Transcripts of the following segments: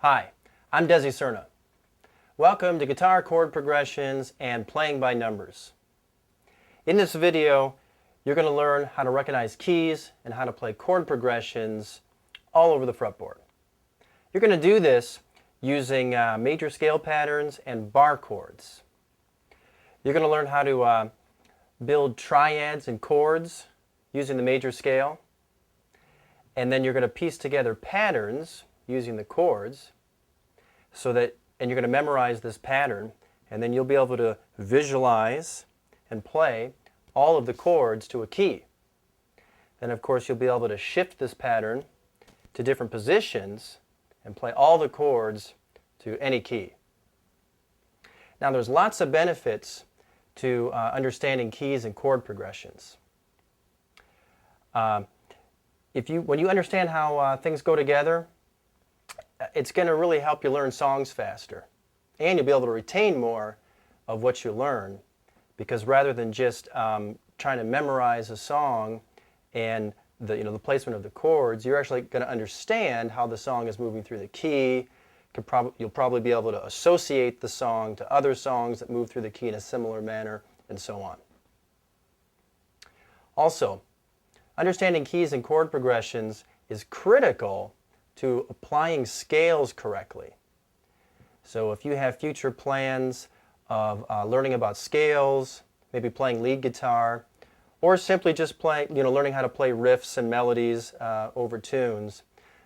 Hi, I'm Desi Cerna. Welcome to Guitar Chord Progressions and Playing by Numbers. In this video, you're going to learn how to recognize keys and how to play chord progressions all over the fretboard. You're going to do this using major scale patterns and bar chords. You're going to learn how to build triads and chords using the major scale. And then you're going to piece together patterns using the chords and you're going to memorize this pattern, and then you'll be able to visualize and play all of the chords to a key. Then of course you'll be able to shift this pattern to different positions and play all the chords to any key. Now there's lots of benefits to understanding keys and chord progressions. When you understand how things go together, it's going to really help you learn songs faster. And you'll be able to retain more of what you learn, because rather than just trying to memorize a song and the placement of the chords, you're actually going to understand how the song is moving through the key. You'll probably be able to associate the song to other songs that move through the key in a similar manner, and so on. Also, understanding keys and chord progressions is critical to applying scales correctly. So if you have future plans of learning about scales, maybe playing lead guitar, or simply just learning how to play riffs and melodies over tunes,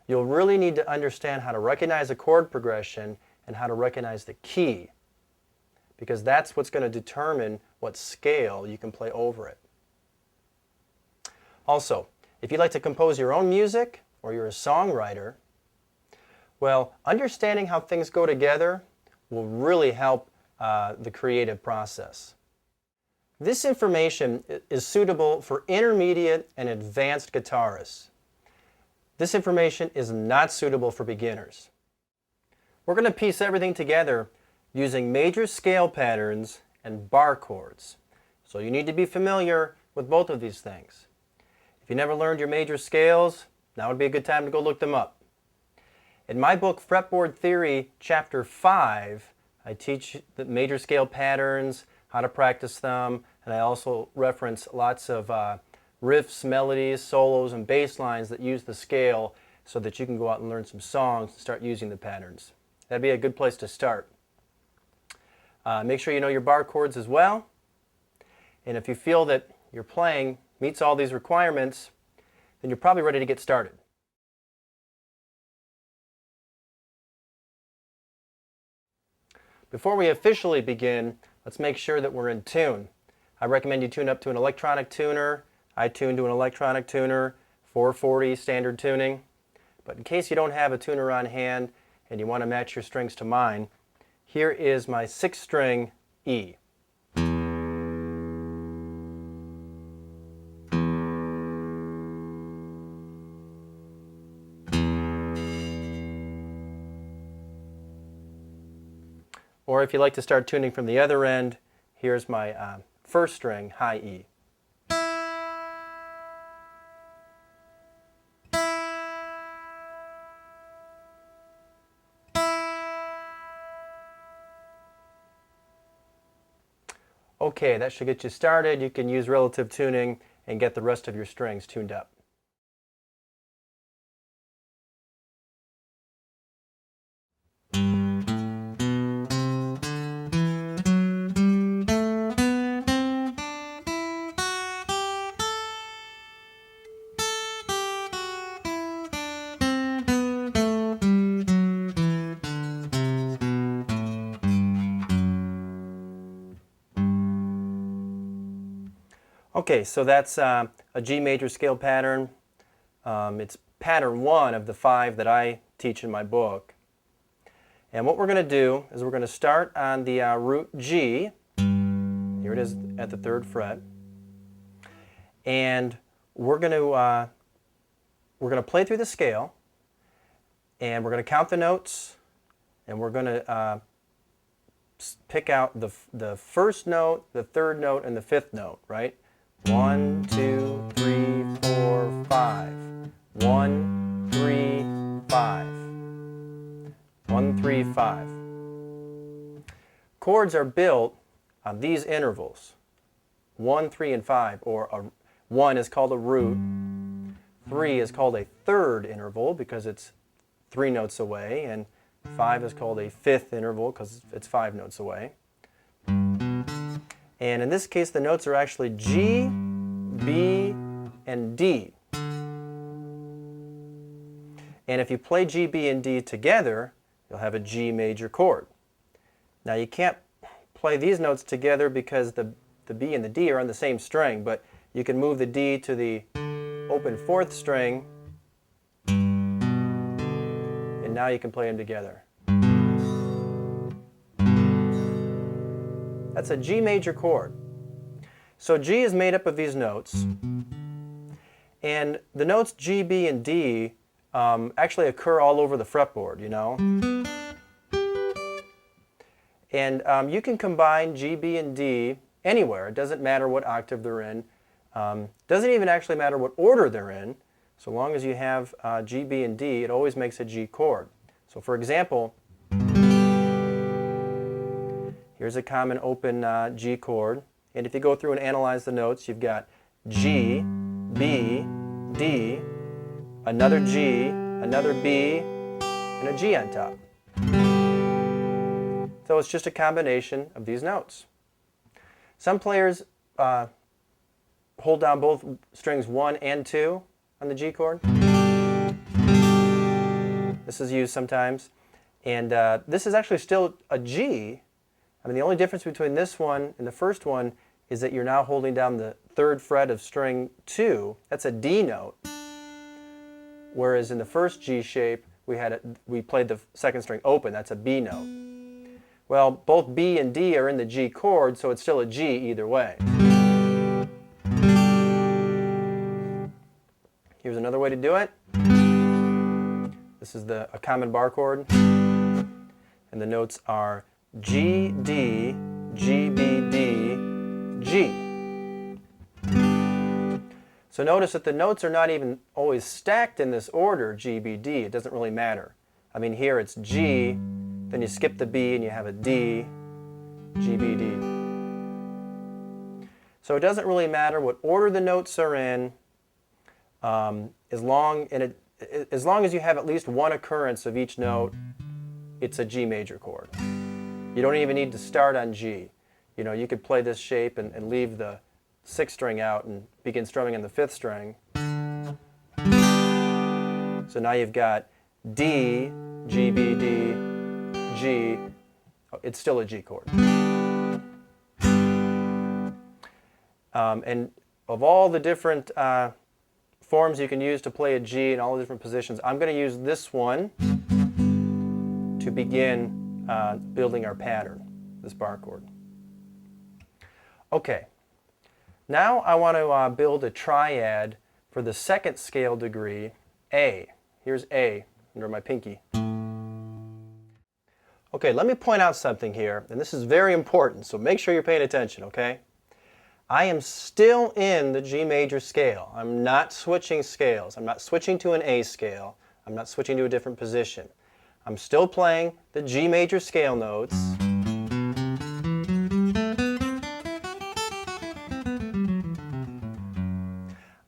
you'll really need to understand how to recognize a chord progression and how to recognize the key, because that's what's going to determine what scale you can play over it. Also, if you'd like to compose your own music, or you're a songwriter, well, understanding how things go together will really help the creative process. This information is suitable for intermediate and advanced guitarists. This information is not suitable for beginners. We're going to piece everything together using major scale patterns and bar chords. So you need to be familiar with both of these things. If you never learned your major scales, now would be a good time to go look them up. In my book, Fretboard Theory, Chapter 5, I teach the major scale patterns, how to practice them, and I also reference lots of riffs, melodies, solos, and bass lines that use the scale so that you can go out and learn some songs and start using the patterns. That'd be a good place to start. Make sure you know your bar chords as well, and if you feel that your playing meets all these requirements, then you're probably ready to get started. Before we officially begin, let's make sure that we're in tune. I recommend you tune up to an electronic tuner. I tune to an electronic tuner, 440 standard tuning. But in case you don't have a tuner on hand and you want to match your strings to mine, here is my 6-string E. Or if you like to start tuning from the other end, here's my 1st string, high E. Okay, that should get you started. You can use relative tuning and get the rest of your strings tuned up. Okay, so that's a G major scale pattern. It's pattern 1 of the 5 that I teach in my book. And what we're going to do is we're going to start on the root G. Here it is at the 3rd fret. And we're going to play through the scale, and we're going to count the notes, and we're going to pick out the 1st note, the 3rd note, and the 5th note, right? 1, 2, 3, 4, 5. 1, 3, 5. 1, 3, 5. Chords are built on these intervals, 1, 3, and 5, or 1 is called a root, 3 is called a third interval because it's 3 notes away, and 5 is called a fifth interval because it's 5 notes away. And in this case, the notes are actually G, B, and D. And if you play G, B, and D together, you'll have a G major chord. Now you can't play these notes together because the B and the D are on the same string, but you can move the D to the open 4th string, and now you can play them together. That's a G major chord. So G is made up of these notes, and the notes G, B, and D actually occur all over the fretboard, you know. And you can combine G, B, and D anywhere. It doesn't matter what octave they're in. Doesn't even actually matter what order they're in. So long as you have G, B, and D, it always makes a G chord. So for example, here's a common open G chord. And if you go through and analyze the notes, you've got G, B, D, another G, another B, and a G on top. So it's just a combination of these notes. Some players hold down both strings 1 and 2 on the G chord. This is used sometimes. And this is actually still a G. I mean, the only difference between this one and the first one is that you're now holding down the 3rd fret of string 2. That's a D note. Whereas in the first G shape, we played the 2nd string open. That's a B note. Well, both B and D are in the G chord, so it's still a G either way. Here's another way to do it. This is a common bar chord, and the notes are G, D, G, B, D, G. So notice that the notes are not even always stacked in this order, G, B, D. It doesn't really matter. I mean, here it's G, then you skip the B and you have a D, G, B, D. So it doesn't really matter what order the notes are in, as long as you have at least one occurrence of each note, it's a G major chord. You don't even need to start on G. You know, you could play this shape and leave the 6th string out and begin strumming on the 5th string. So now you've got D, G, B, D, G. Oh, it's still a G chord. And of all the different forms you can use to play a G in all the different positions, I'm going to use this one to begin building our pattern, this bar chord. Okay, now I want to build a triad for the 2nd scale degree, A. Here's A under my pinky. Okay, let me point out something here, and this is very important, so make sure you're paying attention, okay? I am still in the G major scale. I'm not switching scales. I'm not switching to an A scale. I'm not switching to a different position. I'm still playing the G major scale notes.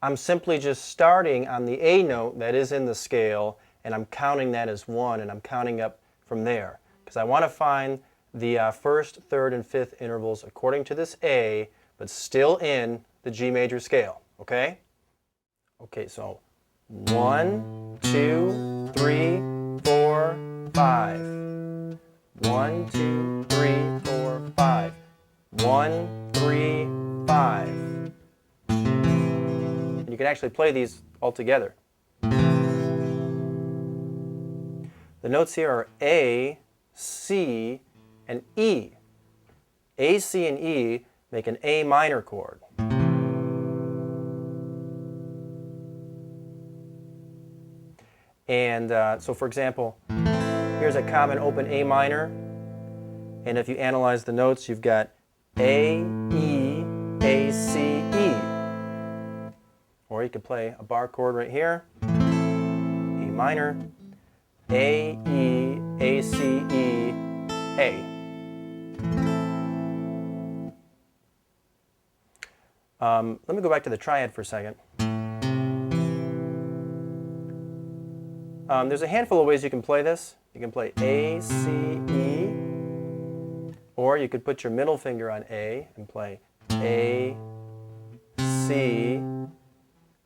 I'm simply just starting on the A note that is in the scale, and I'm counting that as 1, and I'm counting up from there. Because I want to find the 1st, 3rd, and 5th intervals according to this A, but still in the G major scale, okay? Okay, so 1, 2, 3, 4, 5. 1, 2, 3, 4, 5. 1, 3, 5. And you can actually play these all together. The notes here are A, C, and E. A, C, and E make an A minor chord. And so for example, here's a common open A minor, and if you analyze the notes, you've got A, E, A, C, E. Or you could play a bar chord right here, A minor, A, E, A, C, E, A. Let me go back to the triad for a second. There's a handful of ways you can play this. You can play A, C, E, or you could put your middle finger on A and play A, C,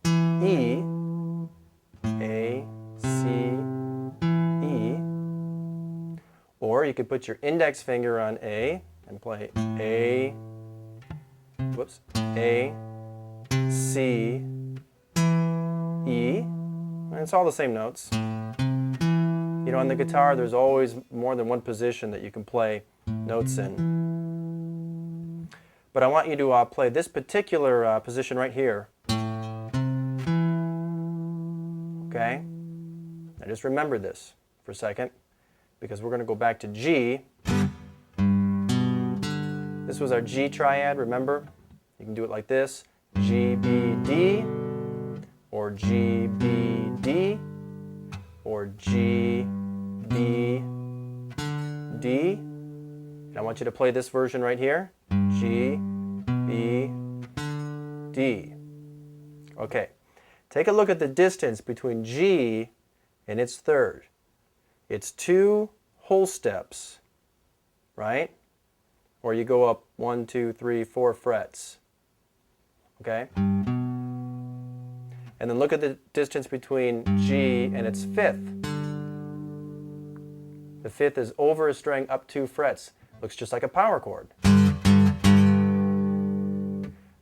E, A, C, E, or you could put your index finger on A and play A, whoops, A, C, E, and it's all the same notes. You know, on the guitar there's always more than one position that you can play notes in. But I want you to play this particular position right here. Okay? Now just remember this for a second, because we're going to go back to G. This was our G triad, remember? You can do it like this: G, B, D, or G, B, D, or G, B, D. And I want you to play this version right here: G, B, D. Okay, take a look at the distance between G and its third. It's 2 whole steps, right? Or you go up 1, 2, 3, 4 frets. Okay? And then look at the distance between G and its fifth. The fifth is over a string up 2 frets. Looks just like a power chord.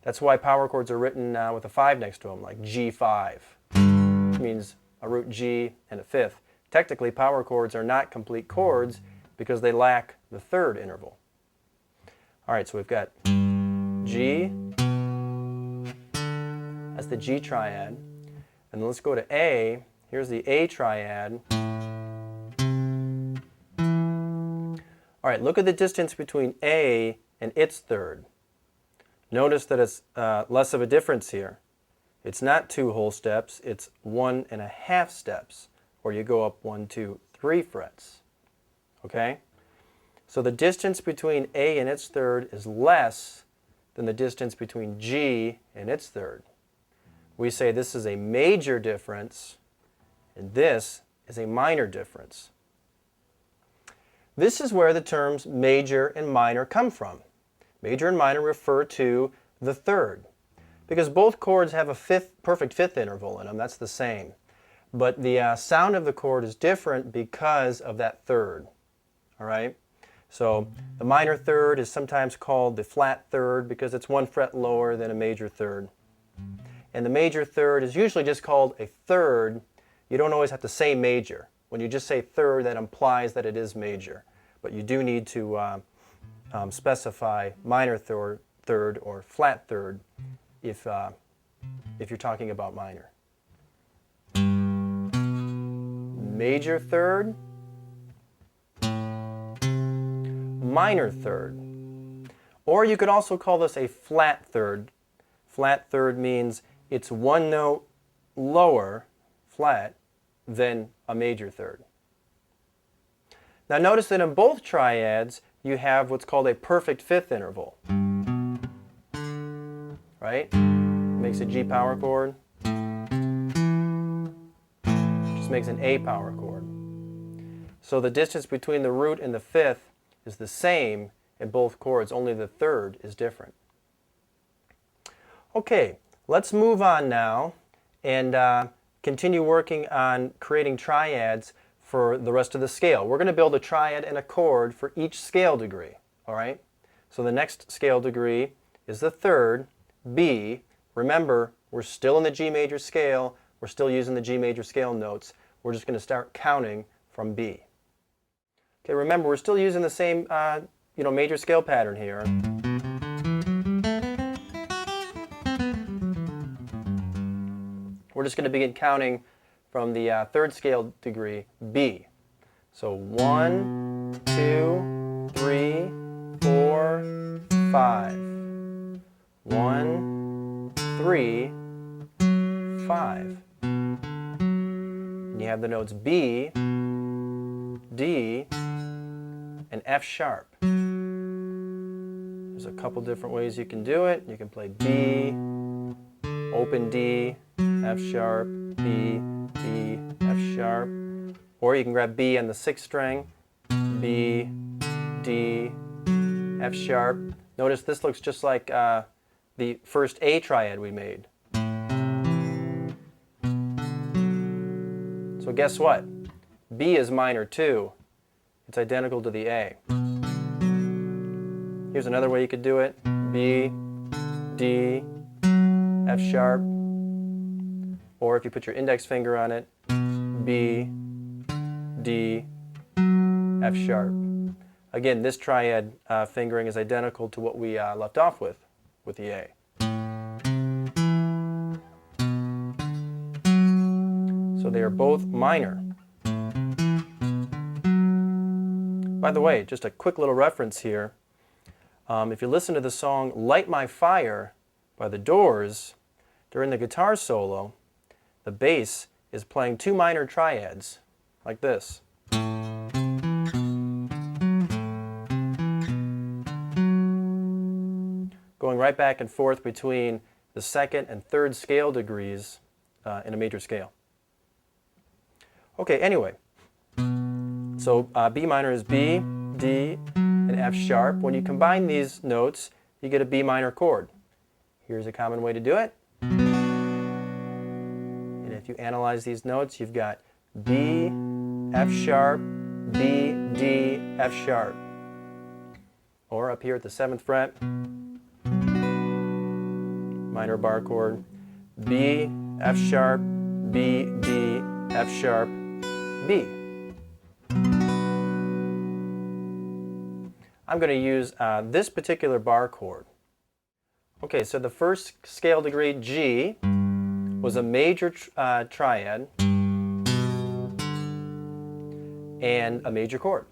That's why power chords are written with a 5 next to them, like G5, which means a root G and a fifth. Technically, power chords are not complete chords because they lack the third interval. All right, so we've got G, that's the G triad. And then let's go to A. Here's the A triad. All right, look at the distance between A and its third. Notice that it's less of a difference here. It's not 2 whole steps, it's 1.5 steps, or you go up 1, 2, 3 frets. Okay? So the distance between A and its third is less than the distance between G and its third. We say this is a major difference, and this is a minor difference. This is where the terms major and minor come from. Major and minor refer to the third, because both chords have a perfect fifth interval in them. That's the same. But the sound of the chord is different because of that third. All right? So the minor third is sometimes called the flat third because it's 1 fret lower than a major third. And the major third is usually just called a third. You don't always have to say major. When you just say third, that implies that it is major. But you do need to specify minor third or flat third if you're talking about minor. Major third, minor third. Or you could also call this a flat third. Flat third means it's 1 note lower, flat, than a major third. Now notice that in both triads you have what's called a perfect fifth interval. Right? Makes a G power chord. Just makes an A power chord. So the distance between the root and the fifth is the same in both chords, only the third is different. Okay, let's move on now and continue working on creating triads for the rest of the scale. We're going to build a triad and a chord for each scale degree. All right? So the next scale degree is the third, B. Remember, we're still in the G major scale. We're still using the G major scale notes. We're just going to start counting from B. Okay, remember, we're still using the same major scale pattern here. We're just going to begin counting from the third scale degree, B. So 1, 2, 3, 4, 5. 1, 3, 5. And you have the notes B, D, and F sharp. There's a couple different ways you can do it. You can play B, open D, F sharp, B, D, F sharp. Or you can grab B on the 6th string, B, D, F sharp. Notice this looks just like the first A triad we made. So guess what? B is minor too. It's identical to the A. Here's another way you could do it. B, D, F sharp. Or if you put your index finger on it, B, D, F sharp. Again, this triad fingering is identical to what we left off with the A. So they are both minor. By the way, just a quick little reference here. If you listen to the song Light My Fire by The Doors, during the guitar solo, the bass is playing 2 minor triads, like this. Going right back and forth between the 2nd and 3rd scale degrees in a major scale. Okay, anyway, so B minor is B, D, and F sharp. When you combine these notes, you get a B minor chord. Here's a common way to do it. And if you analyze these notes, you've got B, F sharp, B, D, F sharp. Or up here at the 7th fret, minor bar chord, B, F sharp, B, D, F sharp, B. I'm going to use this particular bar chord. Okay, so the first scale degree, G, was a major triad and a major chord.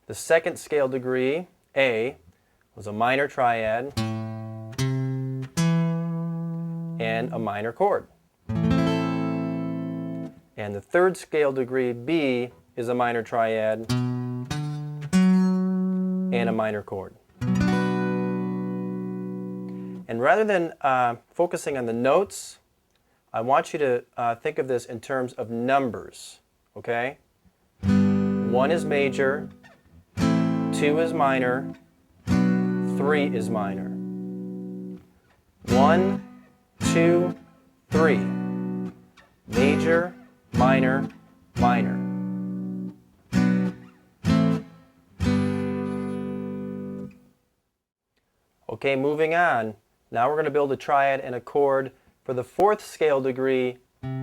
The 2nd scale degree, A, was a minor triad and a minor chord. And the 3rd scale degree, B, is a minor triad and a minor chord. And rather than focusing on the notes, I want you to think of this in terms of numbers, okay? 1 is major, 2 is minor, 3 is minor. 1, 2, 3. Major, minor, minor. Okay, moving on. Now we're going to build a triad and a chord for the 4th scale degree,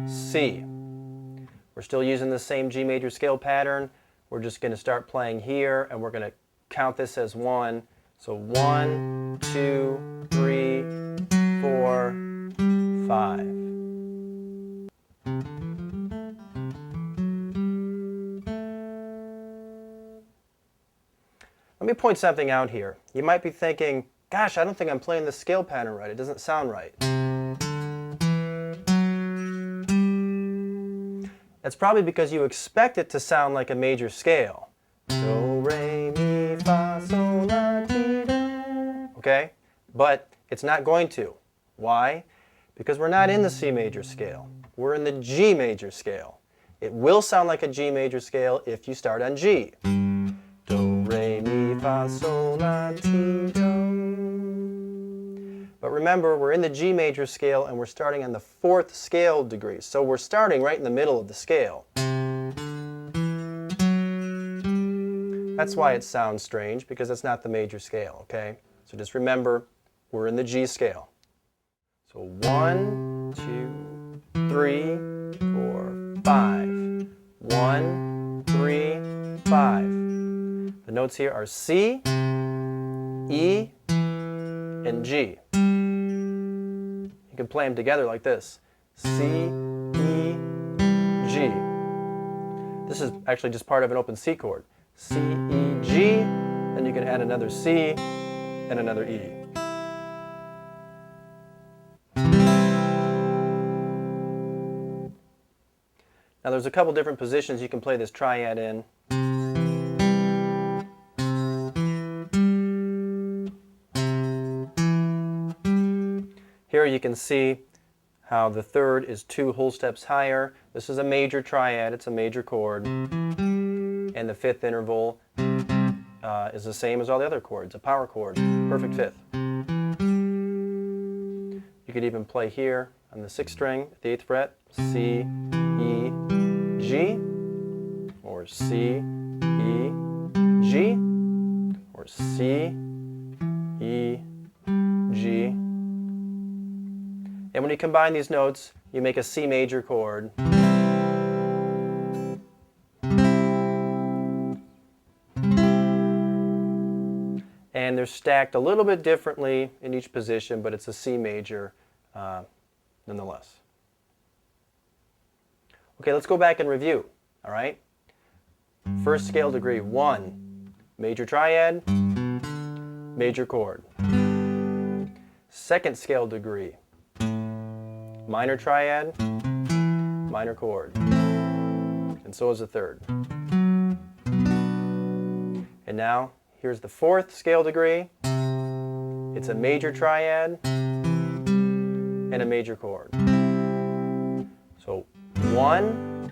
C. We're still using the same G major scale pattern. We're just going to start playing here, and we're going to count this as 1. So 1, 2, 3, 4, 5. Let me point something out here. You might be thinking, gosh, I don't think I'm playing the scale pattern right. It doesn't sound right. That's probably because you expect it to sound like a major scale. Do, re, mi, fa, sol, la, ti, do. Okay? But it's not going to. Why? Because we're not in the C major scale. We're in the G major scale. It will sound like a G major scale if you start on G. Do, re, mi, fa, sol, la, ti, do. But remember, we're in the G major scale and we're starting on the 4th scale degree. So we're starting right in the middle of the scale. That's why it sounds strange, because it's not the major scale, okay? So just remember, we're in the G scale. So 1, 2, 3, 4, 5. 1, 3, 5. The notes here are C, E, and G. You can play them together like this. C, E, G. This is actually just part of an open C chord. C, E, G, then you can add another C and another E. Now there's a couple different positions you can play this triad in. Here you can see how the third is 2 whole steps higher. This is a major triad, it's a major chord. And the fifth interval is the same as all the other chords, a power chord, perfect fifth. You could even play here on the 6th string, at the 8th fret, C, E, G, or C, E, G, or C, E, G. And when you combine these notes, you make a C major chord. And they're stacked a little bit differently in each position, but it's a C major nonetheless. Okay, let's go back and review, all right? First scale degree, 1, major triad, major chord. Second scale degree, minor triad, minor chord. And so is the third. And now, here's the 4th scale degree. It's a major triad and a major chord. So 1,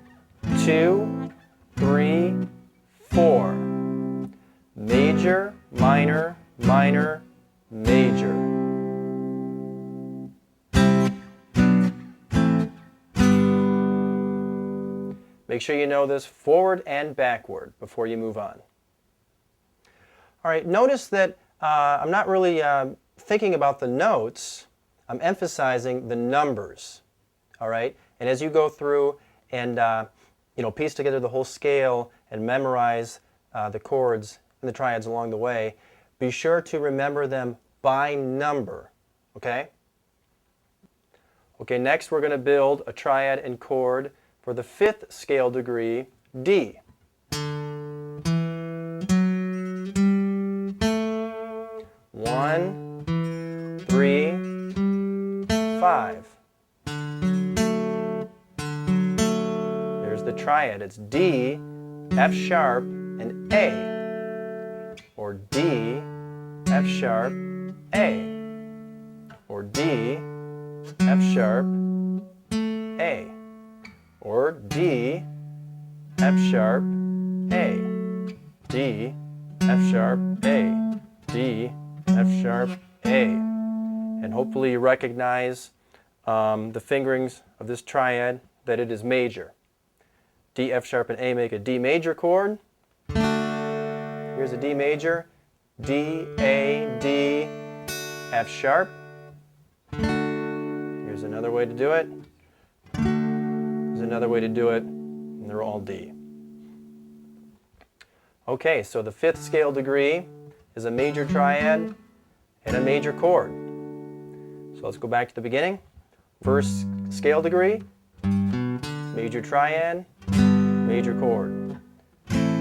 2, 3, 4. Major, minor, minor, major. Make sure you know this forward and backward before you move on. All right, notice that I'm not really thinking about the notes. I'm emphasizing the numbers, all right? And as you go through and piece together the whole scale and memorize the chords and the triads along the way, be sure to remember them by number, okay? Okay, next we're going to build a triad and chord for the 5th scale degree, D. One, 3, 5. There's the triad. It's D, F sharp, and A. Or D, F sharp, A. Or D, F sharp, A. Or D, F sharp, A. D, F sharp, A. D, F sharp, A. And hopefully you recognize the fingerings of this triad, that it is major. D, F sharp, and A make a D major chord. Here's a D major. D, A, D, F sharp. Here's another way to do it. Here's another way to do it, and they're all D. Okay, so the 5th scale degree is a major triad and a major chord. So let's go back to the beginning. First scale degree, major triad, major chord.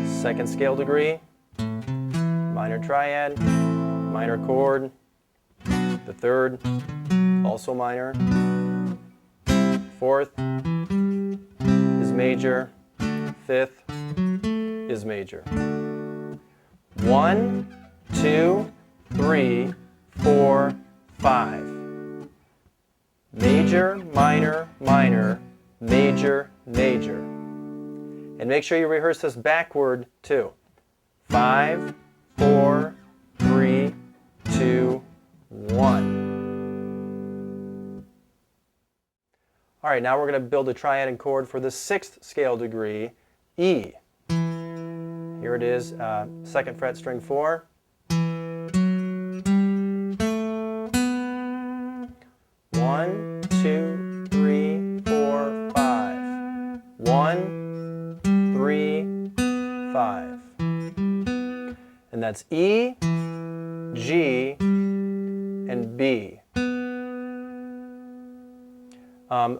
Second scale degree, minor triad, minor chord. The third, also minor. Fourth is major. Fifth is major. 1, 2, 3, 4, 5. Major, minor, minor, major, major. And make sure you rehearse this backward too. 5, 4, 3, 2, 1. All right, now we're going to build a triad and chord for the 6th scale degree, E. Here it is, 2nd fret, string 4. 1, 2, 3, 4, 5. 1, 3, 5. And that's E, G, and B.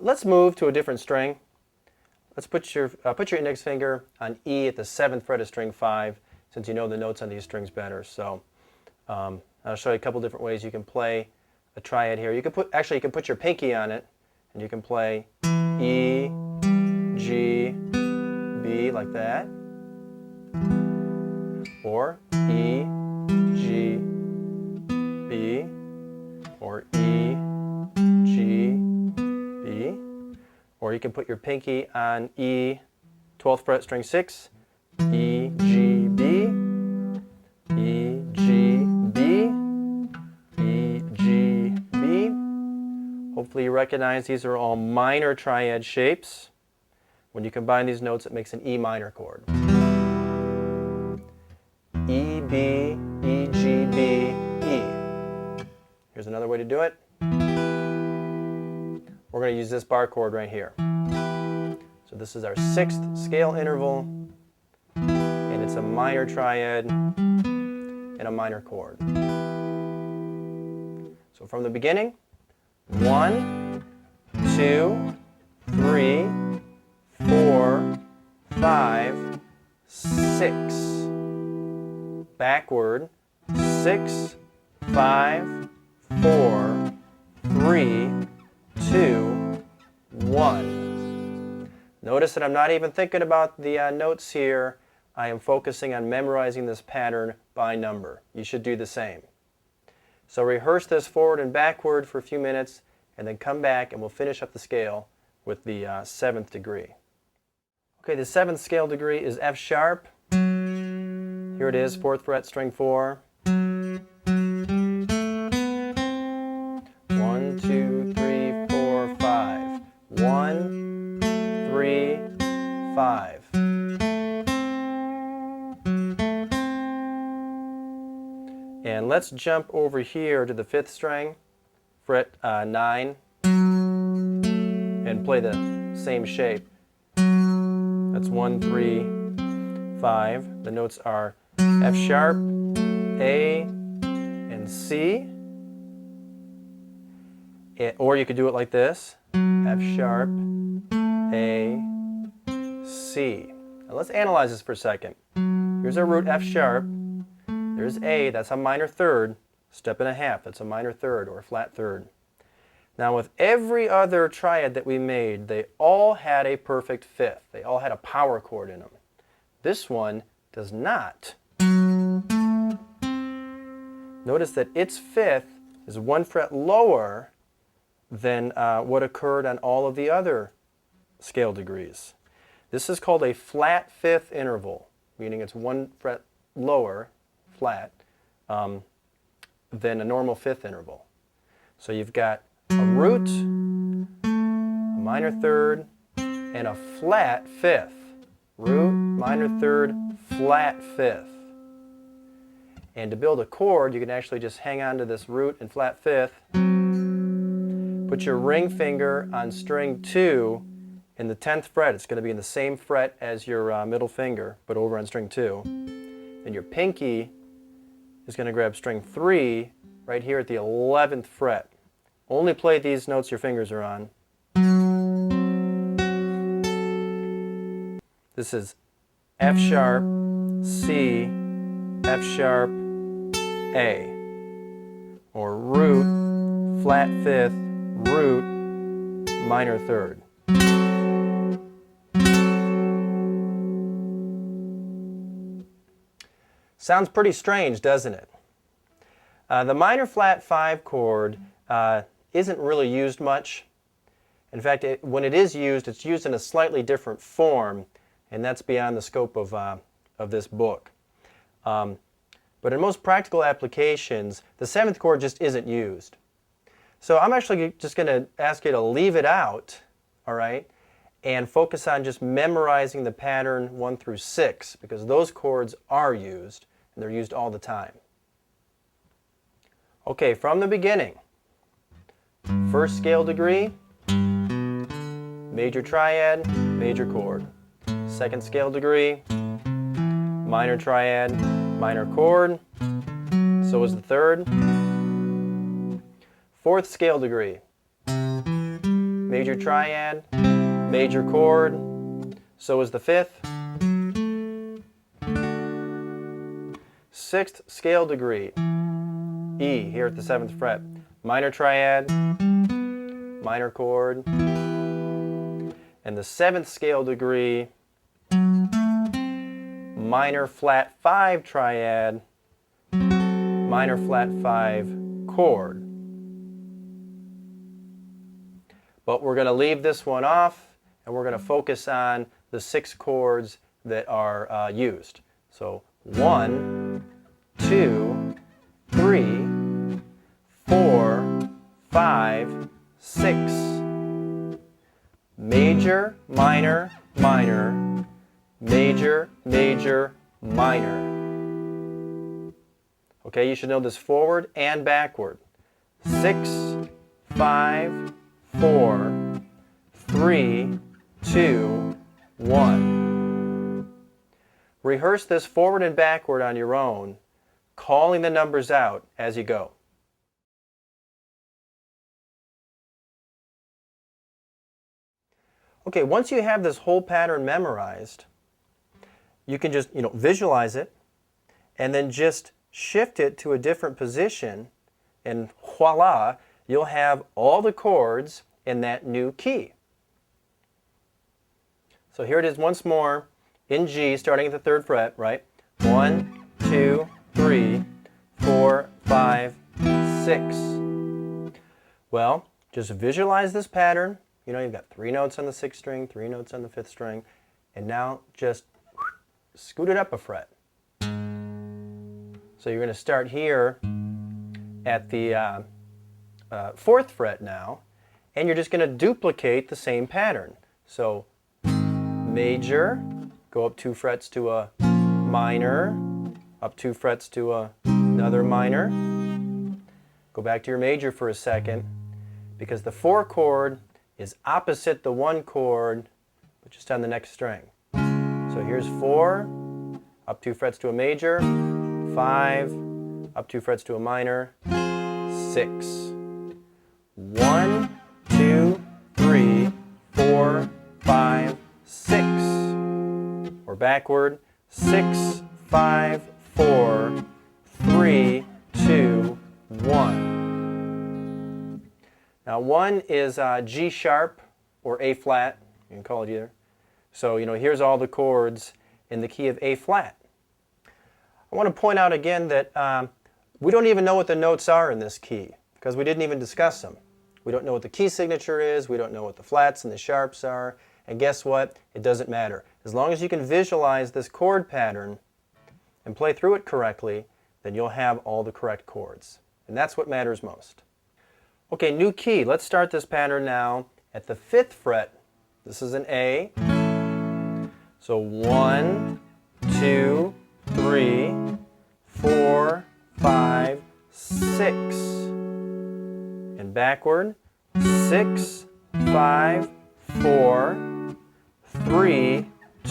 Let's move to a different string. Let's put your index finger on E at the 7th fret of string 5, since you know the notes on these strings better. So I'll show you a couple different ways you can play a triad here. You can put your pinky on it, and you can play E, G, like that. Or E, G, B, or E, G, B. Or you can put your pinky on E, 12th fret, string 6, E, G, B, E, G, B, E, G, B. Hopefully you recognize these are all minor triad shapes. When you combine these notes, it makes an E minor chord. E, B, E, G, B, E. Here's another way to do it. We're going to use this bar chord right here. So this is our 6th scale interval, and it's a minor triad and a minor chord. So from the beginning, 1, 2, 3, 4, 5, 6. Backward, 6, 5, 4, 3, 2, 1. Notice that I'm not even thinking about the notes here. I am focusing on memorizing this pattern by number. You should do the same. So rehearse this forward and backward for a few minutes, and then come back and we'll finish up the scale with the 7th degree. Okay, the 7th scale degree is F sharp. Here it is, 4th fret, string 4. 1, 2, 3, 4, 5. 1, 3, 5. And let's jump over here to the 5th string, fret 9, and play the same shape. That's 1, 3, 5. The notes are F sharp, A, and C. Or you could do it like this, F sharp, A, C. Now let's analyze this for a second. Here's our root F sharp. There's A, that's a minor third. Step and a half, that's a minor third or a flat third. Now with every other triad that we made, they all had a perfect fifth. They all had a power chord in them. This one does not. Notice that its fifth is 1 fret lower than what occurred on all of the other scale degrees. This is called a flat fifth interval, meaning it's 1 fret lower, flat, than a normal fifth interval. So you've got a root, a minor third, and a flat fifth. Root, minor third, flat fifth. And to build a chord, you can actually just hang on to this root and flat fifth, put your ring finger on string 2 in the 10th fret. It's going to be in the same fret as your middle finger, but over on string 2. Then your pinky is going to grab string 3 right here at the 11th fret. Only play these notes your fingers are on. This is F sharp, C, F sharp, A. Or root, flat fifth, root, minor third. Sounds pretty strange, doesn't it? The minor flat 5 chord isn't really used much. In fact, when it is used, it's used in a slightly different form, and that's beyond the scope of this book. But in most practical applications, the 7th chord just isn't used. So I'm actually just going to ask you to leave it out, all right, and focus on just memorizing the pattern 1 through 6, because those chords are used, and they're used all the time. Okay, from the beginning, 1st scale degree, major triad, major chord. 2nd scale degree, minor triad, minor chord. So is the 3rd. 4th scale degree, major triad, major chord. So is the 5th. 6th scale degree, E here at the 7th fret, minor triad, minor chord. And the 7th scale degree, minor flat 5 triad, minor flat 5 chord. But we're going to leave this one off, and we're going to focus on the 6 chords that are used. So 1, 2, 3, 4, 5, 6. Major, minor, minor, major, major, minor. Okay, you should know this forward and backward. 6, 5, 4, 3, 2, 1. Rehearse this forward and backward on your own, calling the numbers out as you go. Okay, once you have this whole pattern memorized, you can just, visualize it and then just shift it to a different position, and voila, you'll have all the chords in that new key. So here it is once more in G, starting at the 3rd fret, right? 1, 2, 3, 4, 5, 6. Well, just visualize this pattern. You've got 3 notes on the 6th string, 3 notes on the 5th string, and now just scoot it up a fret. So you're going to start here at the 4th fret now, and you're just going to duplicate the same pattern. So major, go up 2 frets to a minor, up 2 frets to another minor. Go back to your major for a second, because the 4 chord is opposite the 1 chord, but just on the next string. So here's 4, up 2 frets to a major, 5, up 2 frets to a minor, 6. 1, 2, 3, 4, 5, 6. Or backward, 6, 5, 4, 3, 2, 1. Now 1 is G sharp or A flat, you can call it either. So here's all the chords in the key of A flat. I want to point out again that we don't even know what the notes are in this key because we didn't even discuss them. We don't know what the key signature is, we don't know what the flats and the sharps are, and guess what? It doesn't matter. As long as you can visualize this chord pattern and play through it correctly, then you'll have all the correct chords. And that's what matters most. Okay, new key. Let's start this pattern now at the 5th fret. This is an A. So 1, 2, 3, 4, 5, 6. And backward. 6, 5, 4, 3,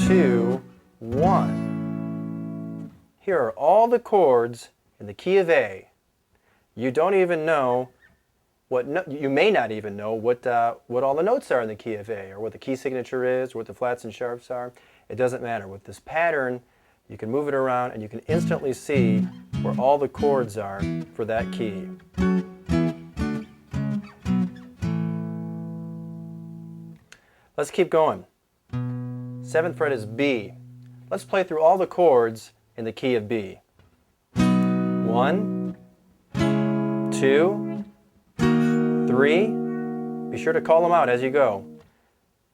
2, 1. Here are all the chords in the key of A. You don't even know you may not even know what all the notes are in the key of A, or what the key signature is, or what the flats and sharps are. It doesn't matter. With this pattern, you can move it around and you can instantly see where all the chords are for that key. Let's keep going. 7th fret is B. Let's play through all the chords in the key of B. 1, 2, 3. Be sure to call them out as you go.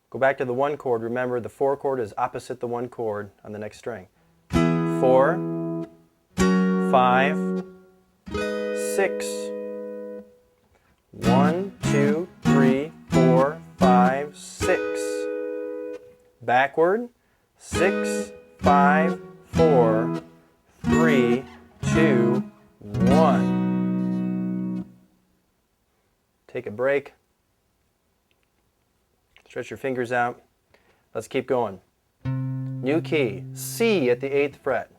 Go back to the 1 chord. Remember, the 4 chord is opposite the 1 chord on the next string. 4, 5, 6. 1, 2, 3, 4, 5, 6. Backward. 6, 5, 4, 3, 2, 1. Take a break. Stretch your fingers out. Let's keep going. New key, C at the 8th fret.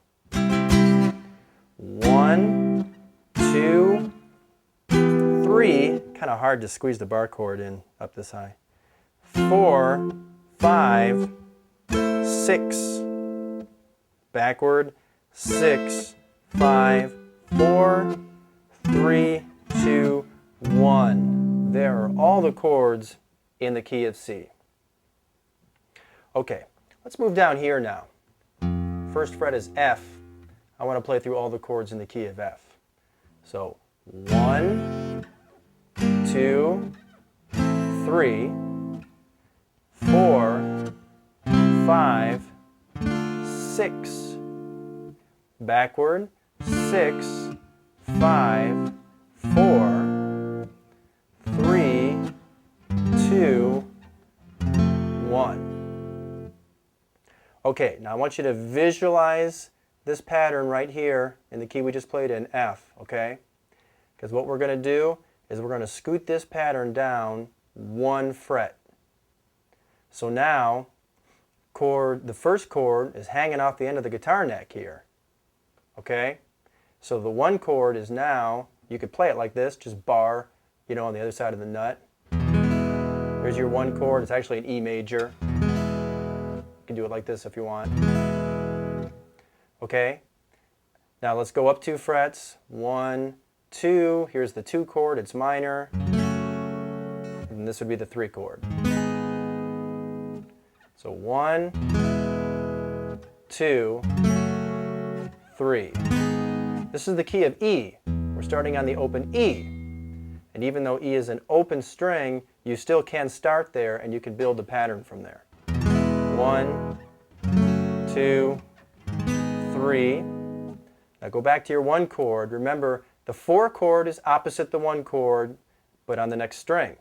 1, 2, 3. Kind of hard to squeeze the bar chord in up this high. 4, 5, 6. Backward. 6, 5, 4, 3, 2, 1. There are all the chords in the key of C. Okay, let's move down here now. first fret is F, I want to play through all the chords in the key of F. So 1, 2, 3, 4, 5, 6. Backward, 6, 5, 4, 3, 2, 1. Okay, now I want you to visualize this pattern right here in the key we just played in, F, okay? Because what we're going to do is we're going to scoot this pattern down 1 fret. So now, the first chord is hanging off the end of the guitar neck here, okay? So the 1 chord is now, you could play it like this, just bar, on the other side of the nut. There's your 1 chord, it's actually an E major. You can do it like this if you want. Okay, now let's go up 2 frets. 1, 2, here's the 2 chord, it's minor. And this would be the 3 chord. So 1, 2, 3. This is the key of E. We're starting on the open E. And even though E is an open string, you still can start there and you can build the pattern from there. 1, 2, 3. Now go back to your 1 chord. Remember, the 4 chord is opposite the 1 chord, but on the next string.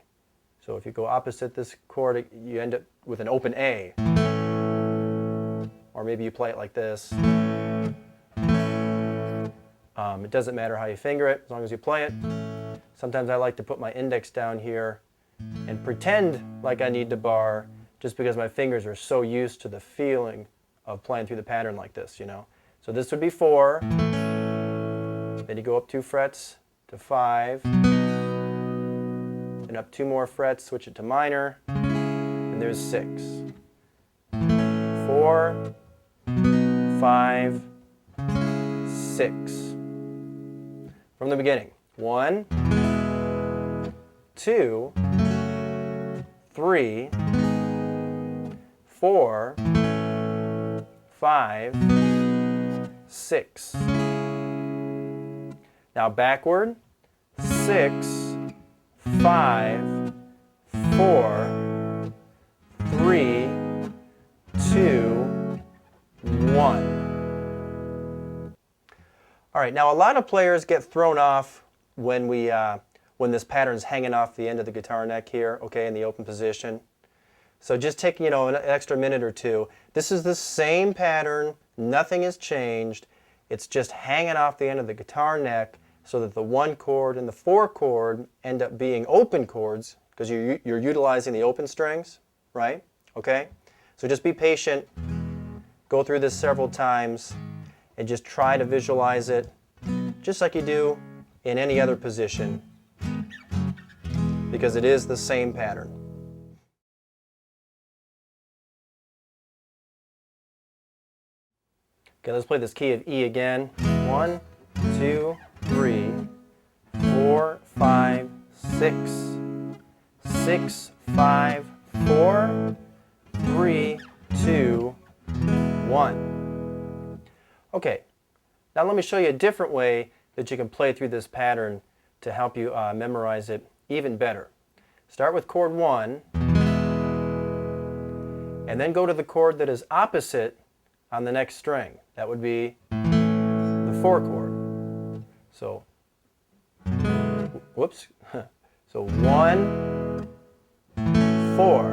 So if you go opposite this chord, you end up with an open A. Or maybe you play it like this. It doesn't matter how you finger it, as long as you play it. Sometimes I like to put my index down here and pretend like I need to bar, just because my fingers are so used to the feeling of playing through the pattern like this, So this would be 4. Then you go up 2 frets to 5. And up 2 more frets, switch it to minor. And there's 6. 4, 5, 6. From the beginning. 1, 2, 3, 4, 5, 6. Now backward. 6, 5, 4, 3, 2, 1. All right, now a lot of players get thrown off when this pattern's hanging off the end of the guitar neck here, okay, in the open position. So just take, an extra minute or two. This is the same pattern, nothing has changed. It's just hanging off the end of the guitar neck so that the 1 chord and the 4 chord end up being open chords because you're utilizing the open strings, right? Okay? So just be patient, go through this several times, and just try to visualize it just like you do in any other position, because it is the same pattern. Okay, let's play this key of E again. 1, 2, 3, 4, 5, 6. 6, 5, 4, 3, 2, 1. Okay, now let me show you a different way that you can play through this pattern to help you memorize it even better. Start with chord 1, and then go to the chord that is opposite on the next string. That would be the 4 chord. So, whoops. So 1, 4,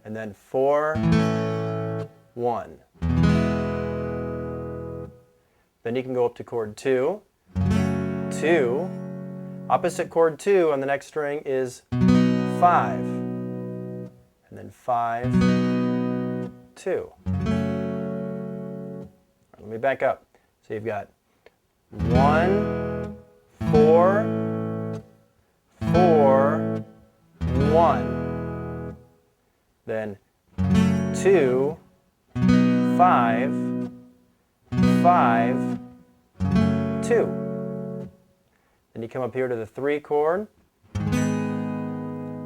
and then 4, 1. Then you can go up to chord 2, 2. Opposite chord 2 on the next string is 5, and then 5, 2. Let me back up. So you've got 1, 4, 4, 1. Then 2, 5, 5, 2. Then you come up here to the 3 chord.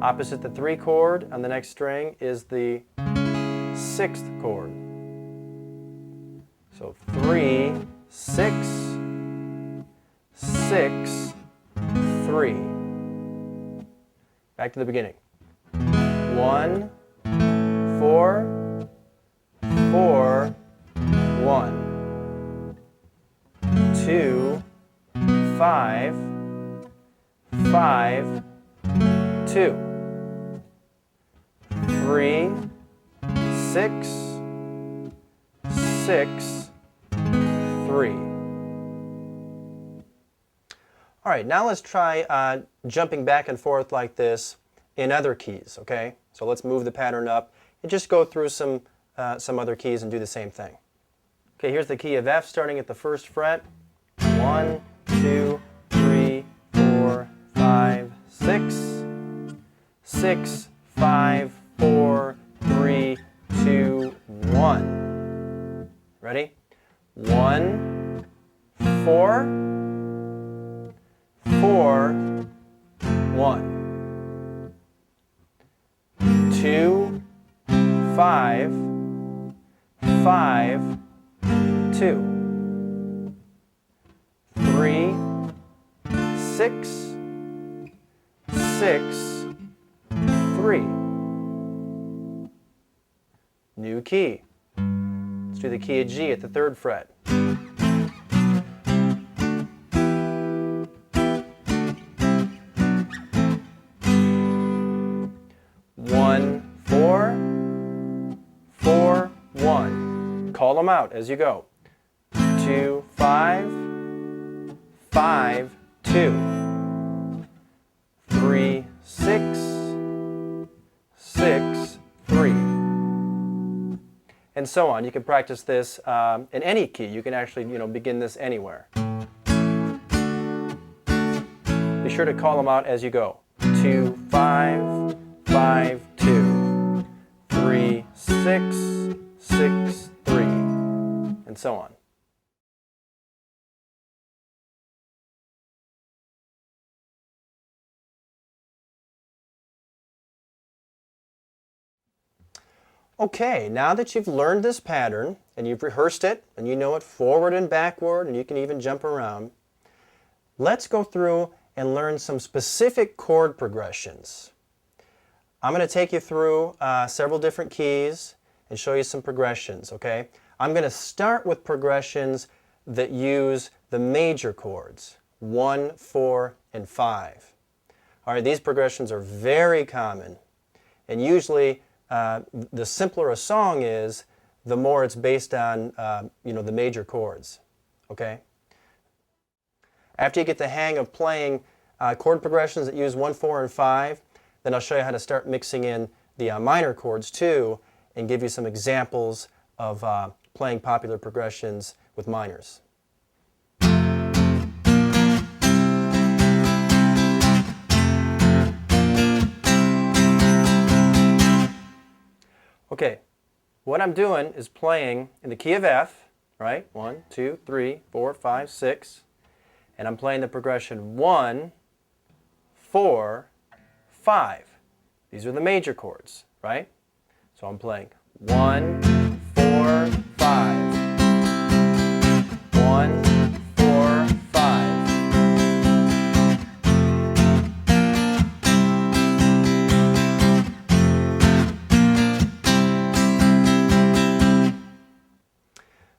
Opposite the 3 chord on the next string is the 6th chord. So 3, 6, 6, 3. Back to the beginning. 1, 4, 4, 1. 2, 5, 5, 2. 3, 6, 6, 3. All right, now let's try jumping back and forth like this in other keys, okay? So let's move the pattern up and just go through some other keys and do the same thing. Okay, here's the key of F starting at the first fret. 1, 2, 3, 4, 5, 6. 6, 5, 4, 3, 2, 1. Ready? 1, 4, 4, 1. 2, 5, 5, 2. 3, 6, 6, 3. New key. Let's do the key of G at the third fret. 1, 4, 4, 1. Call them out as you go. 2, 5, 5, 2. 3, 6, 6, 3. And so on. You can practice this in any key. You can actually, begin this anywhere. Be sure to call them out as you go. 2, 5, 5, 2. 3, 6, 6, 3. And so on. Okay, now that you've learned this pattern and you've rehearsed it and you know it forward and backward and you can even jump around, let's go through and learn some specific chord progressions. I'm going to take you through several different keys and show you some progressions, okay? I'm going to start with progressions that use the major chords, 1, 4, and 5. All right, these progressions are very common, and usually the simpler a song is, the more it's based on the major chords, okay? After you get the hang of playing chord progressions that use 1, 4, and 5, then I'll show you how to start mixing in the minor chords too and give you some examples of playing popular progressions with minors. Okay, what I'm doing is playing in the key of F, right? 1, 2, 3, 4, 5, 6. And I'm playing the progression 1, 4, 5. These are the major chords, right? So I'm playing 1, 4, 5. 1, 4, 5.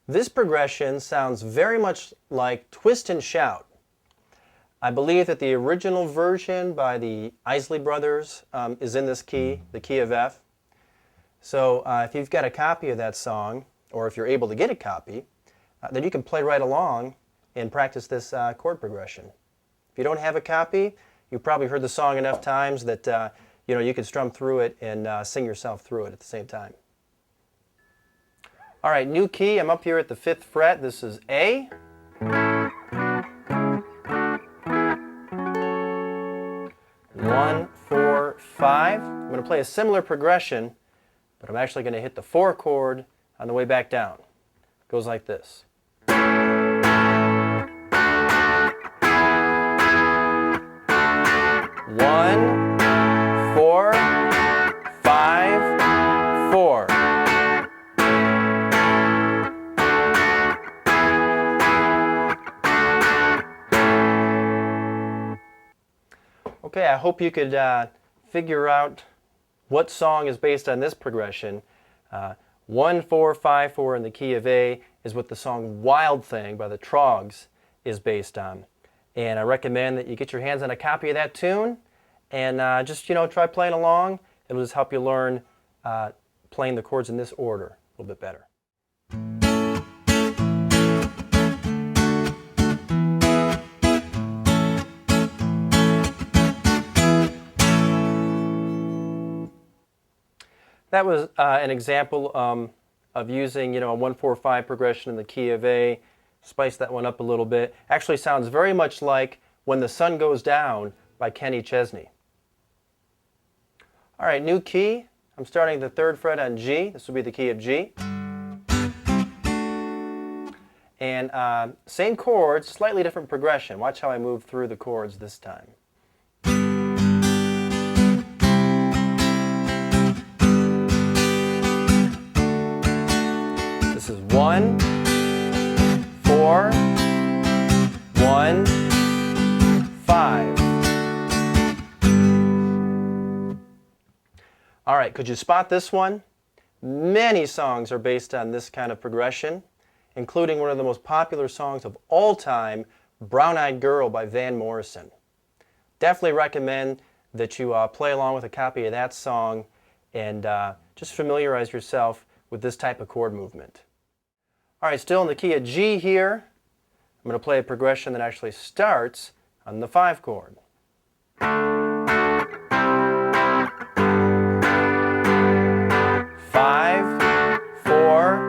This progression sounds very much like Twist and Shout. I believe that the original version by the Isley Brothers is in this key, the key of F. So if you've got a copy of that song, or if you're able to get a copy, then you can play right along and practice this chord progression. If you don't have a copy, you've probably heard the song enough times that you can strum through it and sing yourself through it at the same time. All right, new key. I'm up here at the 5th fret. This is A. One, 4, 5. I'm going to play a similar progression, but I'm actually going to hit the 4 chord on the way back down. It goes like this. 1, 4, 5, 4. Okay, I hope you could figure out what song is based on this progression. 1, 4, 5, 4 in the key of A is what the song Wild Thing by the Trogs is based on. And I recommend that you get your hands on a copy of that tune and just, try playing along. It'll just help you learn playing the chords in this order a little bit better. That was an example of using, a 1-4-5 progression in the key of A. Spice that one up a little bit. Actually sounds very much like When the Sun Goes Down by Kenny Chesney. All right, new key. I'm starting the 3rd fret on G. This will be the key of G. And same chords, slightly different progression. Watch how I move through the chords this time. This is 1, 4, 1, 5. All right, could you spot this one? Many songs are based on this kind of progression, including one of the most popular songs of all time, Brown Eyed Girl by Van Morrison. Definitely recommend that you play along with a copy of that song and just familiarize yourself with this type of chord movement. All right, still in the key of G here. I'm going to play a progression that actually starts on the 5 chord. 5, 4,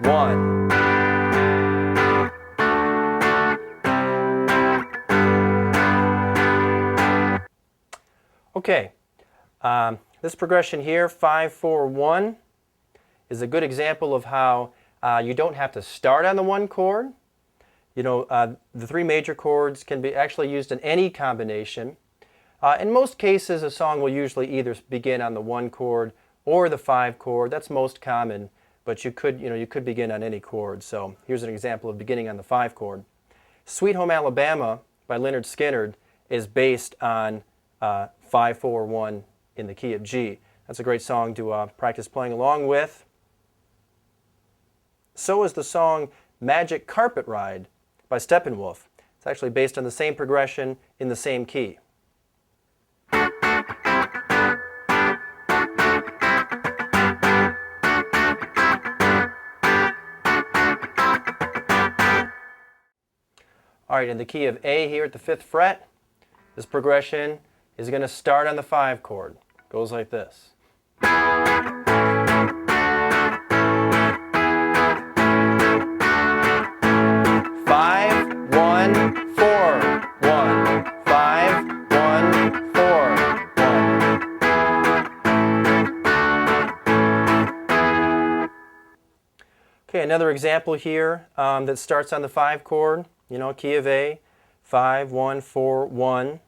1. Okay, this progression here, 5, 4, 1, is a good example of how you don't have to start on the 1 chord. The 3 major chords can be actually used in any combination. In most cases, a song will usually either begin on the 1 chord or the 5 chord. That's most common, but you could begin on any chord. So here's an example of beginning on the 5 chord. Sweet Home Alabama by Lynyrd Skynyrd is based on 5, 4, 1 in the key of G. That's a great song to practice playing along with. So is the song Magic Carpet Ride by Steppenwolf. It's actually based on the same progression in the same key. All right, in the key of A here at the 5th fret, this progression is going to start on the 5 chord. It goes like this. 5, 1, 4, 1. 5, 1, 4, 1. Okay, another example here that starts on the 5 chord, key of A, 5, 1, 4, 1.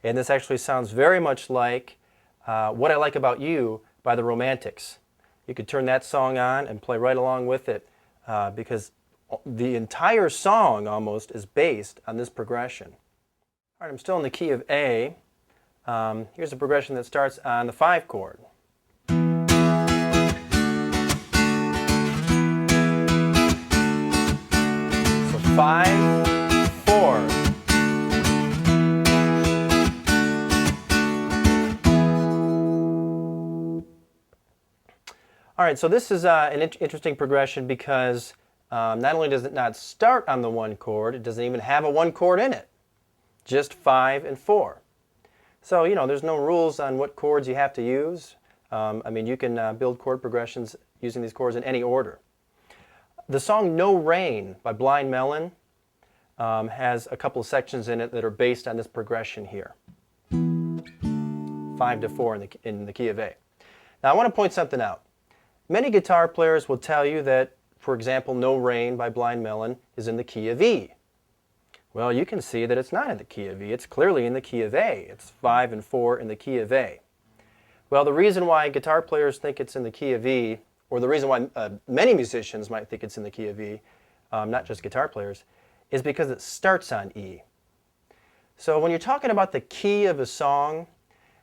And this actually sounds very much like What I Like About You by the Romantics. You could turn that song on and play right along with it because the entire song almost is based on this progression. All right, I'm still in the key of A. Here's a progression that starts on the 5 chord. So 5, 4. All right, so this is an interesting progression because not only does it not start on the 1 chord, it doesn't even have a 1 chord in it. Just 5 and 4. So, there's no rules on what chords you have to use. You can build chord progressions using these chords in any order. The song No Rain by Blind Melon has a couple of sections in it that are based on this progression here. 5 to 4 in the key of A. Now, I want to point something out. Many guitar players will tell you that, for example, No Rain by Blind Melon is in the key of E. Well, you can see that it's not in the key of E. It's clearly in the key of A. It's 5 and 4 in the key of A. Well, the reason why guitar players think it's in the key of E, or the reason why many musicians might think it's in the key of E, not just guitar players, is because it starts on E. So when you're talking about the key of a song,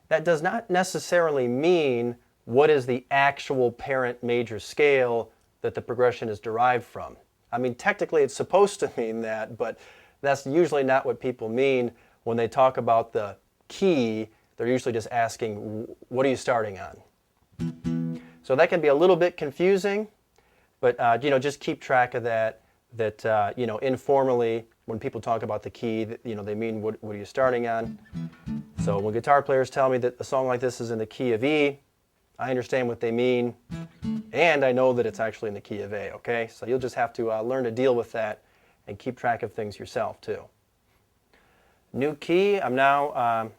that does not necessarily mean what is the actual parent major scale that the progression is derived from. I mean, technically it's supposed to mean that, but that's usually not what people mean when they talk about the key. They're usually just asking, what are you starting on? So that can be a little bit confusing, but just keep track of that, informally, when people talk about the key, they mean what are you starting on. So when guitar players tell me that a song like this is in the key of E, I understand what they mean, and I know that it's actually in the key of A, okay? So you'll just have to learn to deal with that and keep track of things yourself, too. New key, I'm now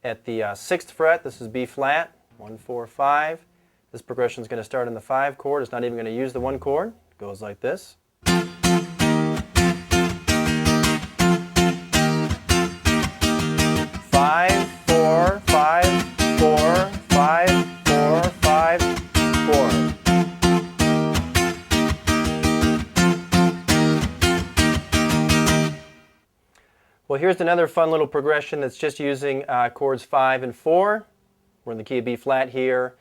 at the 6th fret. This is B flat, 1, 4, 5. This progression is going to start in the 5 chord. It's not even going to use the 1 chord. It goes like this. 5, 4, 5, 4, 5, 4, 5, 4. Well, here's another fun little progression that's just using chords 5 and 4. We're in the key of B flat here,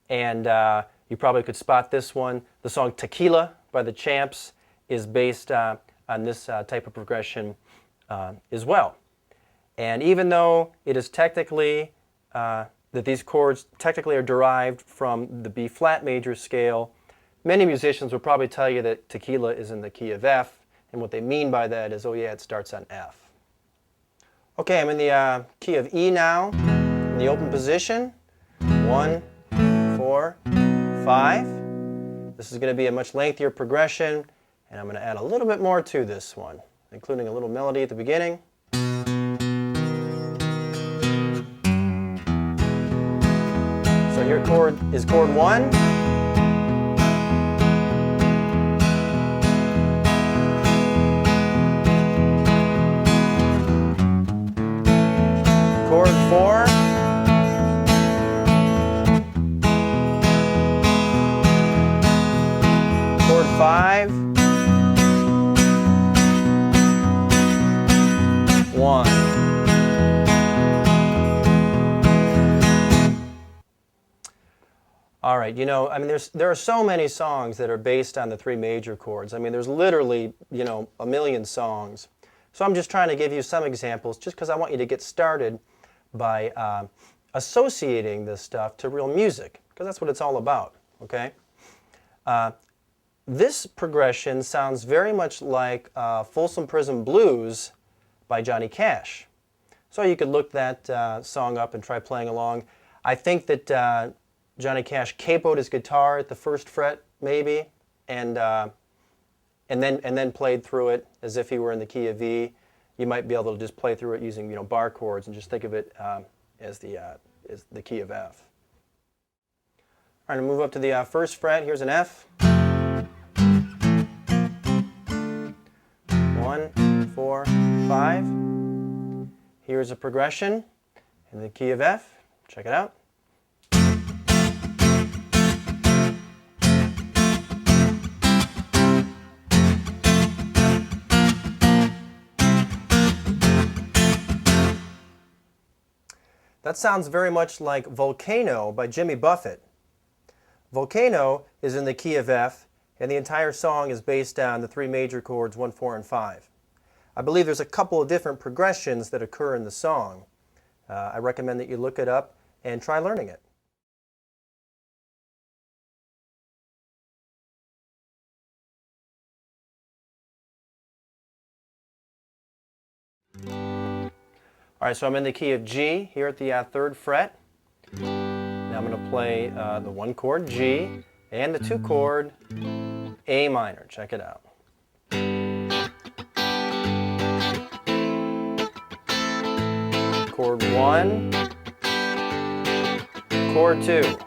and you probably could spot this one. The song Tequila by the Champs is based on this type of progression as well. And even though it is technically, that these chords technically are derived from the B flat major scale, many musicians will probably tell you that Tequila is in the key of F, and what they mean by that is, oh yeah, it starts on F. Okay, I'm in the key of E now, in the open position. 1, 4, 5. This is going to be a much lengthier progression, and I'm going to add a little bit more to this one, including a little melody at the beginning. So your chord is chord 1. Chord 4. Chord 5. 1. All right, I mean, there are so many songs that are based on the 3 major chords. I mean, there's literally, a million songs. So I'm just trying to give you some examples just because I want you to get started by associating this stuff to real music, because that's what it's all about, okay? This progression sounds very much like Folsom Prison Blues by Johnny Cash. So you could look that song up and try playing along. I think that Johnny Cash capoed his guitar at the 1st fret, maybe, and then played through it as if he were in the key of E. You might be able to just play through it using bar chords and just think of it as the key of F. All right, I'm going to move up to the 1st fret. Here's an F. 1, 4, 5. Here's a progression in the key of F. Check it out. That sounds very much like Volcano by Jimmy Buffett. Volcano is in the key of F, and the entire song is based on the 3 major chords 1, 4, and 5. I believe there's a couple of different progressions that occur in the song. I recommend that you look it up and try learning it. All right, so I'm in the key of G here at the 3rd fret. Now I'm going to play the 1 chord G and the 2 chord A minor. Check it out. Chord 1, chord 2.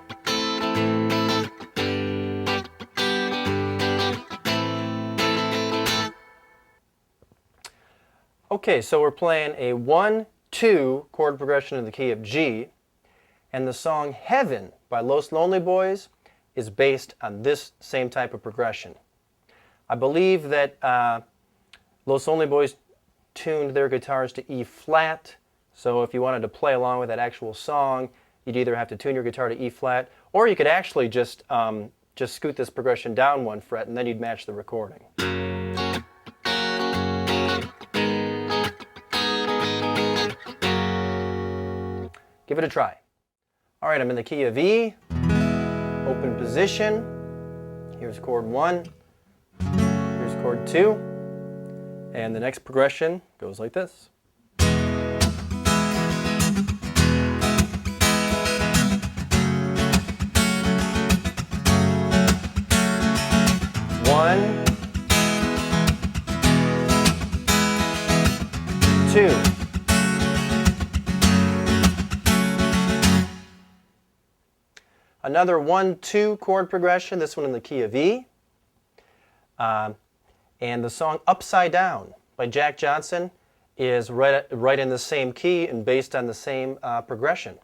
Okay, so we're playing a 1, 2 chord progression in the key of G, and the song Heaven by Los Lonely Boys is based on this same type of progression. I believe that Los Lonely Boys tuned their guitars to E flat. So if you wanted to play along with that actual song, you'd either have to tune your guitar to E flat, or you could actually just scoot this progression down one fret, and then you'd match the recording. Give it a try. All right, I'm in the key of E, open position. Here's chord 1, here's chord 2, and the next progression goes like this. One, 2. Another 1-2 chord progression, this one in the key of E. And the song Upside Down by Jack Johnson is right in the same key and based on the same progression.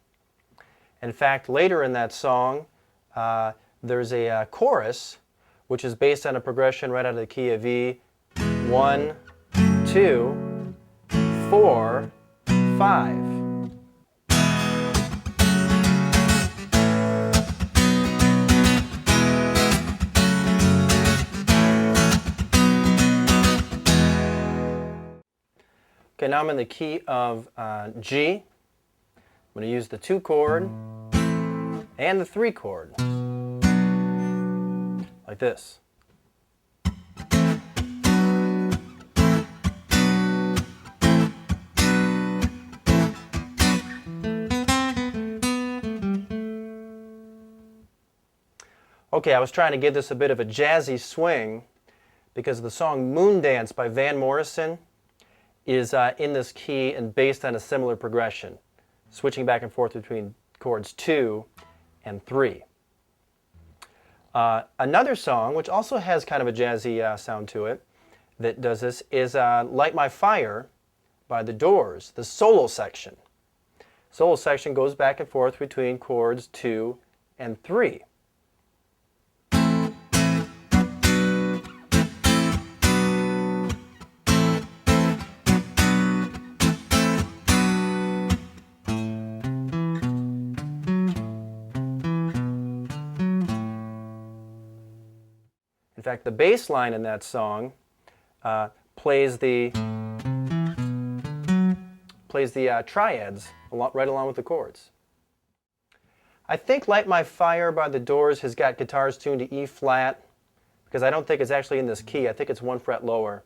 In fact, later in that song, there's a chorus which is based on a progression right out of the key of E. 1, 2, 4, 5. Okay, now I'm in the key of G. I'm going to use the 2 chord and the 3 chord, like this. Okay, I was trying to give this a bit of a jazzy swing because the song Moon Dance by Van Morrison is in this key and based on a similar progression, switching back and forth between chords 2 and 3. Another song, which also has kind of a jazzy sound to it, that does this is Light My Fire by The Doors, the solo section. Solo section goes back and forth between chords 2 and 3. In fact, the bass line in that song plays the triads right along with the chords. I think Light My Fire by The Doors has got guitars tuned to E flat because I don't think it's actually in this key. I think it's 1 fret lower.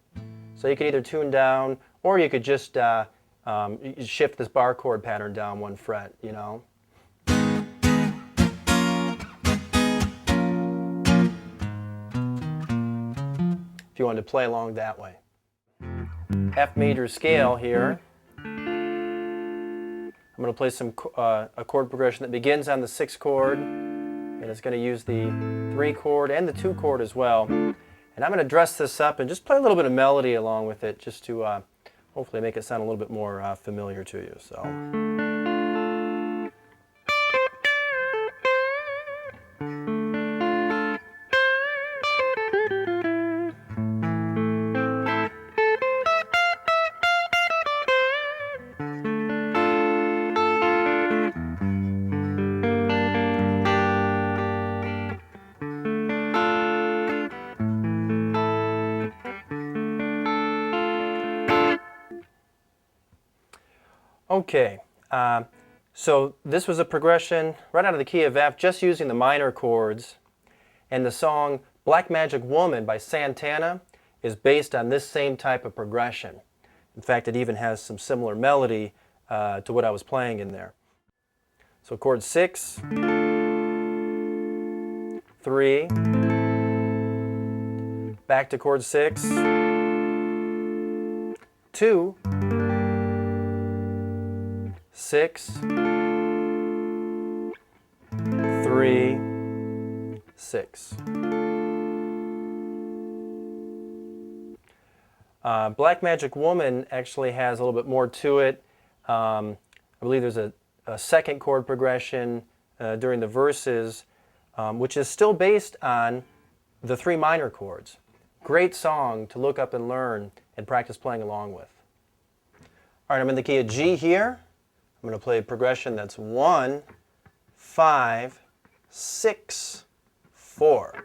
So you could either tune down or you could just shift this bar chord pattern down 1 fret, you know. If you wanted to play along that way. F major scale here. I'm going to play a chord progression that begins on the 6th chord, and it's going to use the 3 chord and the 2 chord as well. And I'm going to dress this up and just play a little bit of melody along with it, just to hopefully make it sound a little bit more familiar to you. So. Okay, so this was a progression right out of the key of F, just using the minor chords. And the song Black Magic Woman by Santana is based on this same type of progression. In fact, it even has some similar melody to what I was playing in there. So chord 6, 3, back to chord 6, 2, 6, 3, 6. Black Magic Woman actually has a little bit more to it. I believe there's a 2nd chord progression during the verses, which is still based on the 3 minor chords. Great song to look up and learn and practice playing along with. All right, I'm in the key of G here. I'm going to play a progression that's 1, 5, 6, 4.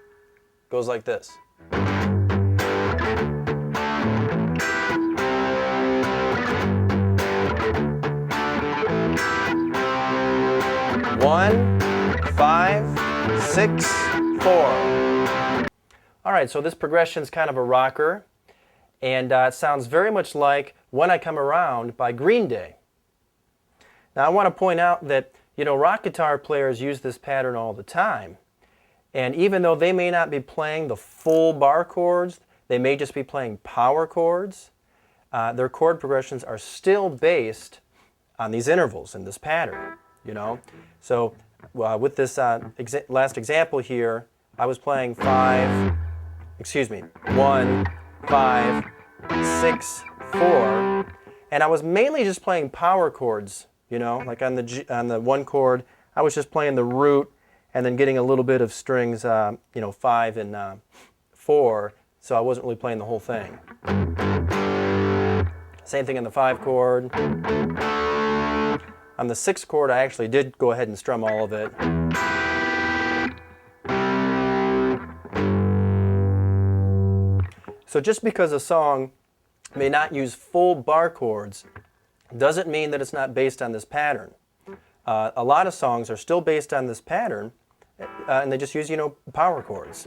Goes like this. 1, 5, 6, 4. All right, so this progression is kind of a rocker, and it sounds very much like When I Come Around by Green Day. Now I want to point out that, rock guitar players use this pattern all the time. And even though they may not be playing the full bar chords, they may just be playing power chords, their chord progressions are still based on these intervals in this pattern, So with this last example here, I was playing 1, 5, 6, 4, and I was mainly just playing power chords, like on the 1 chord, I was just playing the root and then getting a little bit of strings, 5 and 4, so I wasn't really playing the whole thing. Same thing in the 5 chord. On the 6 chord, I actually did go ahead and strum all of it. So just because a song may not use full bar chords doesn't mean that it's not based on this pattern. A lot of songs are still based on this pattern, and they just use, power chords.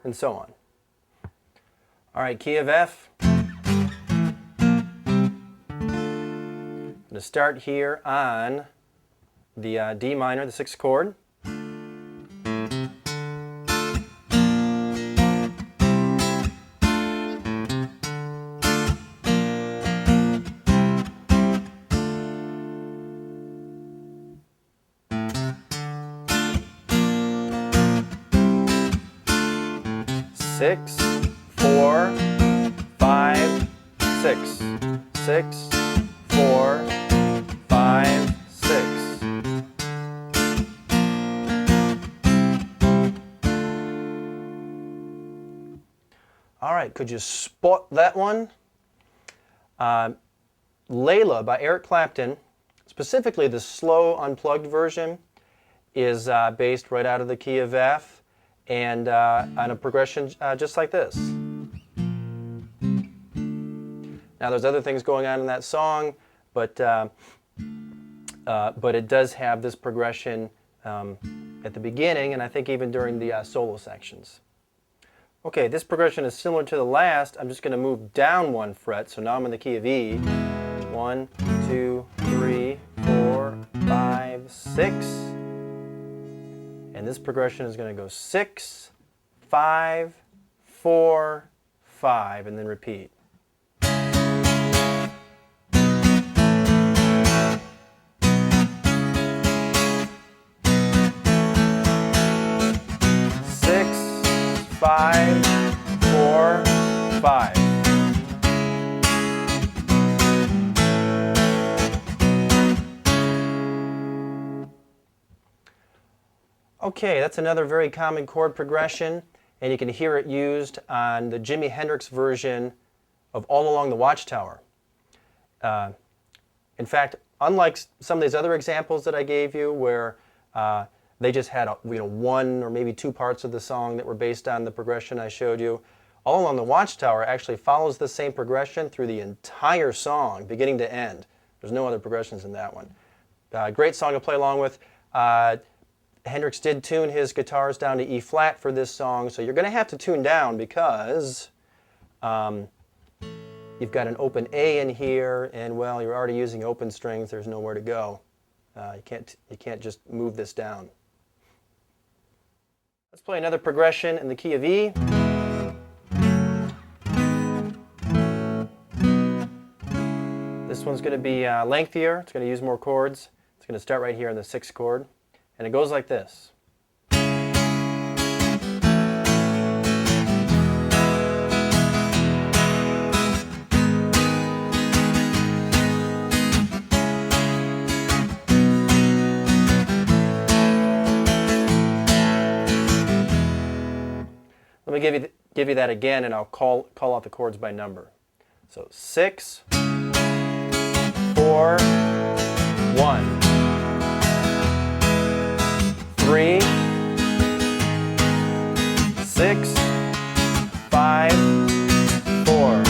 And so on. All right, key of F. I'm going to start here on the D minor, the 6th chord. Six, 4, 5, 6. 6, 4, 5, 6. All right, could you spot that one? Layla by Eric Clapton, specifically the slow unplugged version, is based right out of the key of F. And on a progression just like this. Now there's other things going on in that song, but it does have this progression at the beginning, and I think even during the solo sections. Okay, this progression is similar to the last. I'm just going to move down 1 fret, so now I'm in the key of E. 1, 2, 3, 4, 5, 6. And this progression is going to go 6, 5, 4, 5, and then repeat. Six, 5, 4, 5. Okay, that's another very common chord progression, and you can hear it used on the Jimi Hendrix version of All Along the Watchtower. In fact, unlike some of these other examples that I gave you where they just had 1 or maybe 2 parts of the song that were based on the progression I showed you, All Along the Watchtower actually follows the same progression through the entire song, beginning to end. There's no other progressions in that one. Great song to play along with. Hendrix did tune his guitars down to E flat for this song, so you're going to have to tune down because you've got an open A in here, and well, you're already using open strings. There's nowhere to go. You can't just move this down. Let's play another progression in the key of E. This one's going to be lengthier. It's going to use more chords. It's going to start right here on the 6th chord. And it goes like this. give you that again, and I'll call out the chords by number. So 6, 4, 1, 3, 6, 5, 4.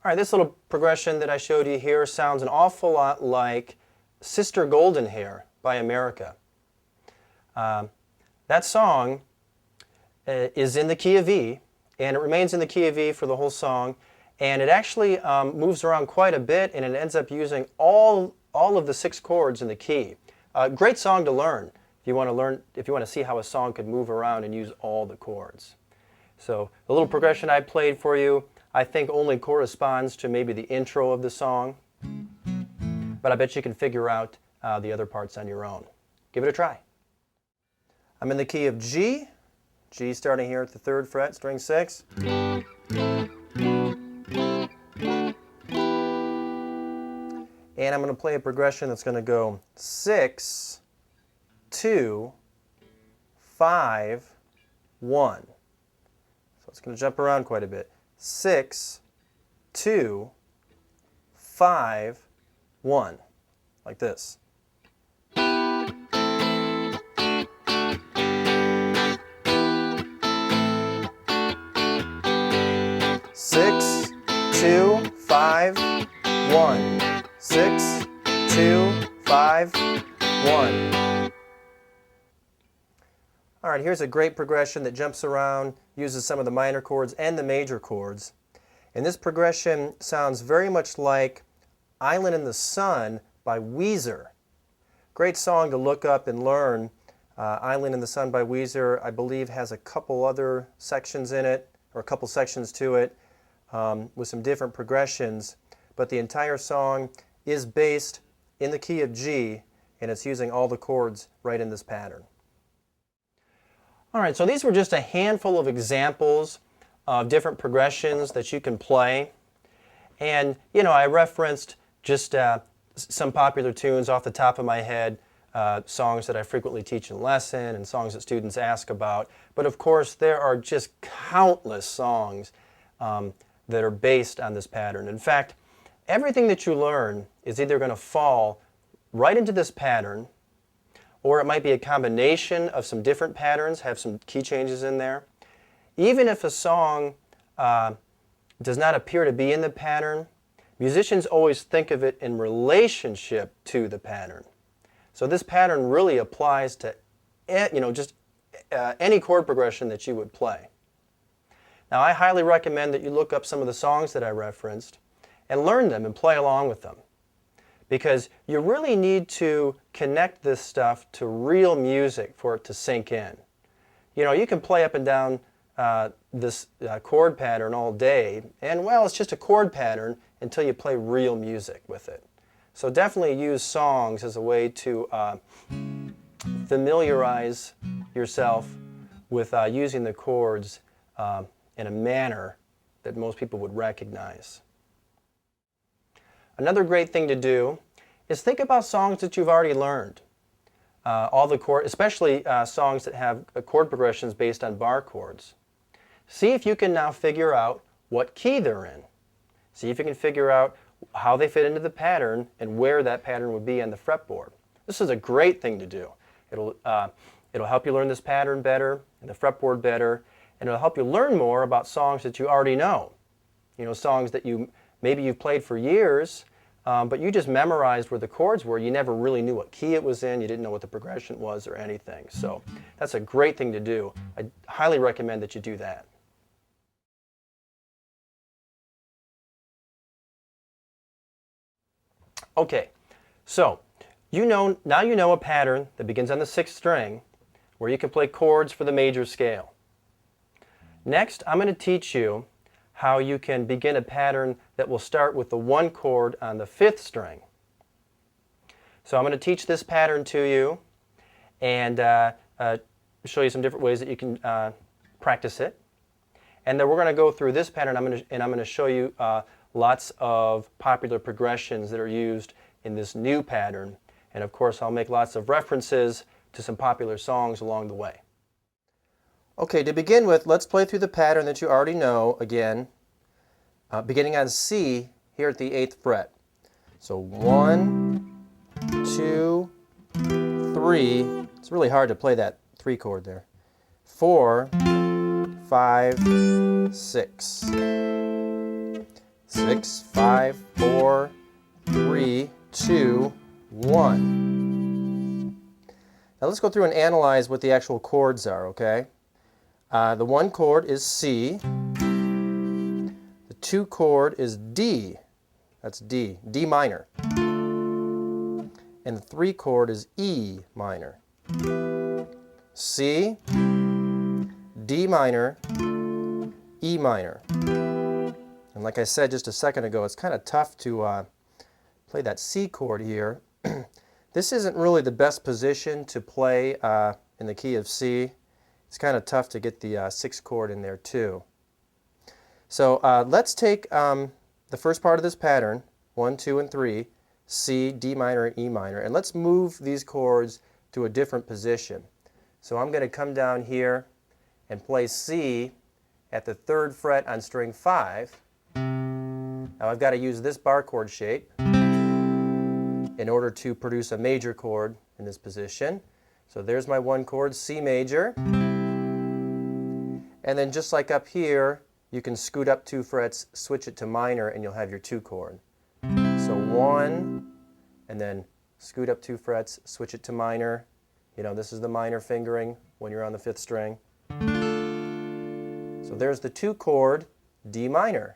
All right, this little progression that I showed you here sounds an awful lot like Sister Golden Hair by America. That song is in the key of E, and it remains in the key of E for the whole song, and it actually moves around quite a bit, and it ends up using all of the 6 chords in the key. Great song to learn if you want to see how a song could move around and use all the chords. So the little progression I played for you, I think only corresponds to maybe the intro of the song, but I bet you can figure out the other parts on your own. Give it a try. I'm in the key of G. G starting here at the 3rd fret, string 6. And I'm going to play a progression that's going to go 6, 2, 5, 1. So it's going to jump around quite a bit. 6, 2, 5, 1. Like this. 6, 2, 5, 1. 6, 2, 5, 1. All right, here's a great progression that jumps around, uses some of the minor chords and the major chords. And this progression sounds very much like Island in the Sun by Weezer. Great song to look up and learn. Island in the Sun by Weezer, I believe, has a couple other sections in it, or a couple sections to it, with some different progressions. But the entire song is based in the key of G, and it's using all the chords right in this pattern. All right, so these were just a handful of examples of different progressions that you can play. And, you know, I referenced just some popular tunes off the top of my head, songs that I frequently teach in lesson and songs that students ask about. But of course, there are just countless songs that are based on this pattern. In fact, everything that you learn is either going to fall right into this pattern, or it might be a combination of some different patterns, have some key changes in there. Even if a song does not appear to be in the pattern, musicians always think of it in relationship to the pattern. So this pattern really applies to any chord progression that you would play. Now, I highly recommend that you look up some of the songs that I referenced and learn them and play along with them, because you really need to connect this stuff to real music for it to sink in. You know, you can play up and down this chord pattern all day, and well, it's just a chord pattern until you play real music with it. So definitely use songs as a way to familiarize yourself with using the chords in a manner that most people would recognize. Another great thing to do is think about songs that you've already learned. Especially songs that have chord progressions based on bar chords. See if you can now figure out what key they're in. See if you can figure out how they fit into the pattern and where that pattern would be on the fretboard. This is a great thing to do. It'll help you learn this pattern better and the fretboard better, and it'll help you learn more about songs that you already know. You know, songs that maybe you've played for years, but you just memorized where the chords were. You never really knew what key it was in. You didn't know what the progression was or anything. So that's a great thing to do. I highly recommend that you do that. Okay, so now you know a pattern that begins on the 6th string where you can play chords for the major scale. Next, I'm going to teach you how you can begin a pattern that will start with the 1 chord on the 5th string. So I'm going to teach this pattern to you and show you some different ways that you can practice it. And then we're going to go through this pattern, I'm going to show you lots of popular progressions that are used in this new pattern. And of course, I'll make lots of references to some popular songs along the way. Okay, to begin with, let's play through the pattern that you already know again, beginning on C here at the 8th fret. So 1, 2, 3. It's really hard to play that 3 chord there. 4, 5, 6. 6, 5, 4, 3, 2, 1. Now let's go through and analyze what the actual chords are, okay? The 1 chord is C. The 2 chord is D. That's D, D minor. And the 3 chord is E minor. C, D minor, E minor. And like I said just a second ago, it's kind of tough to play that C chord here. This isn't really the best position to play in the key of C. It's kind of tough to get the 6th chord in there too. So let's take the first part of this pattern, 1, 2, and 3, C, D minor, and E minor, and let's move these chords to a different position. So I'm going to come down here and play C at the 3rd fret on string 5. Now I've got to use this bar chord shape in order to produce a major chord in this position. So there's my 1 chord, C major. And then just like up here, you can scoot up 2 frets, switch it to minor, and you'll have your 2 chord. So 1, and then scoot up 2 frets, switch it to minor. You know, this is the minor fingering when you're on the 5th string. So there's the 2 chord, D minor.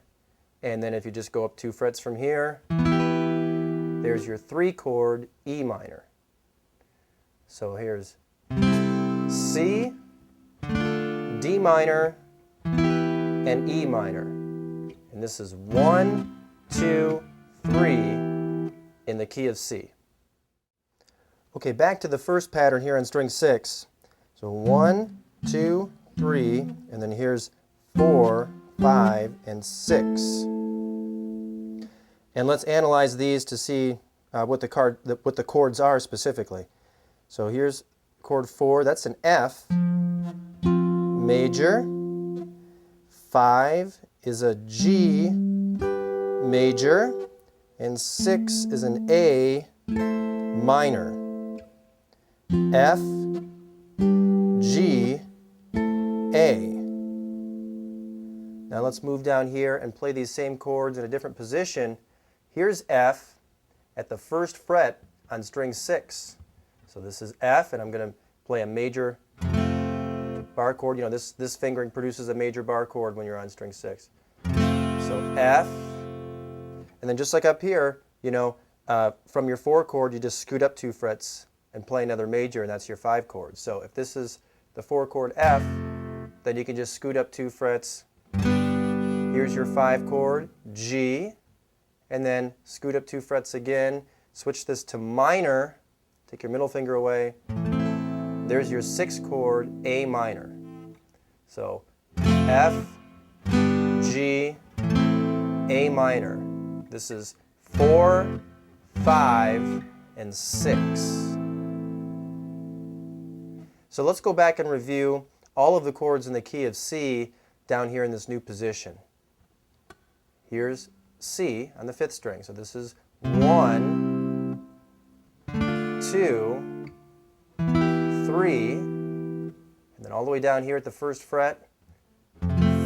And then if you just go up 2 frets from here, there's your 3 chord, E minor. So here's C, D minor, and E minor. And this is 1, 2, 3 in the key of C. Okay, back to the first pattern here on string 6. So 1, 2, 3, and then here's 4, 5, and 6. And let's analyze these to see what the chords are specifically. So here's chord 4, that's an F major. 5 is a G major, and 6 is an A minor. F, G, A. Now let's move down here and play these same chords in a different position. Here's F at the 1st fret on string 6. So this is F, and I'm going to play a major bar chord. You know, this fingering produces a major bar chord when you're on string 6. So F, and then just like up here, you know, from your 4 chord, you just scoot up 2 frets and play another major, and that's your 5 chord. So if this is the 4 chord F, then you can just scoot up 2 frets. Here's your 5 chord, G, and then scoot up 2 frets again, switch this to minor, take your middle finger away. There's your 6th chord, A minor. So F, G, A minor. This is 4, 5, and 6. So let's go back and review all of the chords in the key of C down here in this new position. Here's C on the 5th string. So this is 1, 2, 3, and then all the way down here at the 1st fret,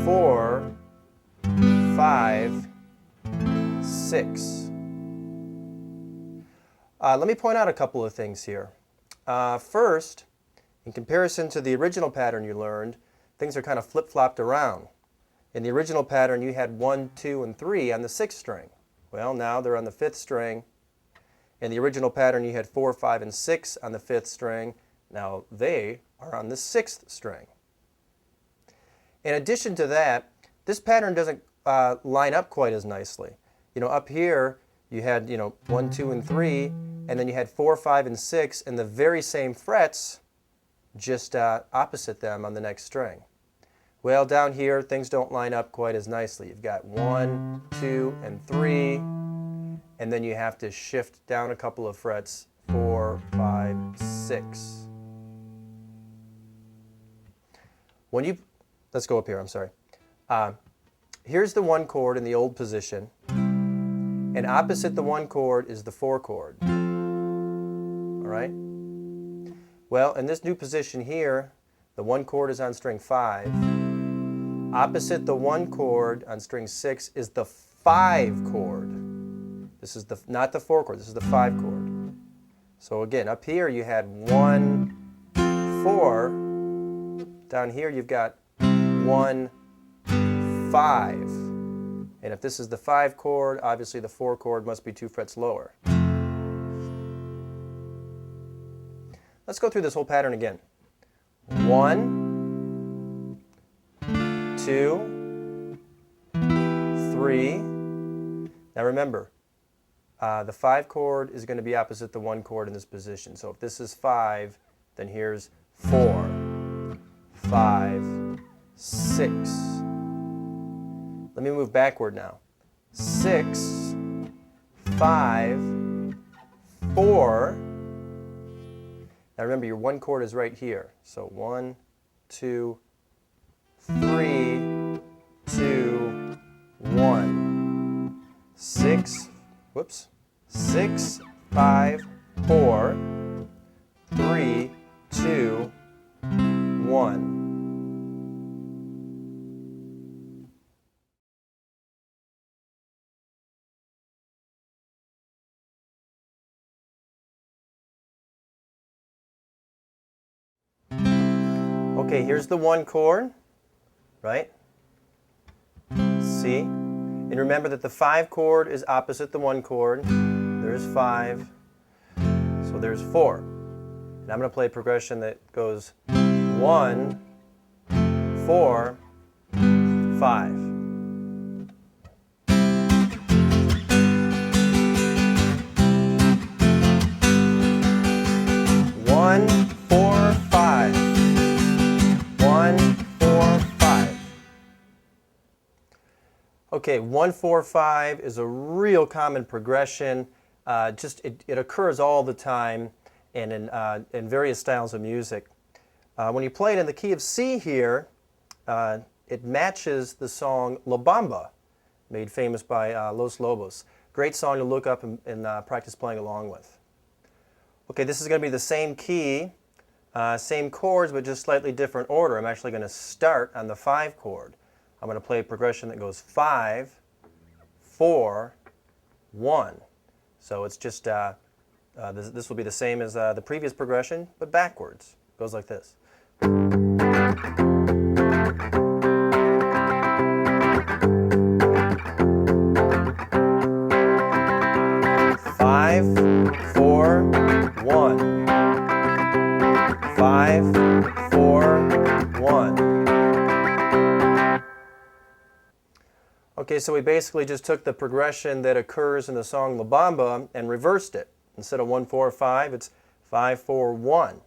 4, 5, 6. Let me point out a couple of things here. First, in comparison to the original pattern you learned, things are kind of flip-flopped around. In the original pattern, you had 1, 2, and 3 on the 6th string. Well, now they're on the 5th string. In the original pattern, you had 4, 5, and 6 on the 5th string. Now they are on the 6th string. In addition to that, this pattern doesn't line up quite as nicely. You know, up here, you had, 1, 2, and 3, and then you had 4, 5, and 6, and the very same frets, just opposite them on the next string. Well, down here, things don't line up quite as nicely. You've got 1, 2, and 3, and then you have to shift down a couple of frets, 4, 5, 6. When you, let's go up here, I'm sorry. Here's the 1 chord in the old position, and opposite the 1 chord is the 4 chord. All right? Well, in this new position here, the 1 chord is on string 5. Opposite the 1 chord on string 6 is the 5 chord. This is not the 4 chord, this is the 5 chord. So again, up here you had 1, 4. Down here you've got 1, 5. And if this is the 5 chord, obviously the 4 chord must be 2 frets lower. Let's go through this whole pattern again. 1, 2, 3. Now remember, the 5 chord is going to be opposite the 1 chord in this position. So if this is 5, then here's 4, 5, 6. Let me move backward now. 6, 5, 4. Now remember, your 1 chord is right here. So 1, 2, 3, 2, 1. 6, 5, 4, 3, 2, 1. Okay, here's the 1 chord, right? C. And remember that the 5 chord is opposite the 1 chord. There's 5. So there's 4. And I'm going to play a progression that goes 1, 4, 5. 1, 4, 5. 1, 4, 5. Okay, 1, 4, 5 is a real common progression. It occurs all the time and in various styles of music. When you play it in the key of C here, it matches the song La Bamba, made famous by Los Lobos. Great song to look up and practice playing along with. Okay, this is going to be the same key, same chords, but just slightly different order. I'm actually going to start on the 5 chord. I'm going to play a progression that goes 5, 4, 1. So it's just, this will be the same as the previous progression, but backwards. It goes like this. 5, 4, 1. 5, 4, 1. Okay, so we basically just took the progression that occurs in the song La Bamba and reversed it. Instead of 1, 4, 5, it's 5, 4, 1.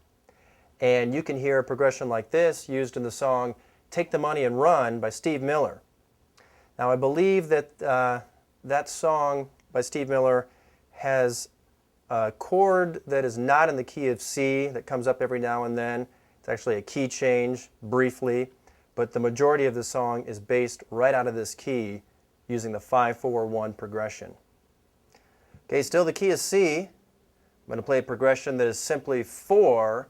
And you can hear a progression like this used in the song Take the Money and Run by Steve Miller. Now I believe that that song by Steve Miller has a chord that is not in the key of C that comes up every now and then. It's actually a key change briefly, but the majority of the song is based right out of this key using the 5, 4, 1 progression. Okay, still the key is C. I'm going to play a progression that is simply 4,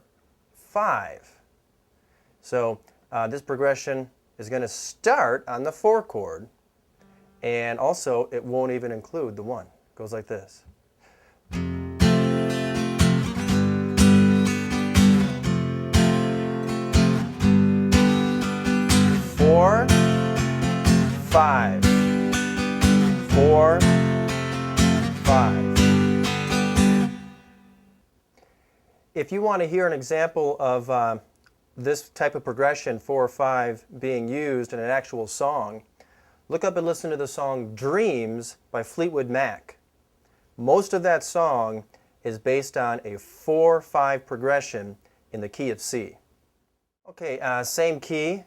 5. So this progression is going to start on the 4 chord, and also it won't even include the 1. It goes like this. 4, 5, 4, 5. If you want to hear an example of this type of progression, 4 or 5, being used in an actual song, look up and listen to the song Dreams by Fleetwood Mac. Most of that song is based on a 4-5 progression in the key of C. Okay, same key.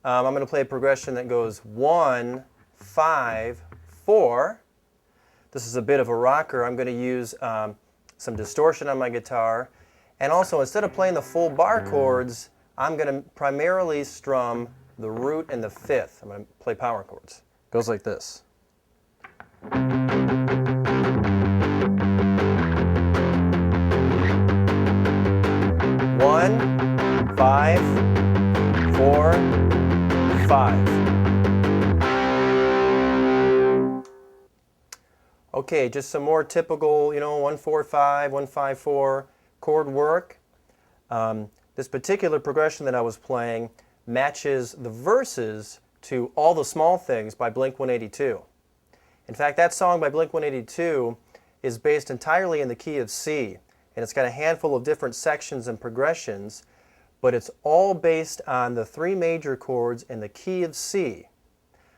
I'm going to play a progression that goes 1, 5, 4. This is a bit of a rocker. I'm going to use some distortion on my guitar. And also, instead of playing the full bar chords, I'm going to primarily strum the root and the fifth. I'm going to play power chords. It goes like this. 1, 5, 4, 5. Okay, just some more typical, 1, 4, 5, 1, 5, 4 chord work. This particular progression that I was playing matches the verses to All the Small Things by Blink-182. In fact, that song by Blink-182 is based entirely in the key of C, and it's got a handful of different sections and progressions, but it's all based on the 3 major chords in the key of C.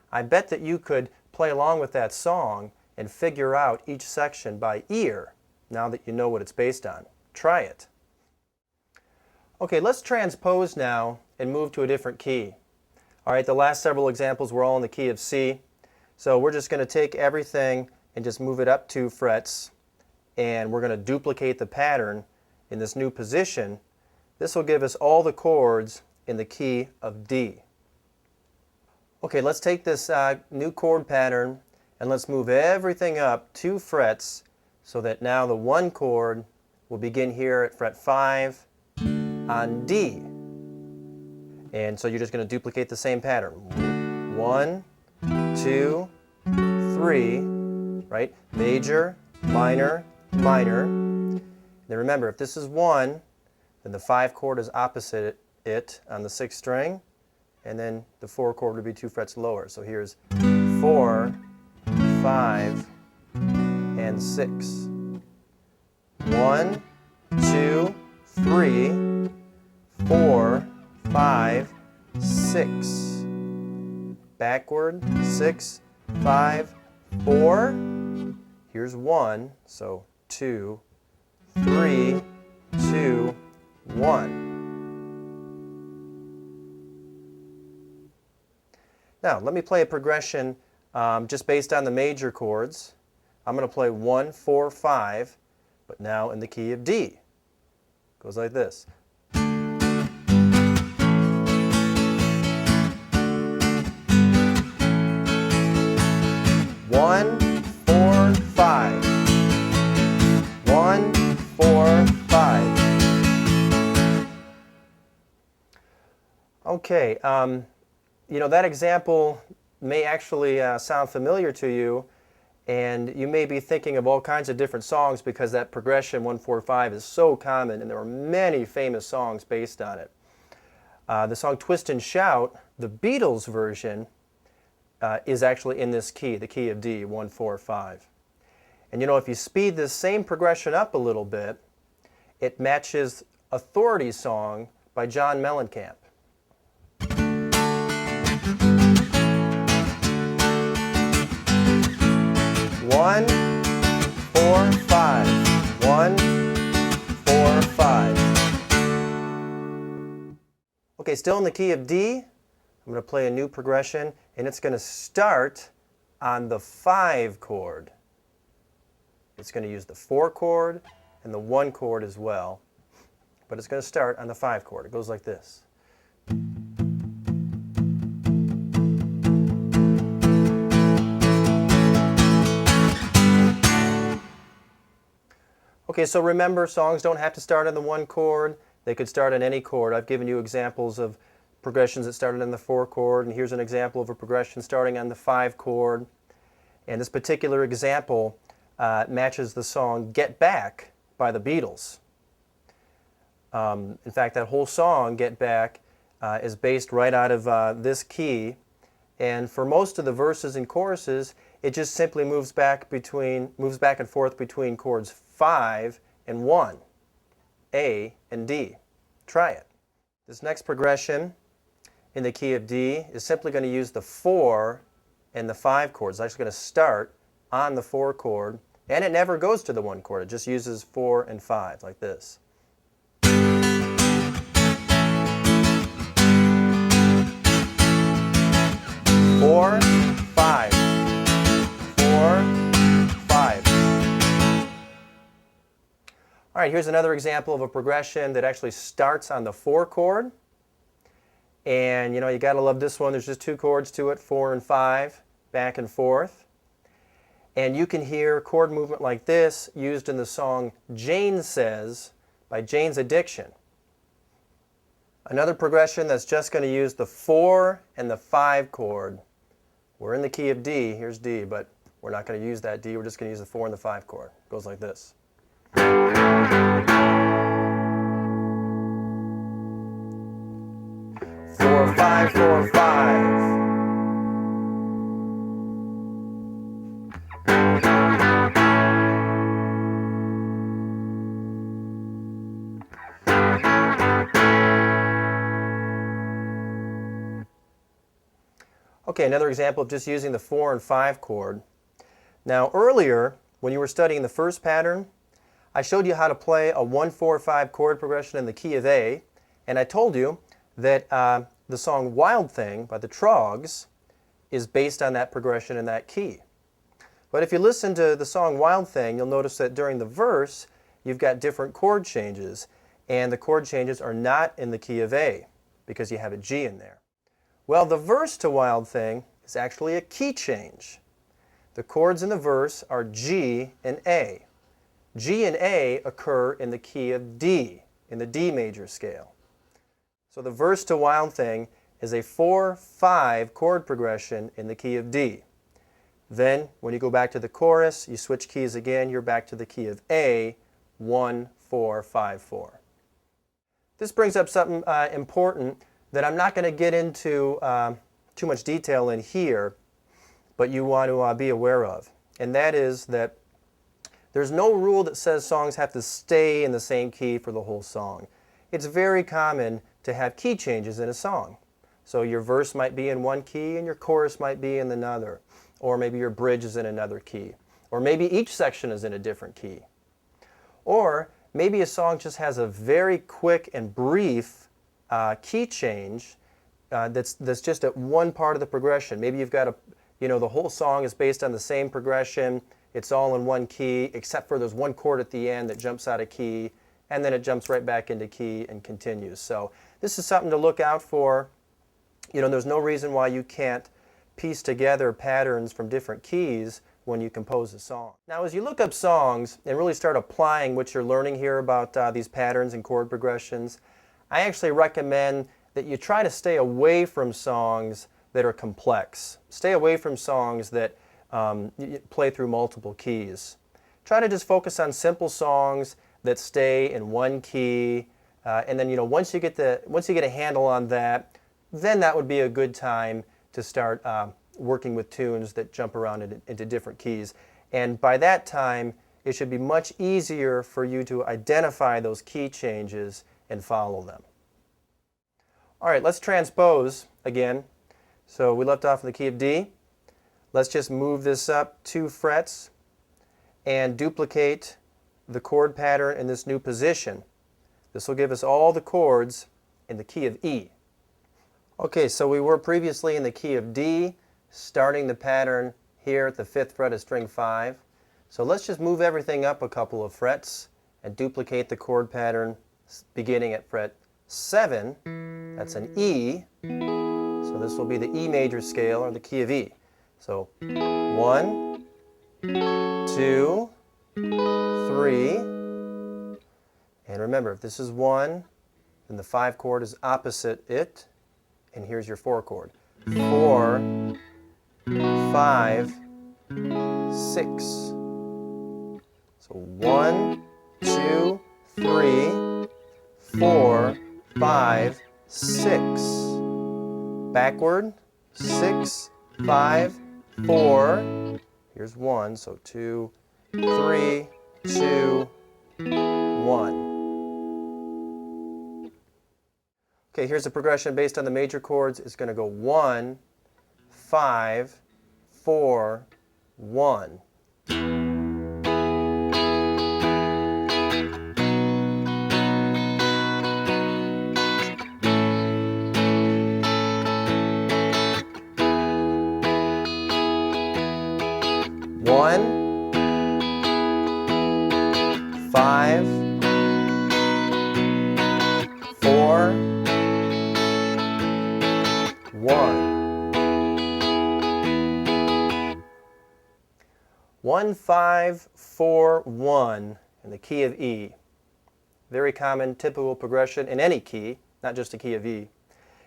I bet that you could play along with that song and figure out each section by ear now that you know what it's based on. Try it. Okay, let's transpose now and move to a different key. All right, the last several examples were all in the key of C. So we're just going to take everything and just move it up 2 frets, and we're going to duplicate the pattern in this new position. This will give us all the chords in the key of D. Okay, let's take this new chord pattern and let's move everything up 2 frets so that now the 1 chord will begin here at fret 5 on D. And so you're just going to duplicate the same pattern. 1, 2, 3, right? Major, minor, minor. Then remember, if this is 1, then the 5 chord is opposite it on the 6th string, and then the 4 chord would be 2 frets lower. So here's 4, 5, and 6. 1, 2, 3, 4, 5, 6. Backward, 6, 5, 4. Here's 1, so 2, 3, 2, 1. Now, let me play a progression just based on the major chords. I'm going to play 1, 4, 5, but now in the key of D. It goes like this. 1, 4, 5. 1, 4, 5. Okay, that example may actually sound familiar to you, and you may be thinking of all kinds of different songs because that progression 1, 4, 5 is so common, and there are many famous songs based on it. The song Twist and Shout, the Beatles version, is actually in this key, the key of D, 1, 4, 5. And if you speed this same progression up a little bit, it matches Authority song by John Mellencamp. 1, 4, 5. 1, 4, 5. Okay, still in the key of D, I'm going to play a new progression, and it's going to start on the 5 chord. It's going to use the 4 chord and the 1 chord as well, but it's going to start on the 5 chord. It goes like this. Okay, so remember, songs don't have to start on the 1 chord. They could start on any chord. I've given you examples of progressions that started on the 4 chord, and here's an example of a progression starting on the 5 chord. And this particular example matches the song Get Back by the Beatles. In fact, that whole song, Get Back, is based right out of this key, and for most of the verses and choruses, it just simply moves back and forth between chords 5 and 1, A and D. Try it. This next progression in the key of D is simply going to use the 4 and the 5 chords. It's actually going to start on the 4 chord, and it never goes to the 1 chord. It just uses 4 and 5 like this. 4, 5. 4, 5. All right, here's another example of a progression that actually starts on the 4 chord. And you know, you gotta love this one. There's just two chords to it, 4 and 5, back and forth. And you can hear chord movement like this used in the song Jane Says by Jane's Addiction. Another progression that's just going to use the 4 and the 5 chord. We're in the key of D, here's D, but we're not going to use that D, we're just going to use the 4 and the 5 chord. It goes like this. 4, 5, 4, 5. Okay, another example of just using the 4 and 5 chord. Now earlier, when you were studying the first pattern, I showed you how to play a 1, 4, 5 chord progression in the key of A, and I told you that the song Wild Thing by the Trogs is based on that progression in that key. But if you listen to the song Wild Thing, you'll notice that during the verse, you've got different chord changes, and the chord changes are not in the key of A because you have a G in there. Well, the verse to Wild Thing is actually a key change. The chords in the verse are G and A. G and A occur in the key of D, in the D major scale. So the verse to Wild Thing is a 4-5 chord progression in the key of D. Then, when you go back to the chorus, you switch keys again, you're back to the key of A, 1, 4, 5, 4. This brings up something important that I'm not going to get into too much detail in here, but you want to be aware of. And that is that there's no rule that says songs have to stay in the same key for the whole song. It's very common to have key changes in a song. So your verse might be in one key and your chorus might be in another. Or maybe your bridge is in another key. Or maybe each section is in a different key. Or maybe a song just has a very quick and brief key change that's just at one part of the progression. Maybe you've got the whole song is based on the same progression. It's all in one key, except for there's one chord at the end that jumps out of key, and then it jumps right back into key and continues. So this is something to look out for. There's no reason why you can't piece together patterns from different keys when you compose a song. Now, as you look up songs and really start applying what you're learning here about these patterns and chord progressions, I actually recommend that you try to stay away from songs that are complex. Stay away from songs that play through multiple keys. Try to just focus on simple songs that stay in one key, and then once you get a handle on that, then that would be a good time to start working with tunes that jump around into different keys. And by that time, it should be much easier for you to identify those key changes and follow them. All right, let's transpose again. So we left off in the key of D. Let's just move this up 2 frets and duplicate the chord pattern in this new position. This will give us all the chords in the key of E. Okay, so we were previously in the key of D, starting the pattern here at the 5th fret of string 5. So let's just move everything up a couple of frets and duplicate the chord pattern beginning at fret 7. That's an E. So this will be the E major scale, or the key of E. So 1, 2, 3. And remember, if this is 1, then the 5 chord is opposite it. And here's your 4 chord. 4, 5, 6. So 1, 2, 3, 4, 5, 6. Backward, 6, 5, 4. Here's 1, so 2, 3, 2, 1. Okay, here's the progression based on the major chords. It's going to go 1, 5, 4, 1. One, 5, 4, 1, 5, 4, 1 in the key of E. Very common, typical progression in any key, not just the key of E.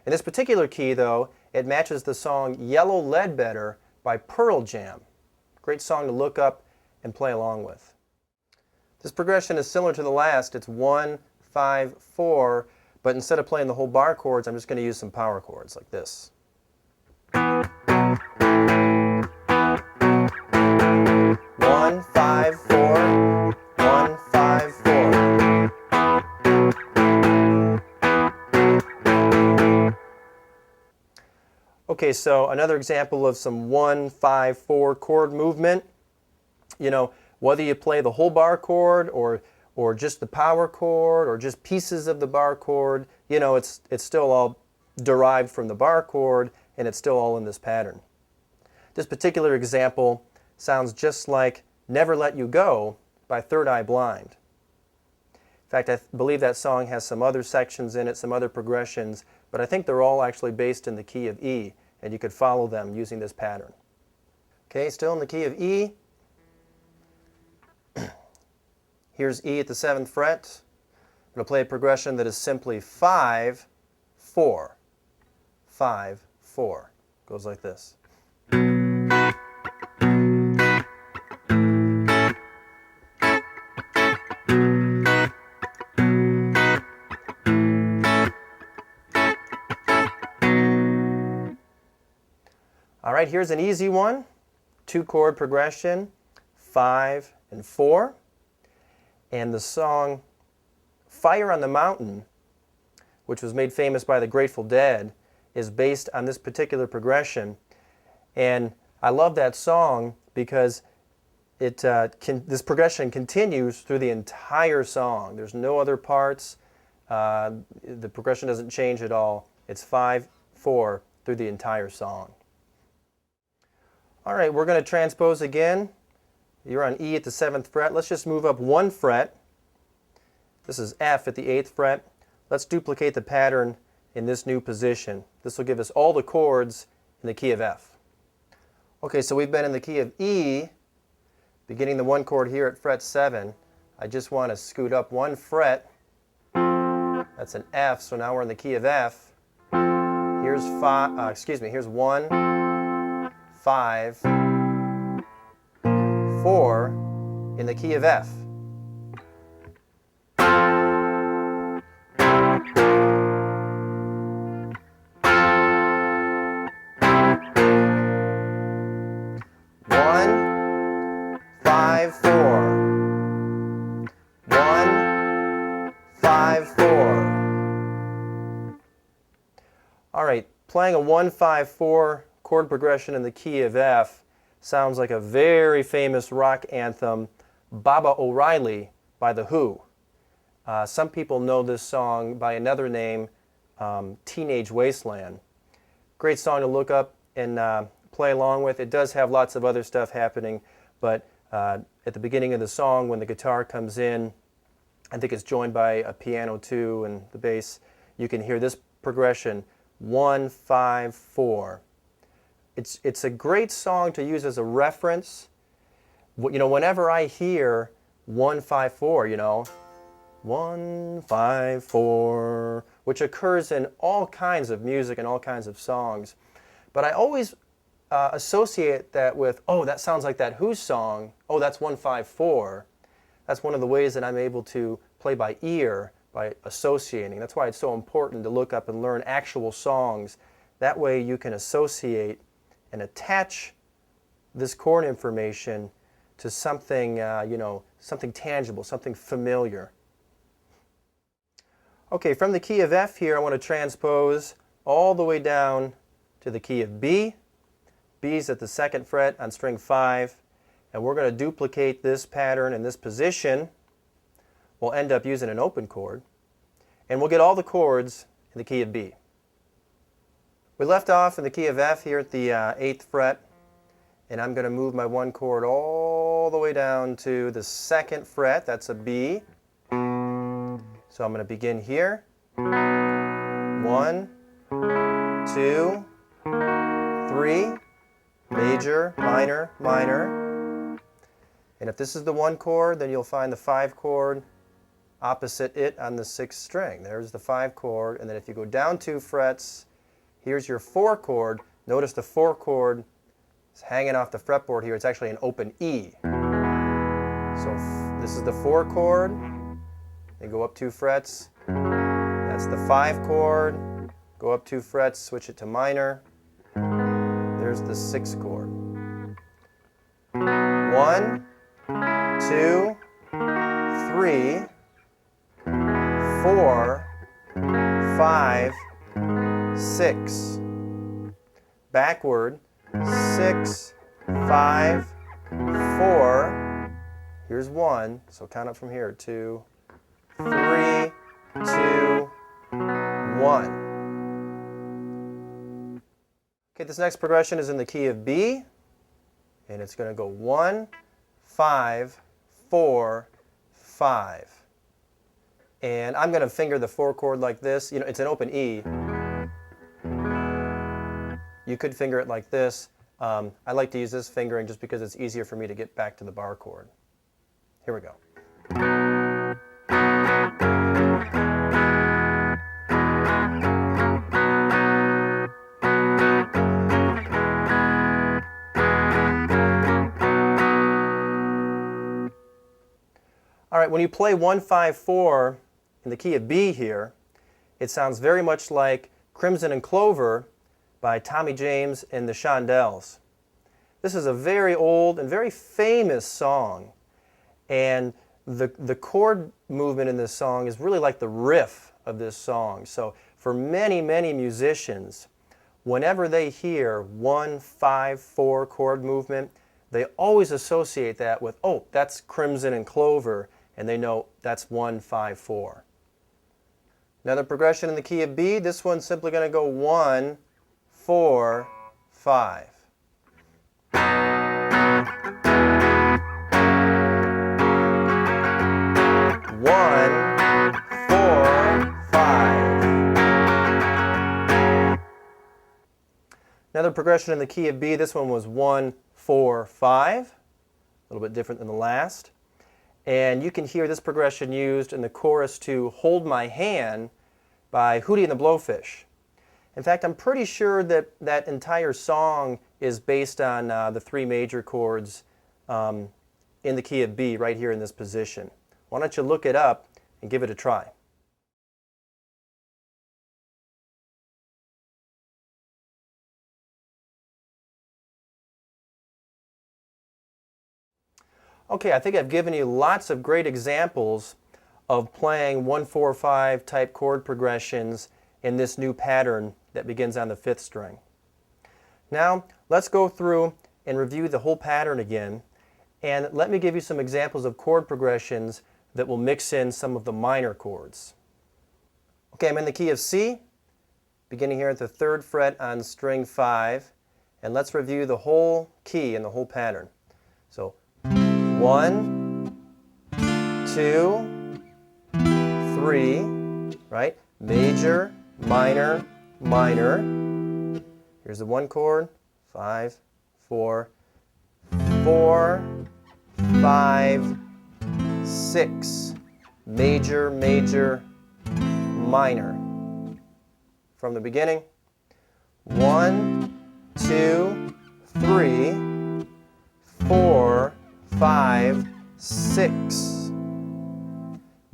In this particular key, though, it matches the song Yellow Ledbetter by Pearl Jam. Great song to look up and play along with. This progression is similar to the last. It's 1, 5, 4, but instead of playing the whole bar chords, I'm just going to use some power chords like this. 1, 5, 4, 1, 5, 4. Okay, so another example of some 1, 5, 4 chord movement. You know, whether you play the whole bar chord or just the power chord or just pieces of the bar chord, you know, it's still all derived from the bar chord and it's still all in this pattern. This particular example sounds just like Never Let You Go by Third Eye Blind. In fact, I believe that song has some other sections in it, some other progressions, but I think they're all actually based in the key of E, and you could follow them using this pattern. Okay, still in the key of E. Here's E at the 7th fret. I'm going to play a progression that is simply 5, 4, 5, 4. Goes like this. All right, here's an easy one. 2-chord progression, 5 and 4. And the song Fire on the Mountain, which was made famous by the Grateful Dead, is based on this particular progression. And I love that song because this progression continues through the entire song. There's no other parts. The progression doesn't change at all. It's 5, 4 through the entire song. All right, we're going to transpose again. You're on E at the 7th fret. Let's just move up 1 fret. This is F at the 8th fret. Let's duplicate the pattern in this new position. This will give us all the chords in the key of F. Okay, so we've been in the key of E, beginning the 1 chord here at fret 7. I just want to scoot up 1 fret. That's an F, so now we're in the key of F. Here's 1, 5, 4 in the key of F. One, 5, 4. 1, 5, 4. All right, playing a 1, 5, 4 chord progression in the key of F sounds like a very famous rock anthem, Baba O'Reilly by The Who. Some people know this song by another name, Teenage Wasteland. Great song to look up and play along with. It does have lots of other stuff happening, but at the beginning of the song when the guitar comes in, I think it's joined by a piano too and the bass, you can hear this progression, 1, 5, 4. It's a great song to use as a reference. You know, whenever I hear 1, 5, 4, you know, 1, 5, 4, which occurs in all kinds of music and all kinds of songs. But I always associate that with, oh, that sounds like that Who song. Oh, that's 1, 5, 4. That's one of the ways that I'm able to play by ear, by associating. That's why it's so important to look up and learn actual songs. That way you can associate and attach this chord information to something, you know, something tangible, something familiar. Okay, from the key of F here, I want to transpose all the way down to the key of B. B's at the 2nd fret on string 5, and we're going to duplicate this pattern in this position. We'll end up using an open chord, and we'll get all the chords in the key of B. We left off in the key of F here at the 8th fret, and I'm going to move my 1 chord all the way down to the 2nd fret. That's a B. So I'm going to begin here. 1, 2, 3, major, minor, minor. And if this is the 1 chord, then you'll find the 5 chord opposite it on the 6th string. There's the 5 chord, and then if you go down 2 frets, here's your 4 chord. Notice the 4 chord is hanging off the fretboard here. It's actually an open E. So this is the 4 chord. Then go up 2 frets. That's the 5 chord. Go up 2 frets, switch it to minor. There's the 6 chord. 1, 2, 3, 4, 5, 6. Backward, 6, 5, 4. Here's 1, so count up from here. 2, 3, 2, 1. Okay, this next progression is in the key of B, and it's going to go 1, 5, 4, 5. And I'm going to finger the 4 chord like this. You know, it's an open E. You could finger it like this. I like to use this fingering just because it's easier for me to get back to the bar chord. Here we go. All right, when you play 1, 5, 4 in the key of B here, it sounds very much like Crimson and Clover by Tommy James and the Shondells. This is a very old and very famous song, and the chord movement in this song is really like the riff of this song. So for many, many musicians, whenever they hear 1, 5, 4 chord movement, they always associate that with, oh, that's Crimson and Clover, and they know that's 1, 5, 4. Another progression in the key of B, this one's simply going to go 1, 4, 5. 1, 4, 5. Another progression in the key of B, this one was 1, 4, 5. A little bit different than the last. And you can hear this progression used in the chorus to Hold My Hand by Hootie and the Blowfish. In fact, I'm pretty sure that that entire song is based on the 3 major chords in the key of B right here in this position. Why don't you look it up and give it a try. Okay, I think I've given you lots of great examples of playing 1, 4, 5 type chord progressions in this new pattern that begins on the 5th string. Now, let's go through and review the whole pattern again, and let me give you some examples of chord progressions that will mix in some of the minor chords. Okay, I'm in the key of C, beginning here at the 3rd fret on string 5, and let's review the whole key and the whole pattern. So, 1, 2, 3, right? Major, minor, minor. Here's the 1 chord, 5, 4, 4, 5, 6. Major, major, minor. From the beginning, 1, 2, 3, 4, 5, 6.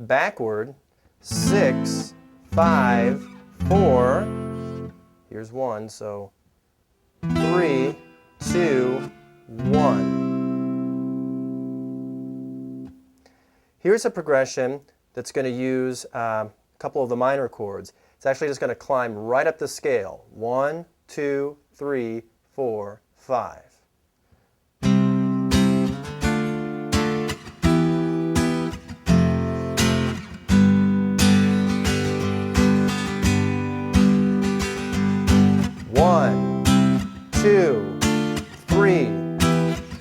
Backward, 6, 5, 4. Here's 1, so 3, 2, 1. Here's a progression that's going to use a couple of the minor chords. It's actually just going to climb right up the scale. 1, 2, 3, 4, 5. One, 2, 3,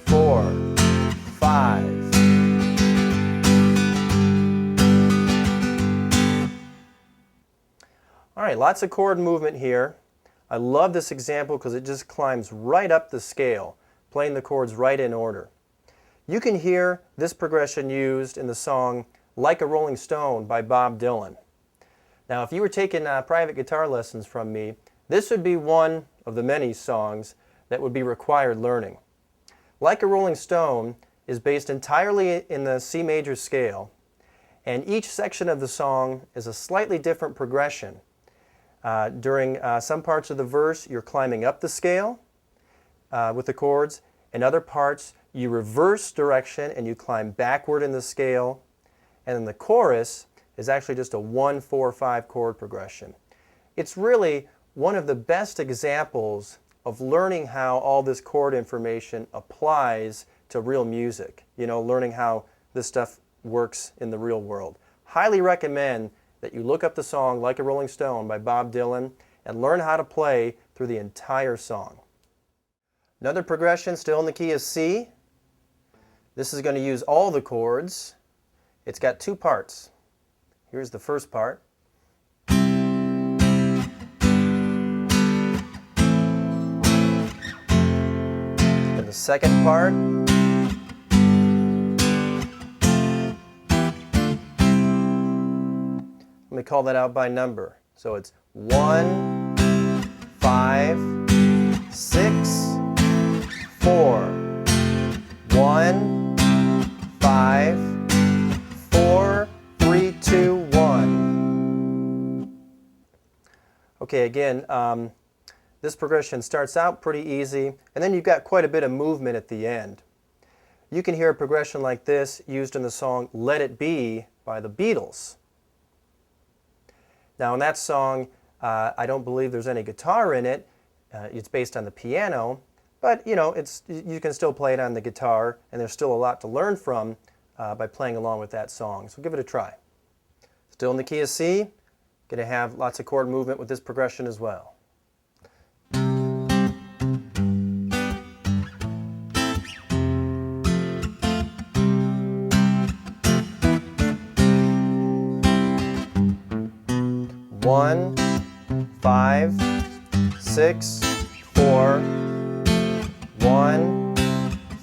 4, 5. All right, lots of chord movement here. I love this example because it just climbs right up the scale, playing the chords right in order. You can hear this progression used in the song Like a Rolling Stone by Bob Dylan. Now, if you were taking private guitar lessons from me, this would be one of the many songs that would be required learning. Like a Rolling Stone is based entirely in the C major scale, and each section of the song is a slightly different progression. During some parts of the verse, you're climbing up the scale with the chords. In other parts, you reverse direction and you climb backward in the scale. And then the chorus is actually just a 1-4-5 chord progression. It's really one of the best examples of learning how all this chord information applies to real music. You know, learning how this stuff works in the real world. Highly recommend that you look up the song Like a Rolling Stone by Bob Dylan and learn how to play through the entire song. Another progression still in the key of C. This is going to use all the chords. It's got two parts. Here's the first part. And the second part. Let me call that out by number. So it's 1, 5, 6, 4. 1, 5, 4, 3, 2, 1. Okay, again, this progression starts out pretty easy, and then you've got quite a bit of movement at the end. You can hear a progression like this used in the song Let It Be by the Beatles. Now in that song, I don't believe there's any guitar in it. It's based on the piano, but you know, you can still play it on the guitar, and there's still a lot to learn from by playing along with that song. So give it a try. Still in the key of C, going to have lots of chord movement with this progression as well. One, 5, 6, 4, 1,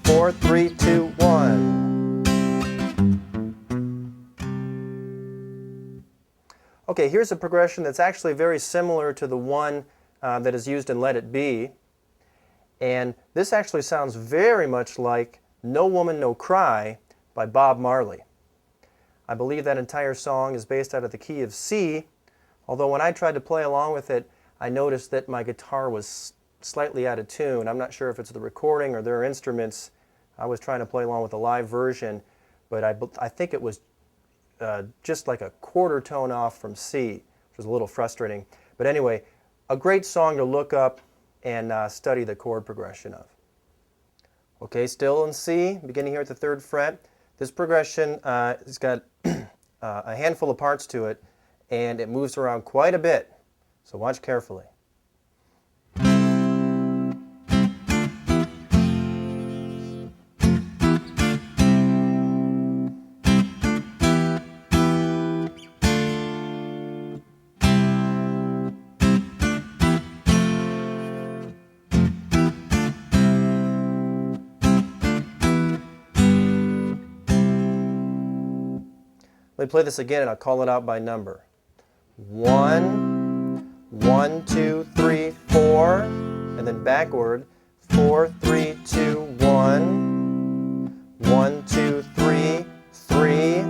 4, 3, 2, 1. Okay, here's a progression that's actually very similar to the one that is used in Let It Be. And this actually sounds very much like No Woman, No Cry by Bob Marley. I believe that entire song is based out of the key of C, although when I tried to play along with it, I noticed that my guitar was slightly out of tune. I'm not sure if it's the recording or their instruments. I was trying to play along with the live version, but I think it was just like a quarter tone off from C, which was a little frustrating. But anyway, a great song to look up and study the chord progression of. Okay, still in C, beginning here at the 3rd fret. This progression has got a handful of parts to it, and it moves around quite a bit, so watch carefully. Let me play this again and I'll call it out by number. 1, 1, 2, 3, 4, and then backward. 4, 3, 2, 1, 1, 2, 3, 3,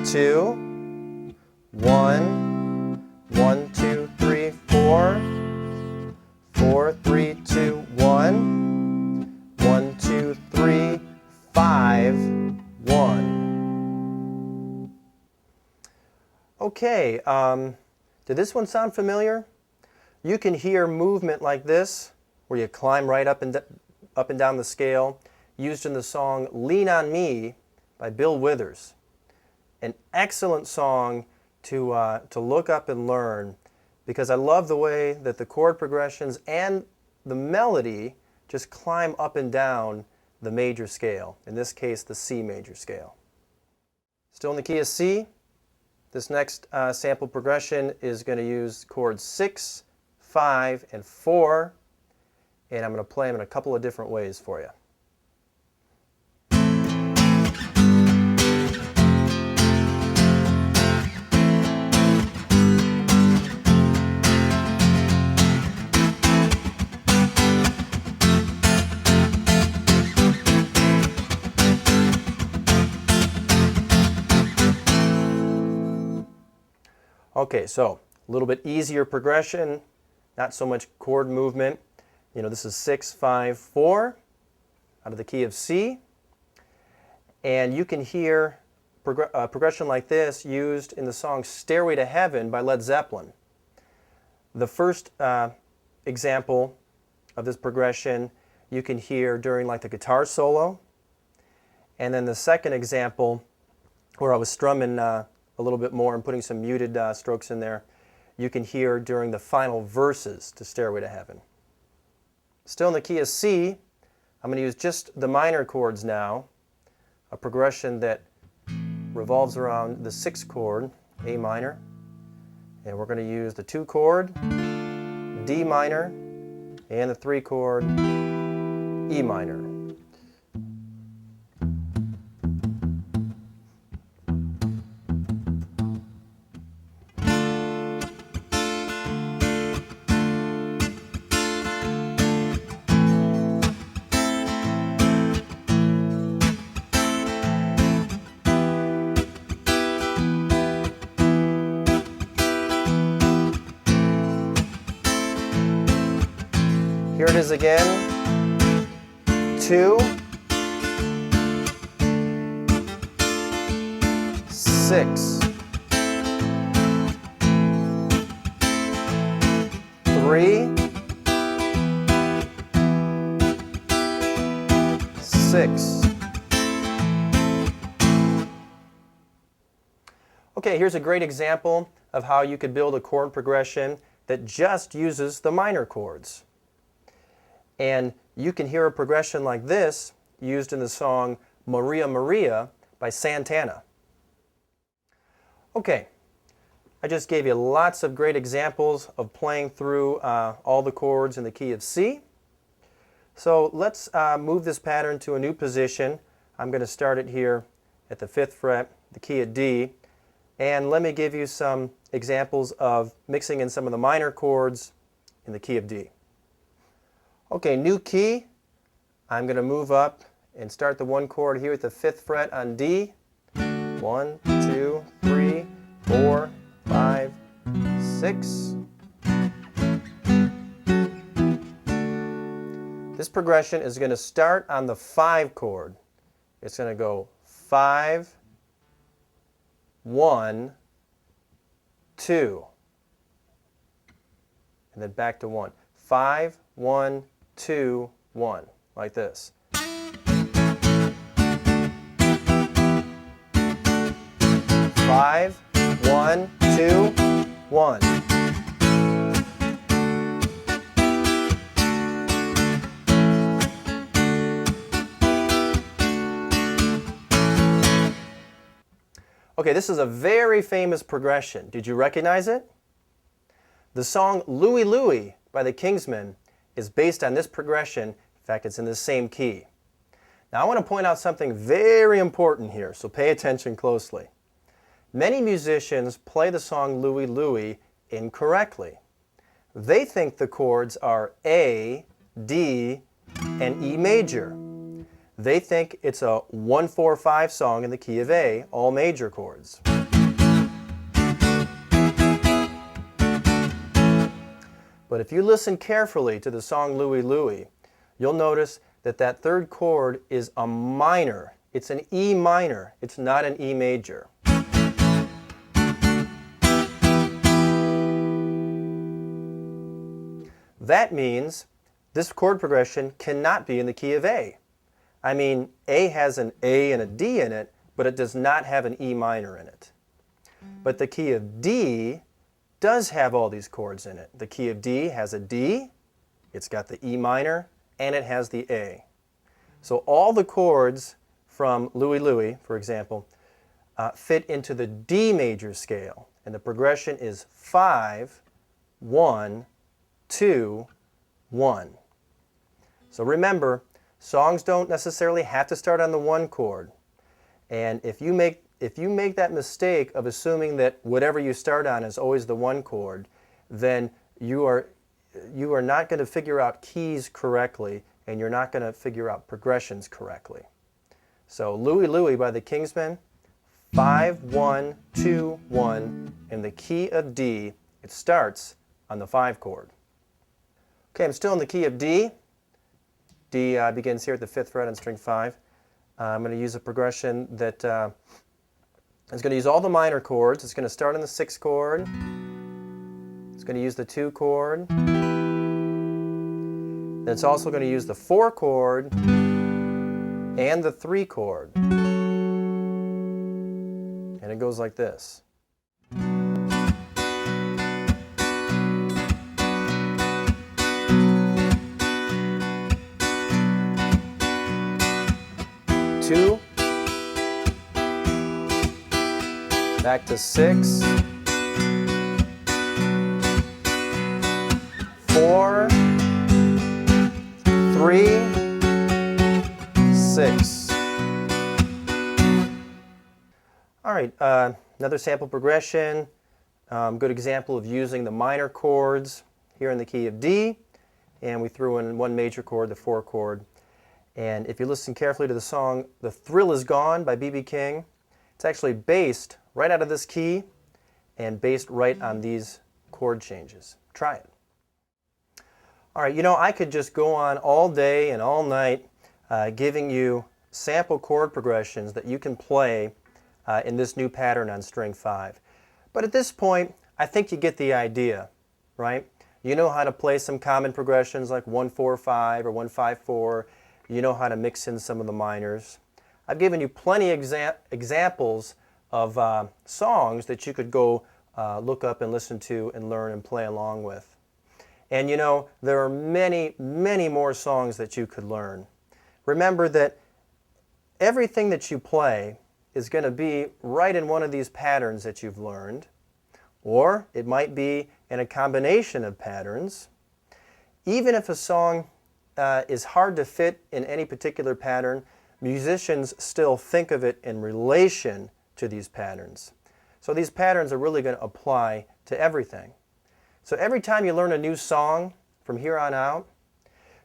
2, 1, 1, 2, 3, 4, 4, 3, 2, 1, 1, 2, 3, 5, 1. Okay, did this one sound familiar? You can hear movement like this, where you climb right up and down the scale, used in the song Lean on Me by Bill Withers. An excellent song to look up and learn, because I love the way that the chord progressions and the melody just climb up and down the major scale, in this case the C major scale. Still in the key of C. This next sample progression is going to use chords 6, 5, and 4, and I'm going to play them in a couple of different ways for you. Okay, so a little bit easier progression, not so much chord movement. You know, this is 6, 5, 4 out of the key of C. And you can hear progression like this used in the song Stairway to Heaven by Led Zeppelin. The first example of this progression you can hear during like the guitar solo. And then the second example, where I was strumming a little bit more and putting some muted strokes in there, you can hear during the final verses to Stairway to Heaven. Still in the key of C, I'm going to use just the minor chords now, a progression that revolves around the 6th chord, A minor, and we're going to use the 2 chord, D minor, and the 3 chord, E minor. Here it is again, 2, 6, 3, 6. Okay, here's a great example of how you could build a chord progression that just uses the minor chords. And you can hear a progression like this used in the song Maria Maria by Santana. Okay, I just gave you lots of great examples of playing through all the chords in the key of C. So let's move this pattern to a new position. I'm going to start it here at the 5th fret, the key of D. And let me give you some examples of mixing in some of the minor chords in the key of D. Okay, new key. I'm going to move up and start the 1 chord here at the 5th fret on D. 1, 2, 3, 4, 5, 6. This progression is going to start on the 5 chord. It's going to go 5, 1, 2, and then back to 1. 5, 1, 2, 1, like this. 5, 1, 2, 1. Okay, this is a very famous progression. Did you recognize it? The song Louie Louie by the Kingsmen is based on this progression. In fact, it's in the same key. Now I want to point out something very important here, so pay attention closely. Many musicians play the song Louie Louie incorrectly. They think the chords are A, D, and E major. They think it's a 1-4-5 song in the key of A, all major chords. But if you listen carefully to the song Louie Louie, you'll notice that that 3rd chord is a minor. It's an E minor. It's not an E major. That means this chord progression cannot be in the key of A. I mean, A has an A and a D in it, but it does not have an E minor in it. But the key of D does have all these chords in it. The key of D has a D, it's got the E minor, and it has the A. So all the chords from Louie Louie, for example, fit into the D major scale. And the progression is 5, 1, 2, 1. So remember, songs don't necessarily have to start on the 1 chord. And if you make that mistake of assuming that whatever you start on is always the 1 chord, then you are not going to figure out keys correctly, and you're not going to figure out progressions correctly. So Louie Louie by the Kingsmen, 5, 1, 2, 1 in the key of D. It starts on the 5 chord. Okay, I'm still in the key of D. D begins here at the 5th fret on string 5. I'm going to use a progression that is going to use all the minor chords. It's going to start on the 6th chord. It's going to use the 2 chord. Then it's also going to use the 4 chord and the 3 chord. And it goes like this. Two, back to 6, 4, 3, 6. All right, another sample progression. Good example of using the minor chords here in the key of D, and we threw in one major chord, the 4 chord. And if you listen carefully to the song "The Thrill Is Gone" by B.B. King, it's actually based right out of this key and based right on these chord changes. Try it. All right, you know, I could just go on all day and all night giving you sample chord progressions that you can play in this new pattern on string 5. But at this point, I think you get the idea, right? You know how to play some common progressions like 1-4-5 or 1-5-4. You know how to mix in some of the minors. I've given you plenty of examples of songs that you could go look up and listen to and learn and play along with. And you know, there are many, many more songs that you could learn. Remember that everything that you play is going to be right in one of these patterns that you've learned, or it might be in a combination of patterns. Even if a song is hard to fit in any particular pattern, musicians still think of it in relation to these patterns. So these patterns are really going to apply to everything. So every time you learn a new song from here on out,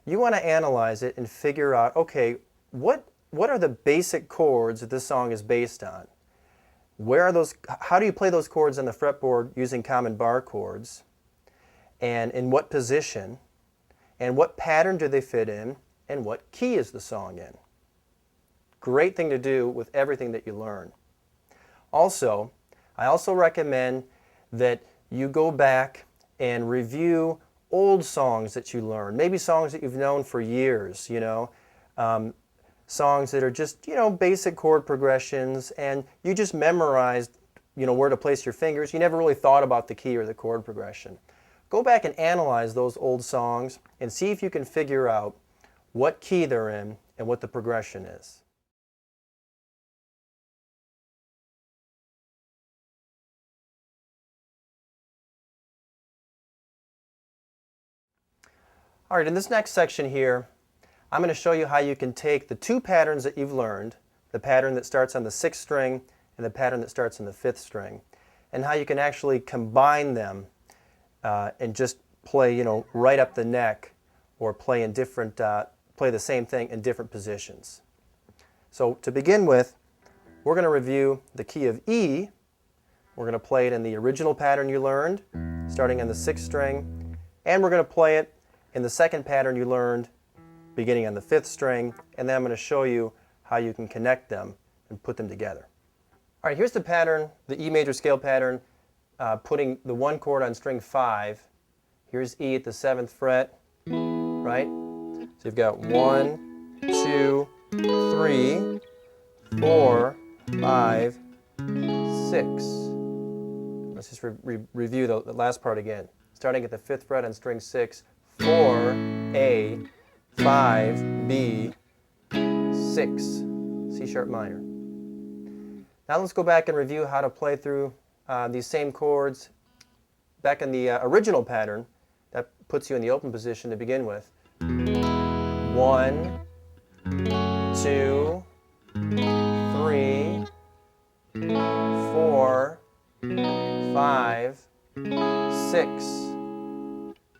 you want to analyze it and figure out, okay, what are the basic chords that this song is based on? Where are those? How do you play those chords on the fretboard using common bar chords? And in what position? And what pattern do they fit in, and what key is the song in? Great thing to do with everything that you learn. Also, I also recommend that you go back and review old songs that you learned, maybe songs that you've known for years, you know, songs that are just, you know, basic chord progressions, and you just memorized, you know, where to place your fingers. You never really thought about the key or the chord progression. Go back and analyze those old songs and see if you can figure out what key they're in and what the progression is. All right, in this next section here, I'm going to show you how you can take the two patterns that you've learned, the pattern that starts on the 6th string and the pattern that starts on the 5th string, and how you can actually combine them and just play, you know, right up the neck, or play in different, play the same thing in different positions. So to begin with, we're going to review the key of E. We're going to play it in the original pattern you learned, starting on the 6th string, and we're going to play it in the second pattern you learned, beginning on the 5th string, and then I'm going to show you how you can connect them and put them together. All right, here's the pattern, the E major scale pattern, putting the 1 chord on string 5. Here's E at the 7th fret, right? So you've got 1, 2, 3, 4, 5, 6. Let's just review the last part again. Starting at the 5th fret on string 6, 4, A, 5, B, 6, C sharp minor. Now let's go back and review how to play through these same chords back in the original pattern. That puts you in the open position to begin with. 1, 2, 3, 4, 5, 6.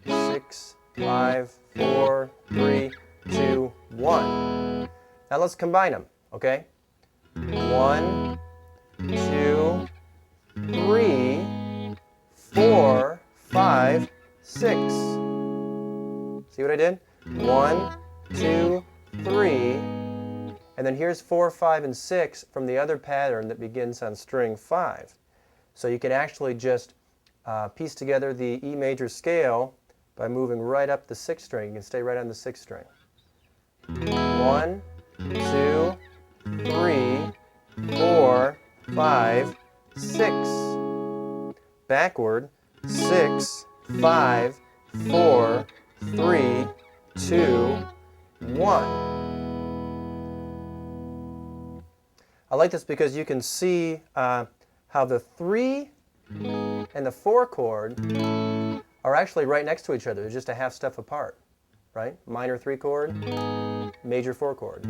6, 5, 4, 3, 2, 1. Now let's combine them, okay? 1, 2, 3, 4, 5, 6. See what I did? 1, 2, 3, and then here's 4, 5, and 6 from the other pattern that begins on string 5. So you can actually just piece together the E major scale by moving right up the 6th string. You can stay right on the 6th string. 1, 2, 3, 4, 5, 6. Backward, 6, 5, 4, 3, 2, 1. I like this because you can see how the 3 and the 4 chord are actually right next to each other. They're just a half step apart, right? Minor 3 chord, major 4 chord.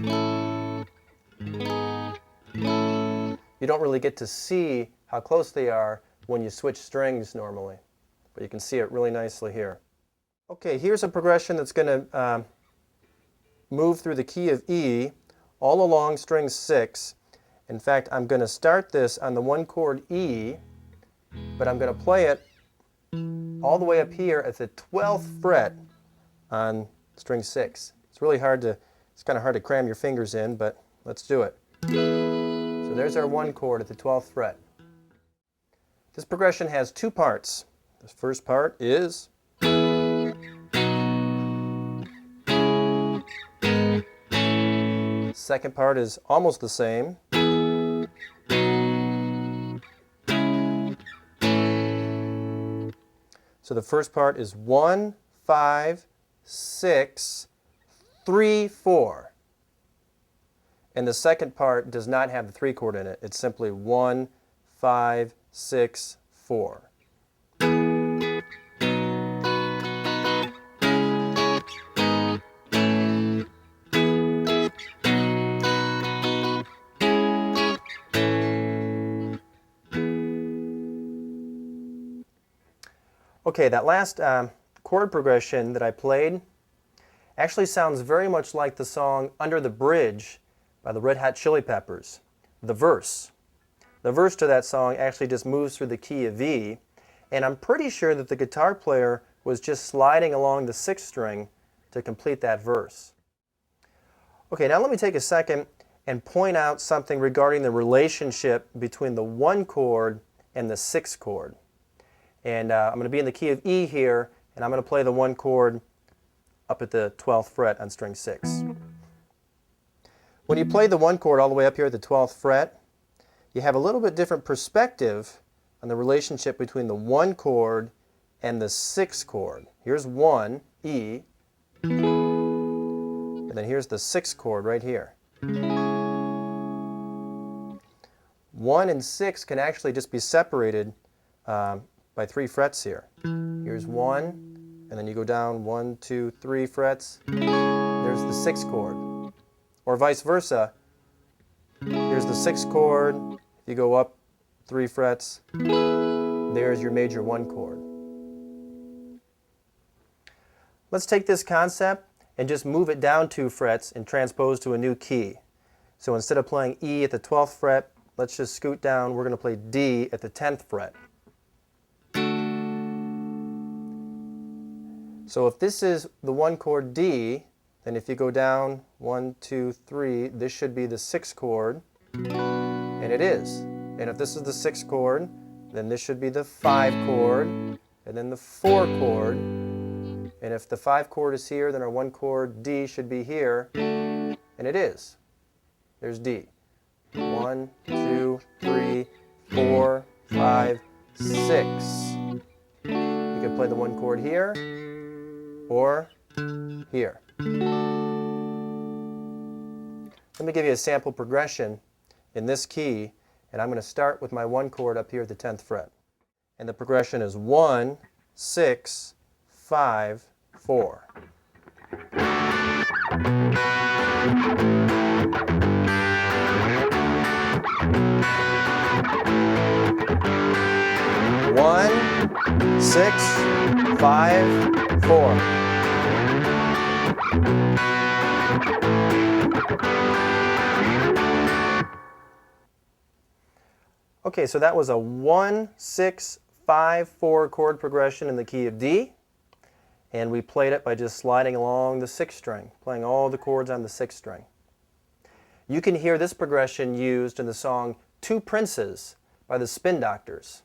You don't really get to see how close they are when you switch strings normally, but you can see it really nicely here. Okay, here's a progression that's going to move through the key of E all along string 6. In fact, I'm going to start this on the 1 chord E, but I'm going to play it all the way up here at the 12th fret on string 6. It's really hard to, it's kind of hard to cram your fingers in, but let's do it. So there's our 1 chord at the 12th fret. This progression has 2 parts. The first part is second part is almost the same. So the first part is 1, 5, 6, 3, 4. And the second part does not have the 3 chord in it. It's simply 1, 5, 6, 4. Okay, that last chord progression that I played actually sounds very much like the song Under the Bridge by the Red Hot Chili Peppers. The verse to that song actually just moves through the key of E, and I'm pretty sure that the guitar player was just sliding along the 6th string to complete that verse. Okay, now let me take a second and point out something regarding the relationship between the 1 chord and the 6th chord. And I'm going to be in the key of E here, and I'm going to play the 1 chord up at the 12th fret on string 6. When you play the 1 chord all the way up here at the 12th fret, you have a little bit different perspective on the relationship between the 1 chord and the 6th chord. Here's 1, E, and then here's the 6th chord right here. 1 and 6 can actually just be separated by 3 frets here. Here's 1, and then you go down 1, 2, 3 frets. There's the 6th chord. Or vice versa. Here's the 6th chord. If you go up 3 frets, there's your major 1 chord. Let's take this concept and just move it down 2 frets and transpose to a new key. So instead of playing E at the 12th fret, let's just scoot down. We're going to play D at the 10th fret. So if this is the 1 chord D, then if you go down 1, 2, 3, this should be the 6th chord, and it is. And if this is the 6th chord, then this should be the 5 chord, and then the 4 chord. And if the 5 chord is here, then our 1 chord D should be here, and it is. There's D. 1, 2, 3, 4, 5, 6. You can play the 1 chord here, or here. Let me give you a sample progression in this key, and I'm going to start with my 1 chord up here at the 10th fret. And the progression is 1, 6, 5, 4. 1, 6, 5, 4. Okay, so that was a 1, 6, 5, 4 chord progression in the key of D. And we played it by just sliding along the 6th string, playing all the chords on the 6th string. You can hear this progression used in the song Two Princes by the Spin Doctors.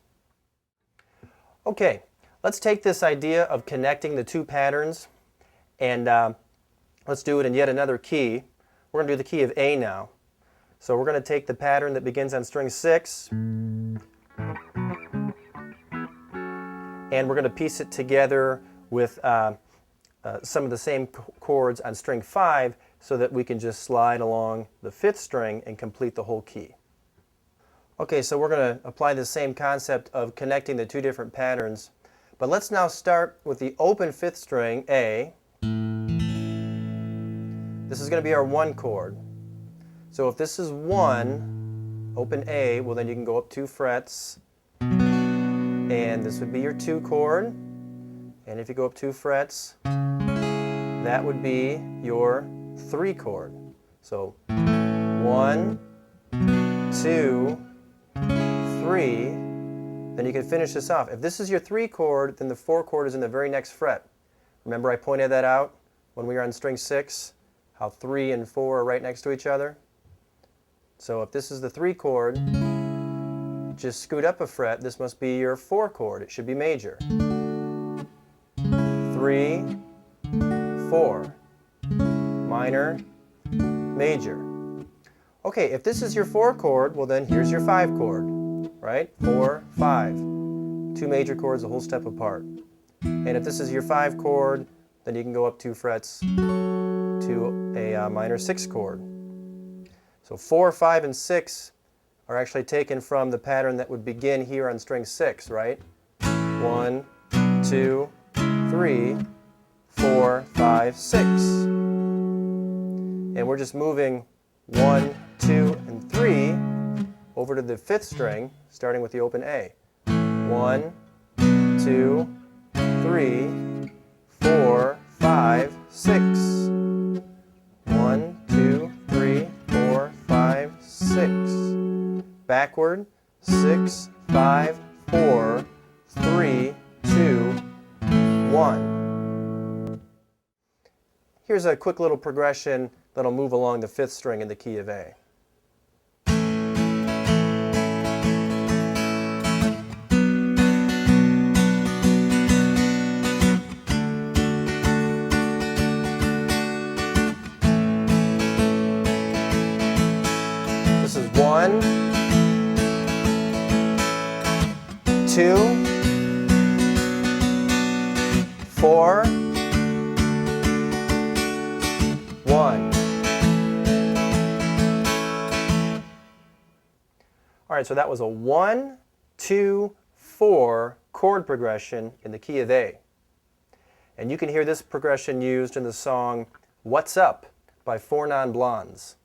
Okay, let's take this idea of connecting the two patterns and let's do it in yet another key. We're going to do the key of A now. So we're going to take the pattern that begins on string 6 and we're going to piece it together with some of the same chords on string 5 so that we can just slide along the 5th string and complete the whole key. Okay, so we're going to apply the same concept of connecting the two different patterns, but let's now start with the open 5th string, A. This is going to be our 1 chord. So if this is 1, open A, well then you can go up 2 frets, and this would be your 2 chord. And if you go up 2 frets, that would be your 3 chord. So 1, 2, 3, then you can finish this off. If this is your 3 chord, then the 4 chord is in the very next fret. Remember I pointed that out when we were on string 6, how 3 and 4 are right next to each other? So if this is the 3 chord, just scoot up a fret. This must be your 4 chord. It should be major. 3, 4, minor, major. Okay, if this is your 4 chord, well then here's your 5 chord, right? 4, 5. 2 major chords a whole step apart. And if this is your 5 chord, then you can go up 2 frets to a minor 6 chord. So 4, 5, and 6 are actually taken from the pattern that would begin here on string 6, right? 1, 2, 3, 4, 5, 6. And we're just moving 1, 2, and 3 over to the 5th string, starting with the open A. 1, 2, 3, 4, 5, 6. 1, 2, 3, 4, 5, 6. Backward, 6, 5, 4, 3, 2, 1. Here's a quick little progression that'll move along the 5th string in the key of A. This is 1, 2, 4, 1. All right, so that was a 1, 2, 4 chord progression in the key of A. And you can hear this progression used in the song What's Up by 4 Non-Blondes.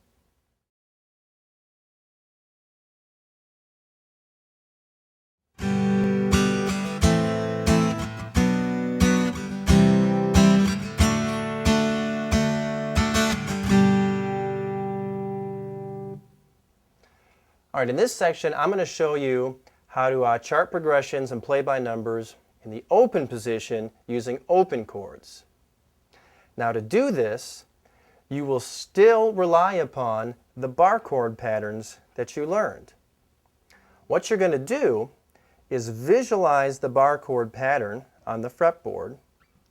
All right, in this section, I'm going to show you how to chart progressions and play by numbers in the open position using open chords. Now to do this, you will still rely upon the bar chord patterns that you learned. What you're going to do is visualize the bar chord pattern on the fretboard,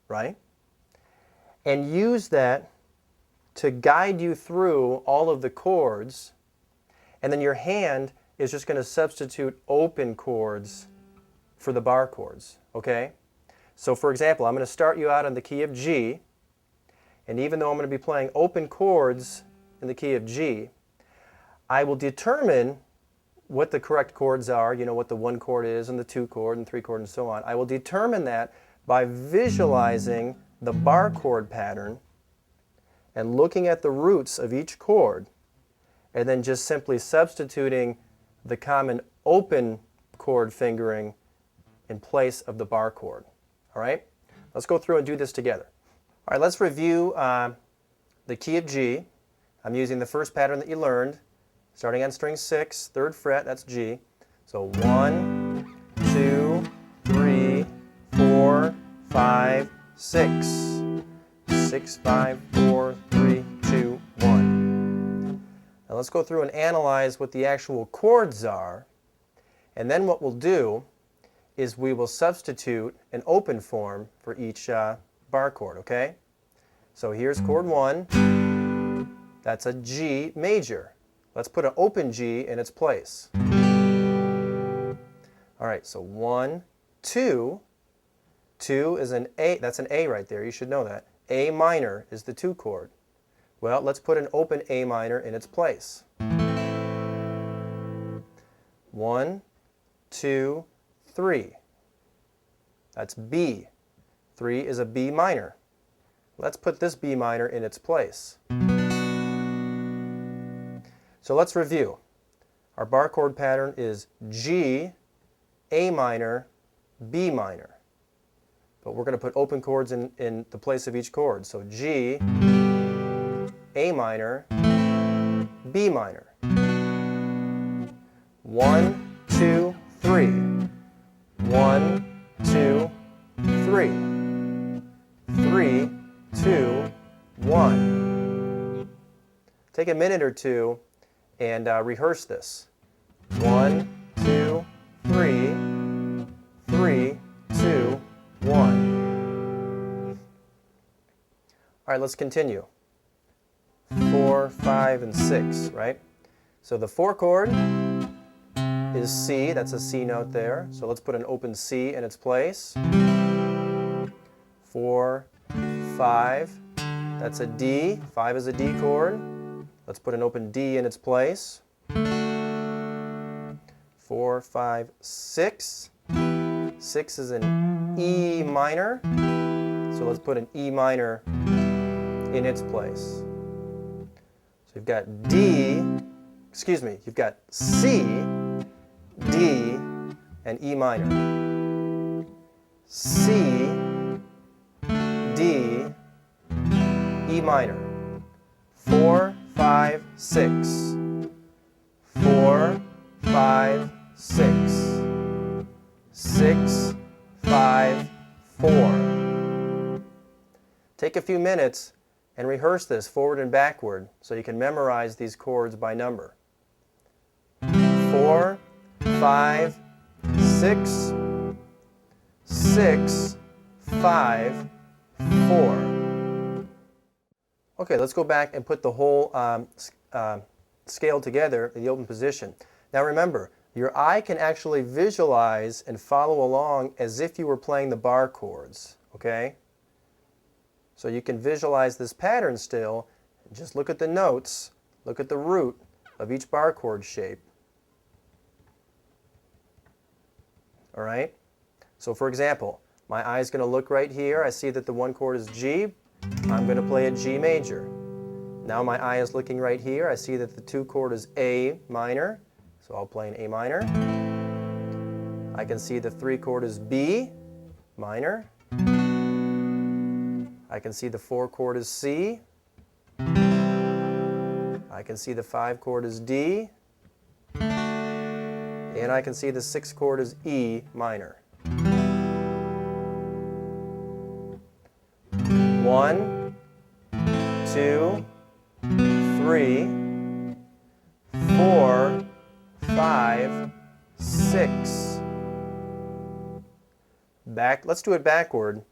right? And use that to guide you through all of the chords. And then your hand is just going to substitute open chords for the bar chords, okay? So for example, I'm going to start you out on the key of G, and even though I'm going to be playing open chords in the key of G, I will determine what the correct chords are, you know, what the 1 chord is, and the 2 chord, and 3 chord, and so on. I will determine that by visualizing the bar chord pattern and looking at the roots of each chord, and then just simply substituting the common open chord fingering in place of the bar chord. All right? Let's go through and do this together. All right, let's review the key of G. I'm using the first pattern that you learned, starting on string 6, 3rd fret, that's G. So 1, 2, 3, 4, 5, 6. 6, 5, 4, 3, 2, 1. Now let's go through and analyze what the actual chords are. And then what we'll do is we will substitute an open form for each bar chord, okay? So here's chord 1. That's a G major. Let's put an open G in its place. All right, so 1, 2. 2 is an A, that's an A right there, you should know that. A minor is the 2 chord. Well, let's put an open A minor in its place. 1, 2, 3. That's B. 3 is a B minor. Let's put this B minor in its place. So let's review. Our bar chord pattern is G, A minor, B minor. But we're going to put open chords in the place of each chord. So G, A minor, B minor. 1, 2, 3. 1, 2, 3. 3, 2, 1. Take a minute or two and rehearse this. 1, 2, 3. 3, 2, 1. All right, let's continue. 4, 5, and 6, right? So the 4 chord is C. That's a C note there. So let's put an open C in its place. 4, 5. That's a D. 5 is a D chord. Let's put an open D in its place. 4, 5, 6. 6 is an E minor. So let's put an E minor in its place. So you've got you've got C, D, and E minor. C, D, E minor. 4, 5, 6. 4, 5, 6. 6, 5, 4. Take a few minutes and rehearse this forward and backward so you can memorize these chords by number. 4, 5, 6, 6, 5, 4. Okay, let's go back and put the whole scale together in the open position. Now remember, your eye can actually visualize and follow along as if you were playing the bar chords, okay? So you can visualize this pattern still, and just look at the notes, look at the root of each bar chord shape. All right? So for example, my eye is going to look right here. I see that the 1 chord is G. I'm going to play a G major. Now my eye is looking right here. I see that the 2 chord is A minor. So I'll play an A minor. I can see the 3 chord is B minor. I can see the 4 chord is C. I can see the 5 chord is D. And I can see the 6 chord is E minor. 1, 2, 3, 4, 5, 6. Let's do it backward.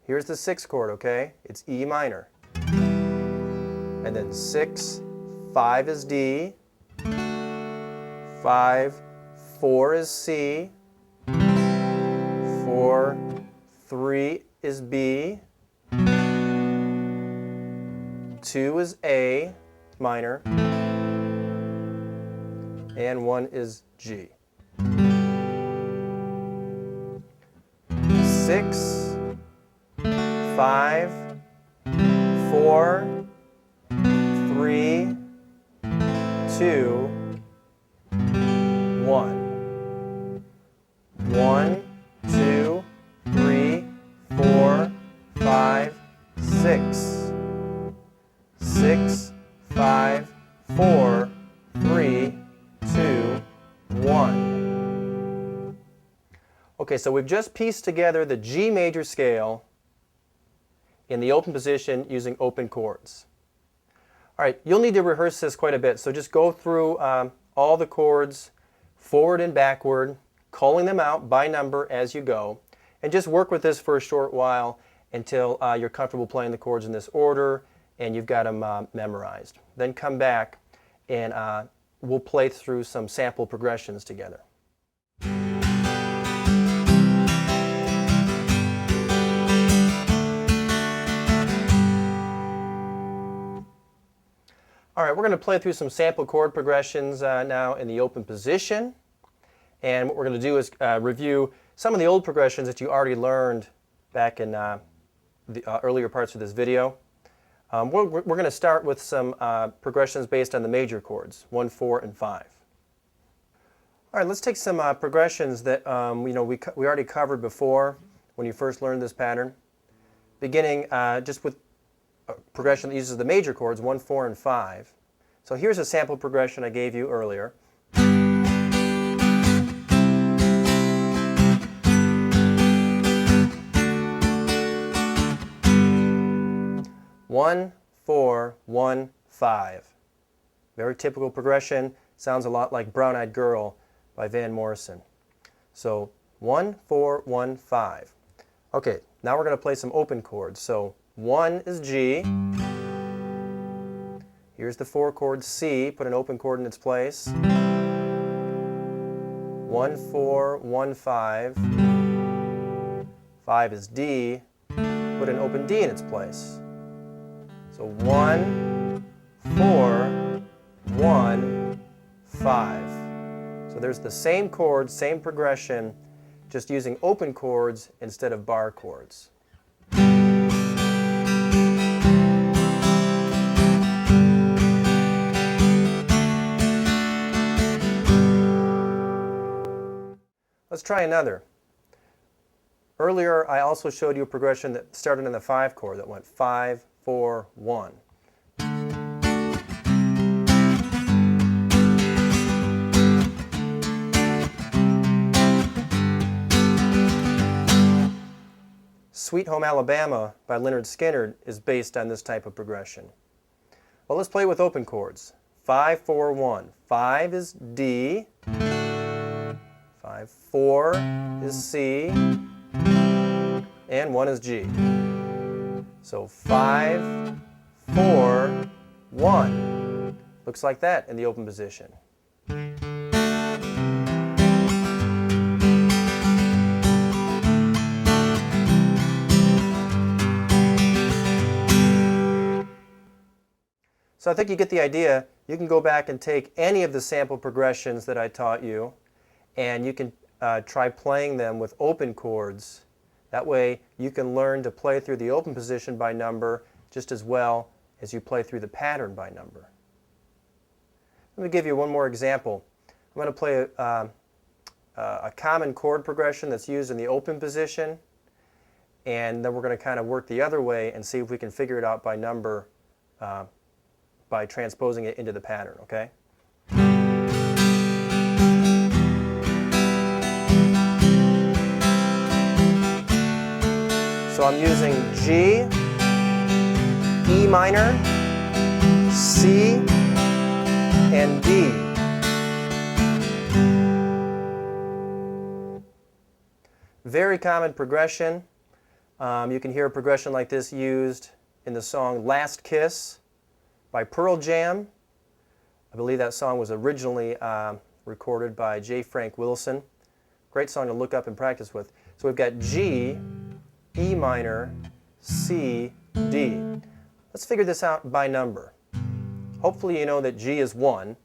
Here's the 6 chord, okay? It's E minor. And then 6, 5 is D. 5, 4 is C. 4, 3 is B. 2 is A minor. And 1 is G. 6, 5, 4, 3, 2, 1. 1, 2, 3, 4, 5, 6. 6, 5, 4, 3, 2, 1. Okay, so we've just pieced together the G major scale in the open position using open chords. All right, you'll need to rehearse this quite a bit, so just go through all the chords forward and backward, calling them out by number as you go, and just work with this for a short while until you're comfortable playing the chords in this order and you've got them memorized. Then come back and we'll play through some sample progressions together. All right, we're going to play through some sample chord progressions now in the open position. And what we're going to do is review some of the old progressions that you already learned back in the earlier parts of this video. We're going to start with some progressions based on the major chords, 1, 4, and 5. All right, let's take some progressions that we already covered before when you first learned this pattern. Beginning just with a progression that uses the major chords, 1, 4, and 5. So here's a sample progression I gave you earlier. 1, 4, 1, 5. Very typical progression. Sounds a lot like Brown Eyed Girl by Van Morrison. So 1, 4, 1, 5. Okay, now we're going to play some open chords. So 1 is G. Here's the 4 chord C. Put an open chord in its place. 1, 4, 1, 5. 5 is D. Put an open D in its place. So 1, 4, 1, 5. So there's the same chord, same progression, just using open chords instead of bar chords. Let's try another. Earlier, I also showed you a progression that started in the 5 chord that went 5, 4, 1. Sweet Home Alabama by Lynyrd Skynyrd is based on this type of progression. Well, let's play it with open chords. 5, 4, 1. 5 is D. 5, 4 is C. And 1 is G. So 5, 4, 1. Looks like that in the open position. So I think you get the idea. You can go back and take any of the sample progressions that I taught you, and you can try playing them with open chords. That way you can learn to play through the open position by number just as well as you play through the pattern by number. Let me give you one more example. I'm going to play a common chord progression that's used in the open position, and then we're going to kind of work the other way and see if we can figure it out by number by transposing it into the pattern, okay? So I'm using G, E minor, C, and D. Very common progression. You can hear a progression like this used in the song Last Kiss by Pearl Jam. I believe that song was originally recorded by J. Frank Wilson. Great song to look up and practice with. So we've got G, E minor, C, D. Let's figure this out by number. Hopefully you know that G is 1.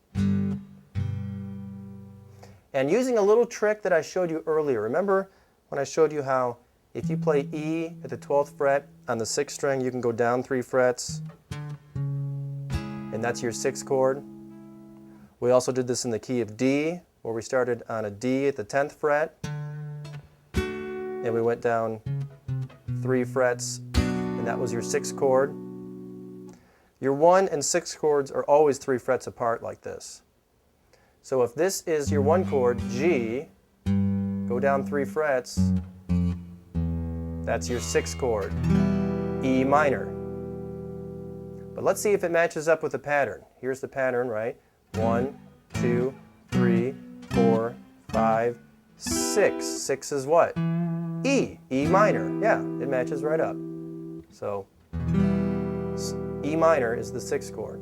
And using a little trick that I showed you earlier, remember when I showed you how if you play E at the 12th fret on the 6th string, you can go down 3 frets, and that's your 6th chord. We also did this in the key of D, where we started on a D at the 10th fret, and we went down 3 frets, and that was your 6th chord. Your 1 and 6 chords are always 3 frets apart like this. So if this is your 1 chord, G, go go down 3 frets. That's your 6th chord, E minor. But let's see if it matches up with the pattern. Here's the pattern, right? 1, 2, 3, 4, 5, 6. 6 is what? E minor. Yeah, it matches right up. So E minor is the 6th chord.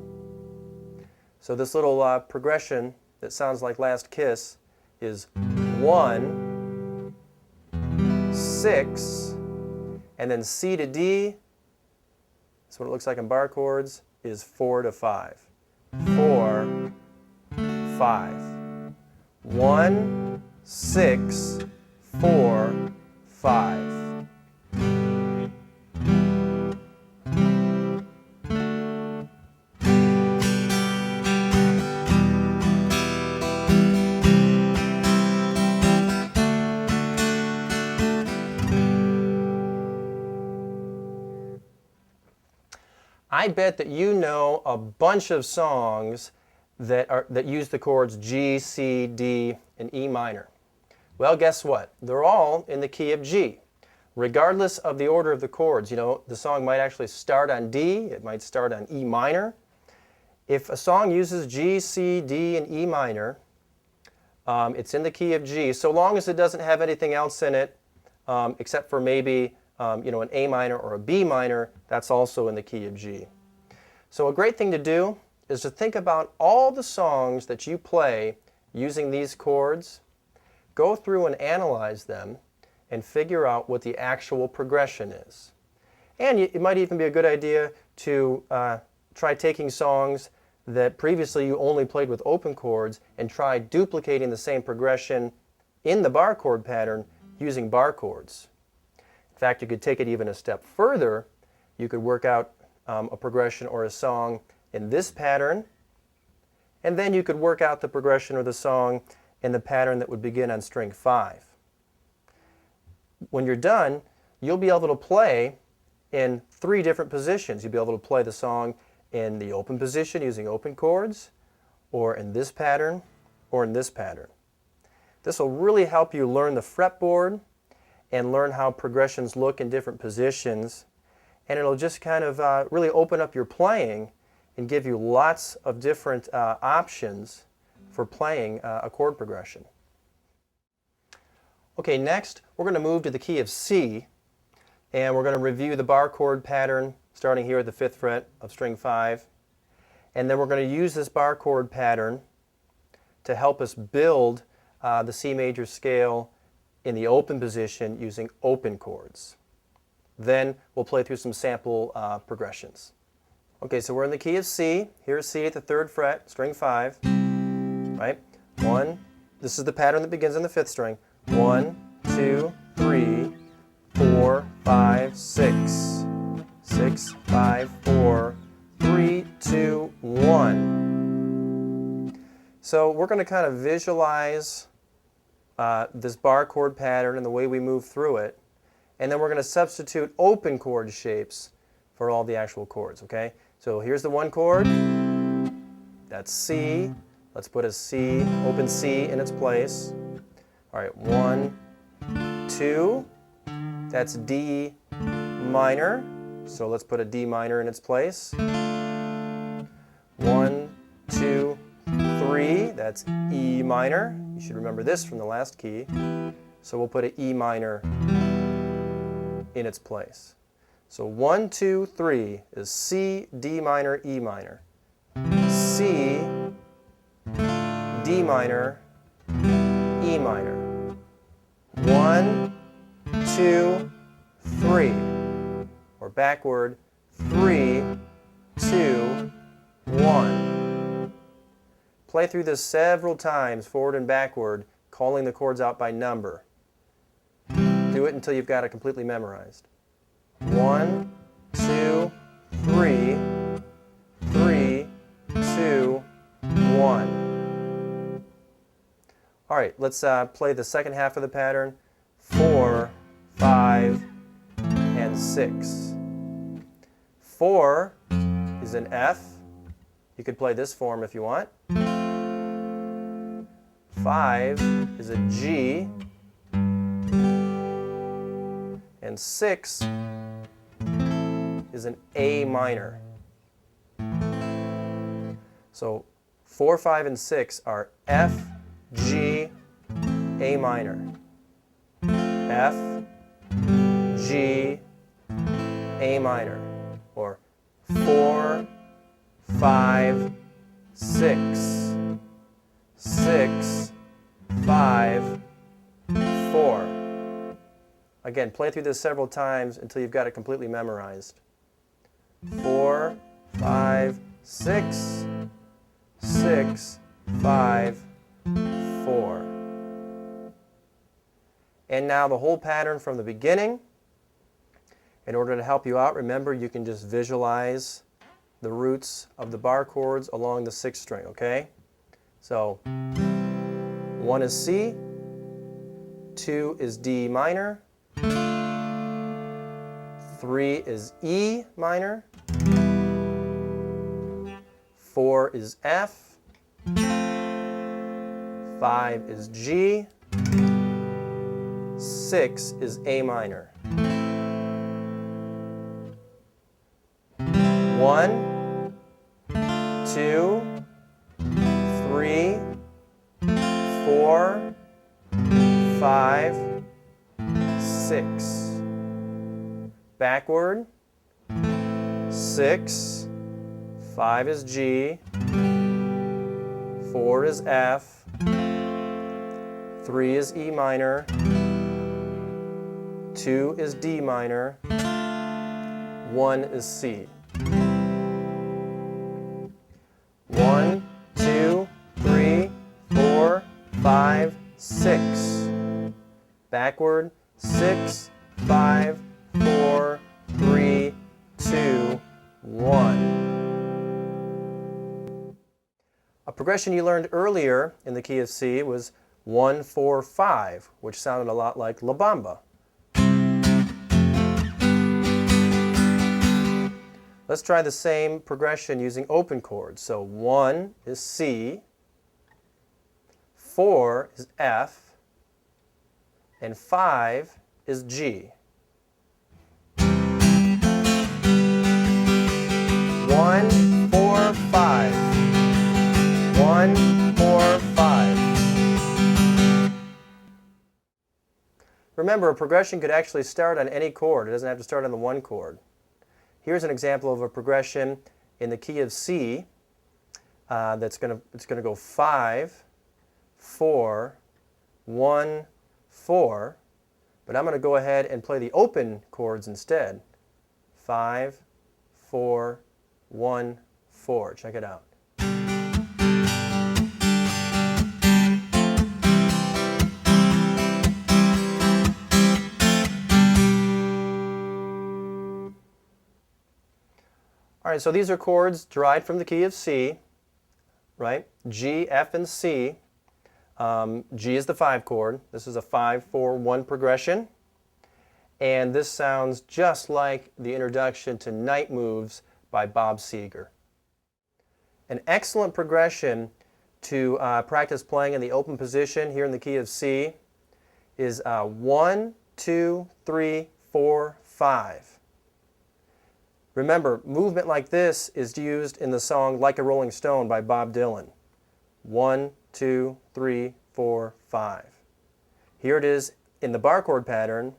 So this little progression that sounds like Last Kiss is 1, 6, and then C to D, that's what it looks like in bar chords, is 4 to 5. 4, 5. 1, 6, 4, 5. I bet that you know a bunch of songs that use the chords G, C, D, and E minor. Well, guess what? They're all in the key of G. Regardless of the order of the chords, you know, the song might actually start on D, it might start on E minor. If a song uses G, C, D, and E minor, it's in the key of G, so long as it doesn't have anything else in it, except for maybe an A minor or a B minor, that's also in the key of G. So a great thing to do is to think about all the songs that you play using these chords, go through and analyze them, and figure out what the actual progression is. And it might even be a good idea to try taking songs that previously you only played with open chords and try duplicating the same progression in the bar chord pattern using bar chords. In fact, you could take it even a step further. You could work out a progression or a song in this pattern, and then you could work out the progression or the song in the pattern that would begin on string 5. When you're done, you'll be able to play in 3 different positions. You'll be able to play the song in the open position using open chords, or in this pattern, or in this pattern. This will really help you learn the fretboard and learn how progressions look in different positions, and it'll just kind of really open up your playing and give you lots of different options for playing a chord progression. Okay, next we're going to move to the key of C, and we're going to review the bar chord pattern starting here at the 5th fret of string 5, and then we're going to use this bar chord pattern to help us build the C major scale in the open position using open chords. Then we'll play through some sample progressions. Okay, so we're in the key of C. Here's C at the 3rd fret, string 5. Right? 1. This is the pattern that begins on the 5th string. 1, 2, 3, 4, 5, 6. 6, 5, 4, 3, 2, 1. So we're going to kind of visualize this bar chord pattern and the way we move through it, and then we're going to substitute open chord shapes for all the actual chords, okay? So here's the 1 chord, that's C. Let's put a C, open C in its place. All right, 1, 2, that's D minor, so let's put a D minor in its place. 1, 2, 3, that's E minor. You should remember this from the last key. So we'll put an E minor in its place. So 1, 2, 3 is C, D minor, E minor. C, D minor, E minor. 1, 2, 3. Or backward, 3, 2, 1. Play through this several times, forward and backward, calling the chords out by number. Do it until you've got it completely memorized. 1, 2, 3, 3, 2, 1. All right, let's play the second half of the pattern. 4, 5, and 6. 4 is an F. You could play this form if you want. 5 is a G. and 6 is an A minor. So 4, 5, and 6 are F, G, A minor. F, G, A minor. Or 4, 5, 6, 6, 5, 4. Again, play through this several times until you've got it completely memorized. 4, 5, 6, 6, 5, 4. And now the whole pattern from the beginning. In order to help you out, remember you can just visualize the roots of the bar chords along the 6th string, okay? So 1 is C, 2 is D minor, 3 is E minor, 4 is F, 5 is G, 6 is A minor. 1, 2, 3, 4, 5, 6. Backward. 6, 5 is G, 4 is F, 3 is E minor, 2 is D minor, 1 is C. 1, 2, 3, 4, 5, 6. Backward. 6, 5, 4, 3, 2, 1. A progression you learned earlier in the key of C was 1, 4, 5, which sounded a lot like La Bamba. Let's try the same progression using open chords. So 1 is C, 4 is F, and 5 is G. 1, 4, 5. 1, 4, 5. Remember, a progression could actually start on any chord. It doesn't have to start on the 1 chord. Here's an example of a progression in the key of C it's going to go 5, 4, 1, 4. But I'm going to go ahead and play the open chords instead. 5, 4, 1, 4. Check it out. All right, so these are chords derived from the key of C, right? G, F, and C. G is the 5 chord. This is a 5, 4, 1 progression. And this sounds just like the introduction to Night Moves by Bob Seger. An excellent progression to practice playing in the open position here in the key of C is 1, 2, 3, 4, 5. Remember, movement like this is used in the song Like a Rolling Stone by Bob Dylan. 1, 2, 3, 4, 5. Here it is in the bar chord pattern.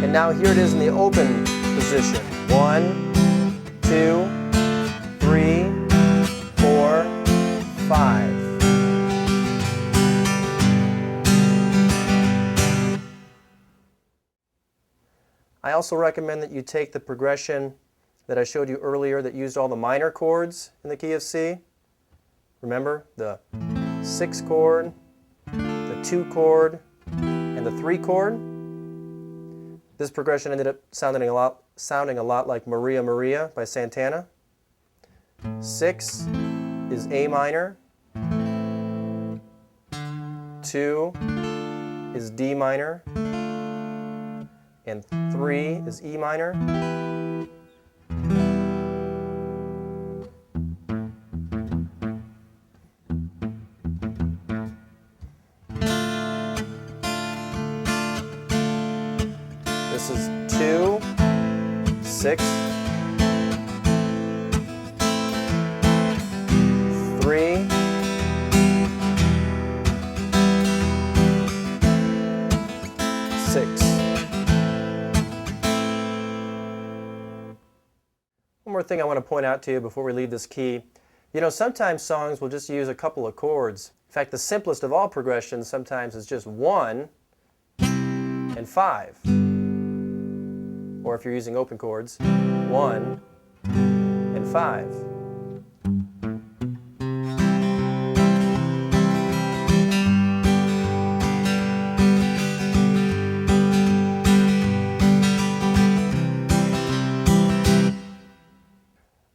And now here it is in the open position. 1, 2, 3, 4, 5. I also recommend that you take the progression that I showed you earlier that used all the minor chords in the key of C. Remember, the 6 chord, the 2 chord, and the 3 chord. This progression ended up sounding a lot like Maria Maria by Santana. 6 is A minor. 2 is D minor. And 3 is E minor. This is 2, 6, 3, 6. One more thing I want to point out to you before we leave this key. You know, sometimes songs will just use a couple of chords. In fact, the simplest of all progressions sometimes is just 1 and 5. Or if you're using open chords, 1 and 5.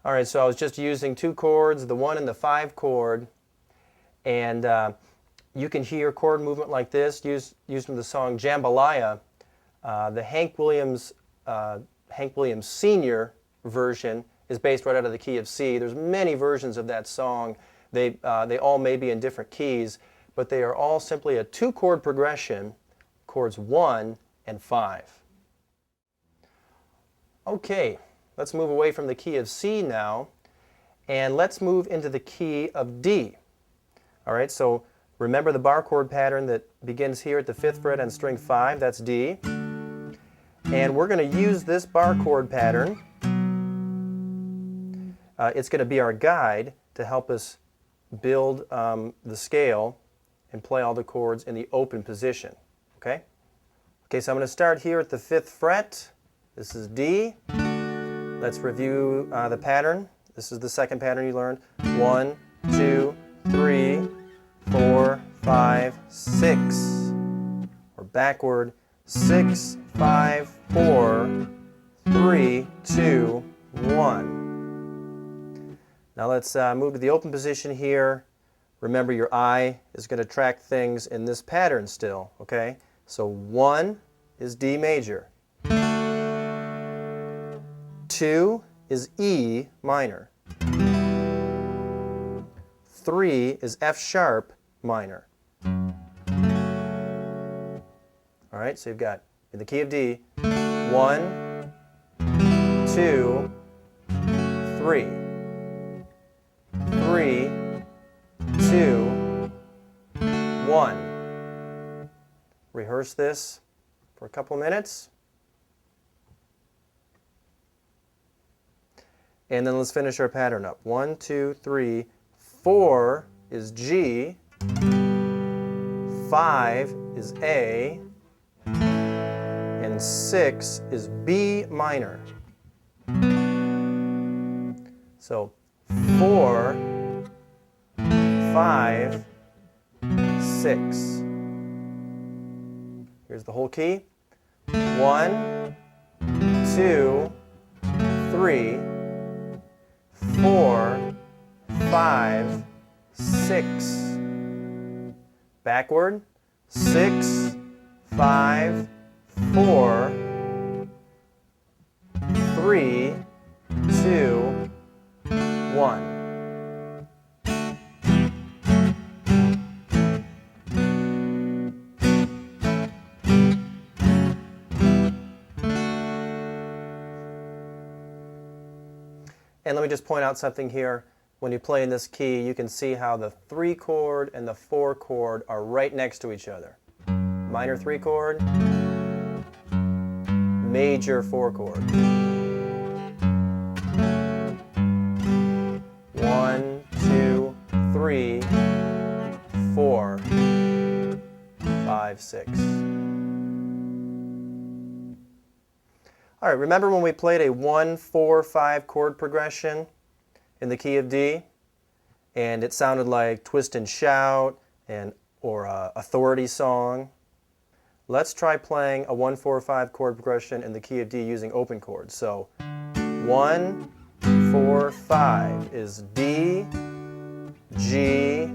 All right, so I was just using 2 chords, the 1 and the 5 chord, and you can hear chord movement like this used in the song Jambalaya. The Hank Williams Sr. version is based right out of the key of C. There's many versions of that song. They all may be in different keys, but they are all simply a 2-chord progression, chords 1 and 5. Okay. Let's move away from the key of C now, and let's move into the key of D. All right, so remember the bar chord pattern that begins here at the 5th fret on string 5, that's D. And we're going to use this bar chord pattern. It's going to be our guide to help us build the scale and play all the chords in the open position. Okay? Okay, so I'm going to start here at the 5th fret. This is D. Let's review the pattern. This is the second pattern you learned. 1, 2, 3, 4, 5, 6. Or backward. 6, 5, 4, 3, 2, 1. Now let's move to the open position here. Remember, your eye is going to track things in this pattern still. Okay? So 1 is D major. 2 is E minor. 3 is F sharp minor. All right, so you've got in the key of D 1, 2, 3. 3, 2, 1. Rehearse this for a couple minutes. And then let's finish our pattern up. 1, 2, 3, 4 is G, 5 is A, and 6 is B minor. So 4, 5, 6. Here's the whole key. 1, 2, 3, 4, 5, 6. Backward. 6, 5, 4, 3, 2, 1. And let me just point out something here. When you play in this key, you can see how the 3 chord and the 4 chord are right next to each other. Minor 3 chord, major 4 chord. 1, 2, 3, 4, 5, 6. All right, remember when we played a 1, 4, 5 chord progression in the key of D? And it sounded like Twist and Shout or a Authority song. Let's try playing a 1, 4, 5 chord progression in the key of D using open chords. So 1, 4, 5 is D, G,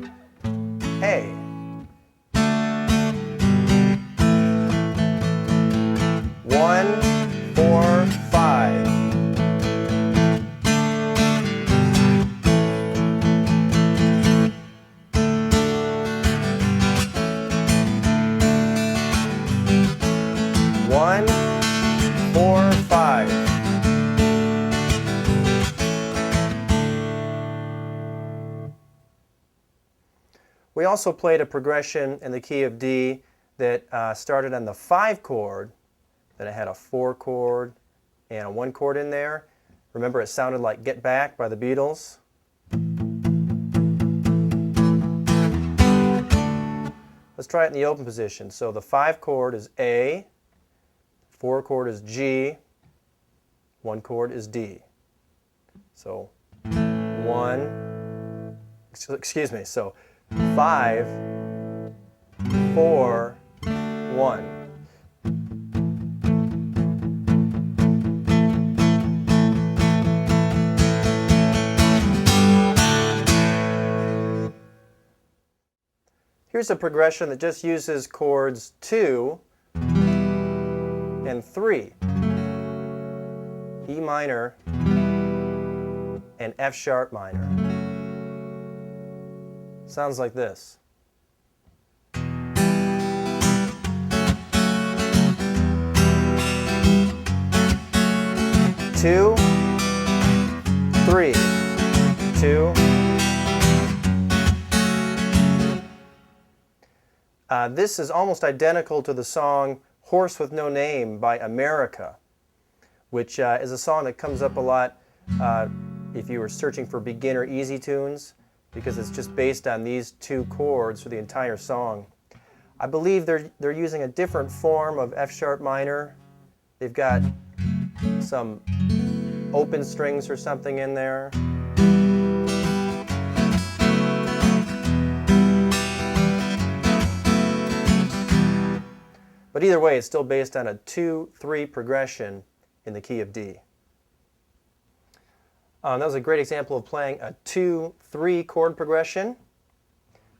A. 1, 4, 5. 1, we also played a progression in the key of D that started on the 5 chord, then it had a 4 chord and a 1 chord in there. Remember, it sounded like Get Back by the Beatles. Let's try it in the open position. So the 5 chord is A, 4 chord is G, 1 chord is D. So 1, excuse me, so 5, 4, 1. Here's a progression that just uses chords 2 and 3. E minor and F sharp minor. Sounds like this. 2, 3, 2. This is almost identical to the song Horse with No Name by America, which is a song that comes up a lot if you were searching for beginner easy tunes, because it's just based on these 2 chords for the entire song. I believe they're using a different form of F sharp minor. They've got some open strings or something in there. But either way, it's still based on a 2-3 progression in the key of D. That was a great example of playing a 2-3 chord progression.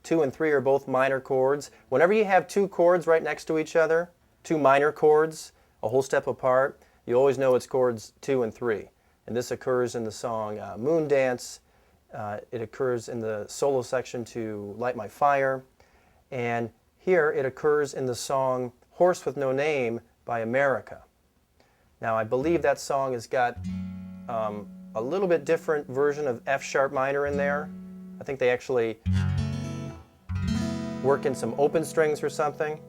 2 and 3 are both minor chords. Whenever you have 2 chords right next to each other, 2 minor chords, a whole step apart, you always know it's chords 2 and 3. And this occurs in the song Moon Dance. It occurs in the solo section to Light My Fire. And here it occurs in the song Horse with No Name by America. Now I believe that song has got a little bit different version of F sharp minor in there. I think they actually work in some open strings or something.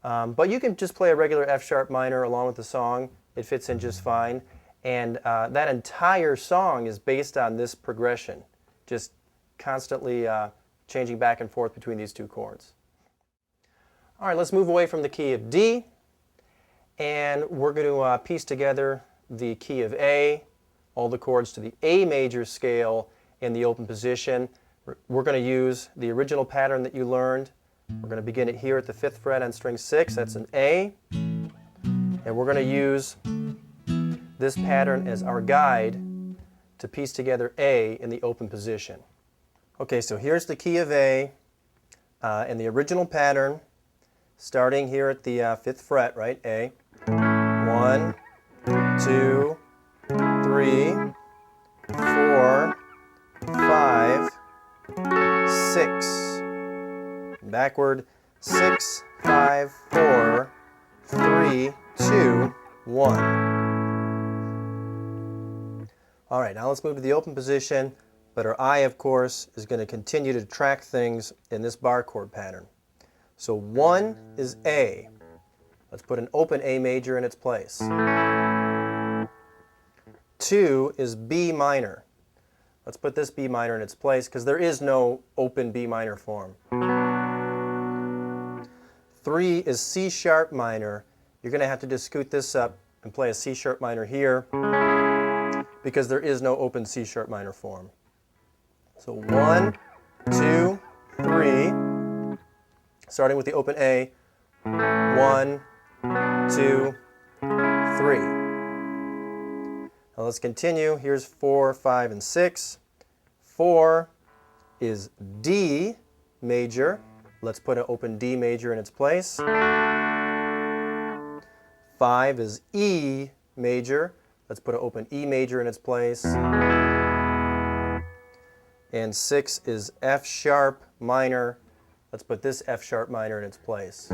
But you can just play a regular F sharp minor along with the song. It fits in just fine. And that entire song is based on this progression, just constantly changing back and forth between these 2 chords. All right, let's move away from the key of D, and we're going to piece together the key of A, all the chords to the A major scale in the open position. We're going to use the original pattern that you learned. We're going to begin it here at the 5th fret on string 6, that's an A, and we're going to use this pattern as our guide to piece together A in the open position. Okay, so here's the key of A in the original pattern, starting here at the 5th fret, right? A. 1, 2, 3, 4, 5, 6. Backward. 6, 5, 4, 3, 2, 1. All right, now let's move to the open position, but our eye, of course, is going to continue to track things in this bar chord pattern. So 1 is A. Let's put an open A major in its place. 2 is B minor. Let's put this B minor in its place because there is no open B minor form. 3 is C sharp minor. You're going to have to just scoot this up and play a C sharp minor here because there is no open C sharp minor form. So 1, 2, 3, starting with the open A, 1, 2, 3. Now let's continue. Here's 4, 5, and 6. 4 is D major. Let's put an open D major in its place. 5 is E major. Let's put an open E major in its place. And 6 is F sharp minor. Let's put this F sharp minor in its place.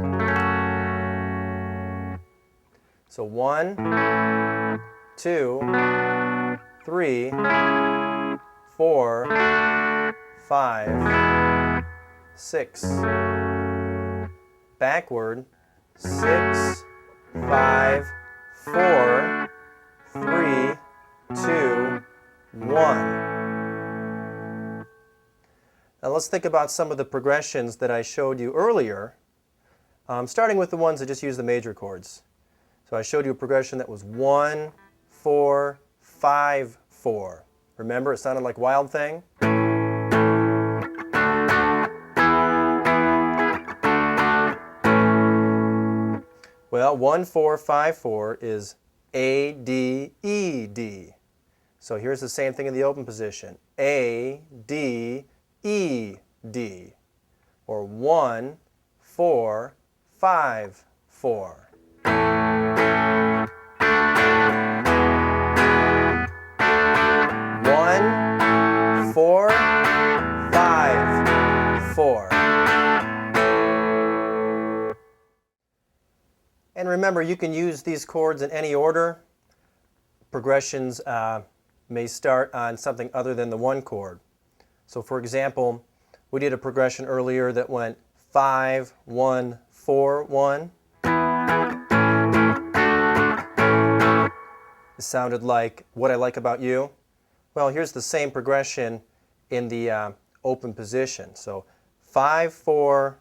So 1, 2, 3, 4, 5, 6. Backward, 6, 5, 4, 3, 2, 1. Now let's think about some of the progressions that I showed you earlier, starting with the ones that just use the major chords. So I showed you a progression that was 1, 4, 5, 4. Remember, it sounded like Wild Thing? Well, 1, 4, 5, 4 is A, D, E, D. So here's the same thing in the open position. A, D, E, D. Or 1, 4, 5, 4. 1, 4, 5, 4. And remember, you can use these chords in any order. Progressions may start on something other than the one chord. So for example, we did a progression earlier that went 5, 1, 4, 1. It sounded like What I Like About You. Well, here's the same progression in the open position. So 5, 1,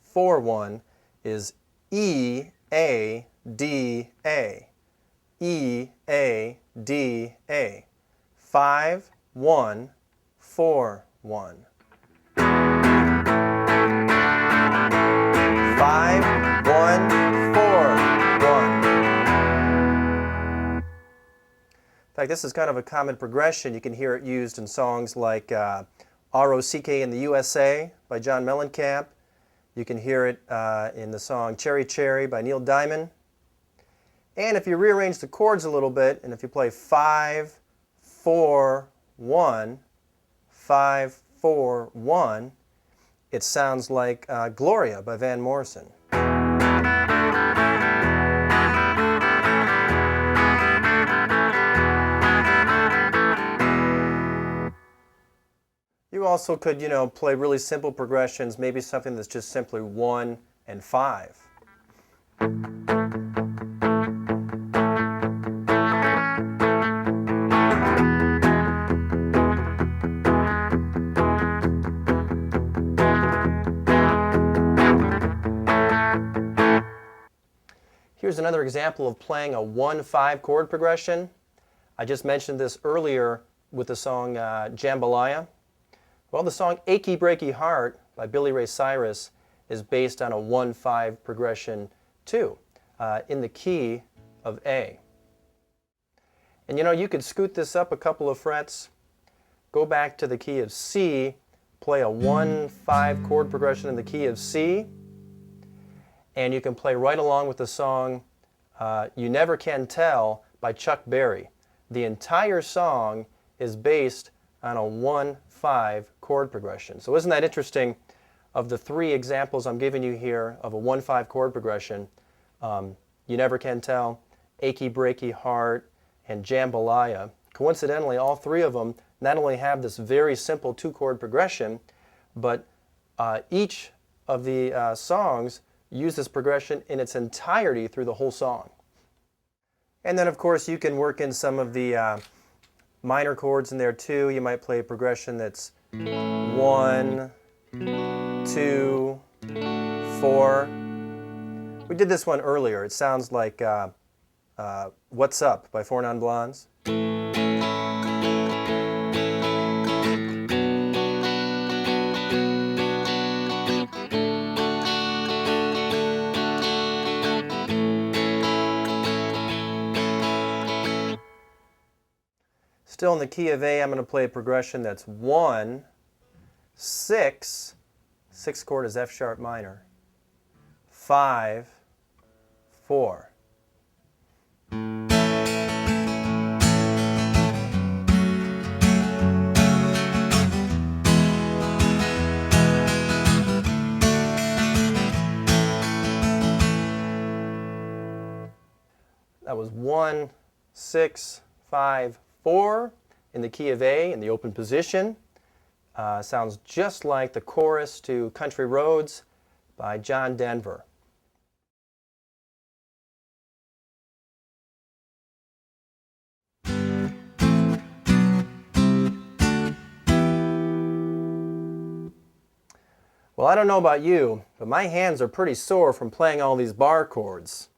4, 1 is E, A, D, A. E, A, D, A. 5, 1, 4, 1. 5, 1, 4, 1. In fact, this is kind of a common progression. You can hear it used in songs like R.O.C.K. in the USA by John Mellencamp. You can hear it in the song Cherry Cherry by Neil Diamond. And if you rearrange the chords a little bit, and if you play 5, 4, 1, 5, 4, 1, it sounds like Gloria by Van Morrison. You also could, play really simple progressions, maybe something that's just simply 1 and 5. Here's another example of playing a 1-5 chord progression. I just mentioned this earlier with the song Jambalaya. Well, the song Achy Breaky Heart by Billy Ray Cyrus is based on a 1-5 progression too, in the key of A. And you could scoot this up a couple of frets, go back to the key of C, play a 1-5 chord progression in the key of C, and you can play right along with the song You Never Can Tell by Chuck Berry. The entire song is based on a 1-5 chord progression. So isn't that interesting? Of the 3 examples I'm giving you here of a 1-5 chord progression, You Never Can Tell, Achy Breaky Heart, and Jambalaya, coincidentally all 3 of them not only have this very simple 2-chord progression, but each of the songs use this progression in its entirety through the whole song. And then of course you can work in some of the minor chords in there too. You might play a progression that's 1, 2, 4. We did this one earlier. It sounds like What's Up by Four Non Blondes. Still in the key of A, I'm going to play a progression that's 1, 6, 6th chord is F sharp minor, 5, 4. That was 1, 6, 5, 4 in the key of A in the open position. Sounds just like the chorus to Country Roads by John Denver. Well, I don't know about you, but my hands are pretty sore from playing all these bar chords.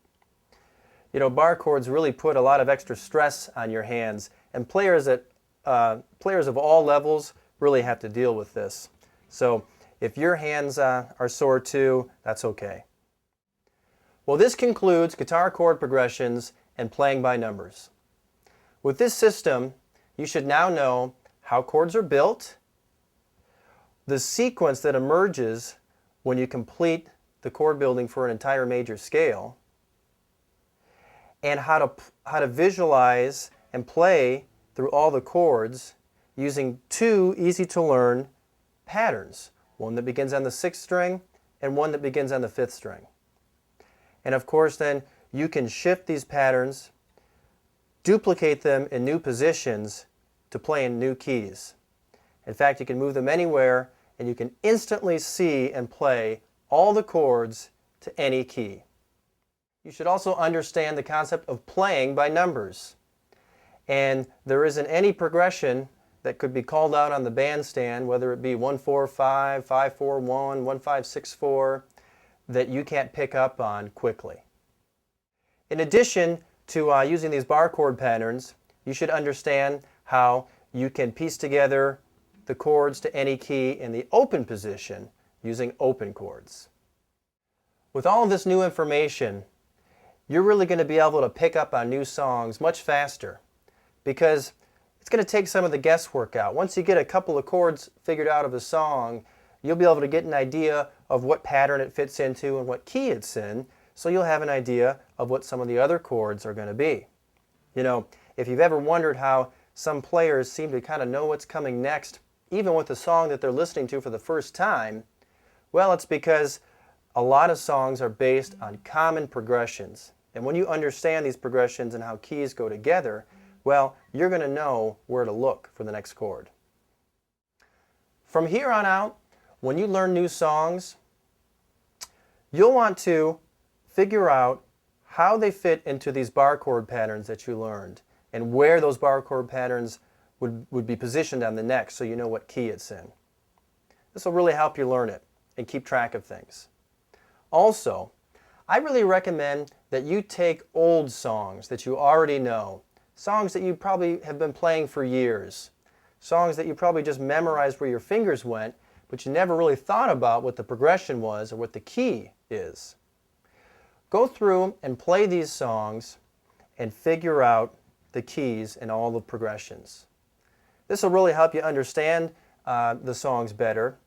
You know, bar chords really put a lot of extra stress on your hands, and players of all levels really have to deal with this. So if your hands are sore too, that's okay. Well, this concludes guitar chord progressions and playing by numbers. With this system, you should now know how chords are built, the sequence that emerges when you complete the chord building for an entire major scale, and how to visualize and play through all the chords using two easy-to-learn patterns, one that begins on the 6th string and one that begins on the 5th string. And of course then you can shift these patterns, duplicate them in new positions to play in new keys. In fact, you can move them anywhere and you can instantly see and play all the chords to any key. You should also understand the concept of playing by numbers. And there isn't any progression that could be called out on the bandstand, whether it be 1-4-5, 5-4-1, 1-5-6-4, that you can't pick up on quickly. In addition to using these bar chord patterns, you should understand how you can piece together the chords to any key in the open position using open chords. With all of this new information, you're really going to be able to pick up on new songs much faster because it's going to take some of the guesswork out. Once you get a couple of chords figured out of a song, you'll be able to get an idea of what pattern it fits into and what key it's in, so you'll have an idea of what some of the other chords are going to be. You know, if you've ever wondered how some players seem to kind of know what's coming next, even with a song that they're listening to for the first time, well, it's because a lot of songs are based on common progressions. And when you understand these progressions and how keys go together, well, you're going to know where to look for the next chord. From here on out, when you learn new songs, you'll want to figure out how they fit into these bar chord patterns that you learned and where those bar chord patterns would be positioned on the neck so you know what key it's in. This will really help you learn it and keep track of things. Also, I really recommend that you take old songs that you already know, songs that you probably have been playing for years, songs that you probably just memorized where your fingers went, but you never really thought about what the progression was or what the key is. Go through and play these songs and figure out the keys and all the progressions. This will really help you understand the songs better,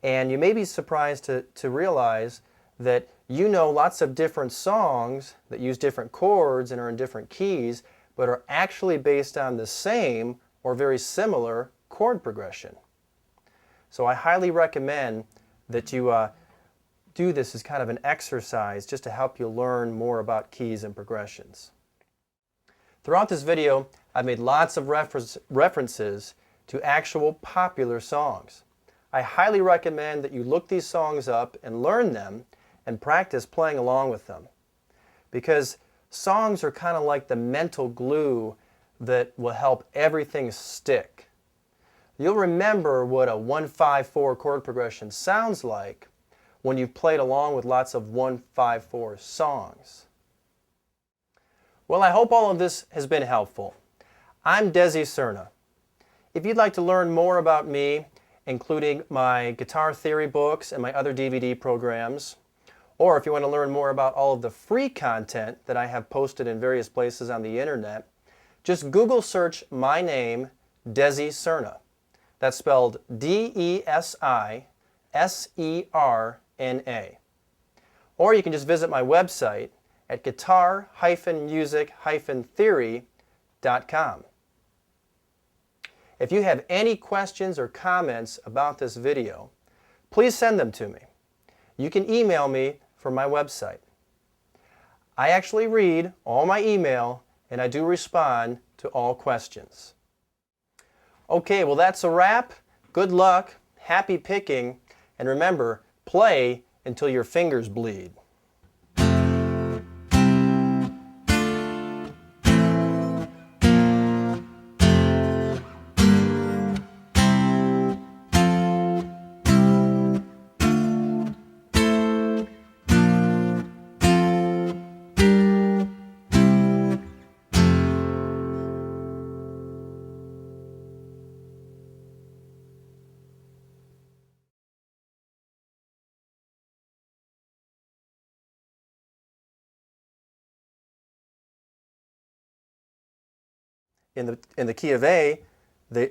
and you may be surprised to realize that you know lots of different songs that use different chords and are in different keys, but are actually based on the same or very similar chord progression. So I highly recommend that you do this as kind of an exercise just to help you learn more about keys and progressions. Throughout this video, I've made lots of references to actual popular songs. I highly recommend that you look these songs up and learn them and practice playing along with them, because songs are kind of like the mental glue that will help everything stick. You'll remember what a 1-5-4 chord progression sounds like when you've played along with lots of 1-5-4 songs. Well, I hope all of this has been helpful. I'm Desi Cerna. If you'd like to learn more about me, including my guitar theory books and my other DVD programs, or if you want to learn more about all of the free content that I have posted in various places on the internet, just Google search my name, Desi Cerna. That's spelled D-E-S-I-S-E-R-N-A. Or you can just visit my website at guitar-music-theory.com. If you have any questions or comments about this video, please send them to me. You can email me from my website. I actually read all my email and I do respond to all questions. Okay, well that's a wrap. Good luck, happy picking, and remember, play until your fingers bleed. In the key of A, they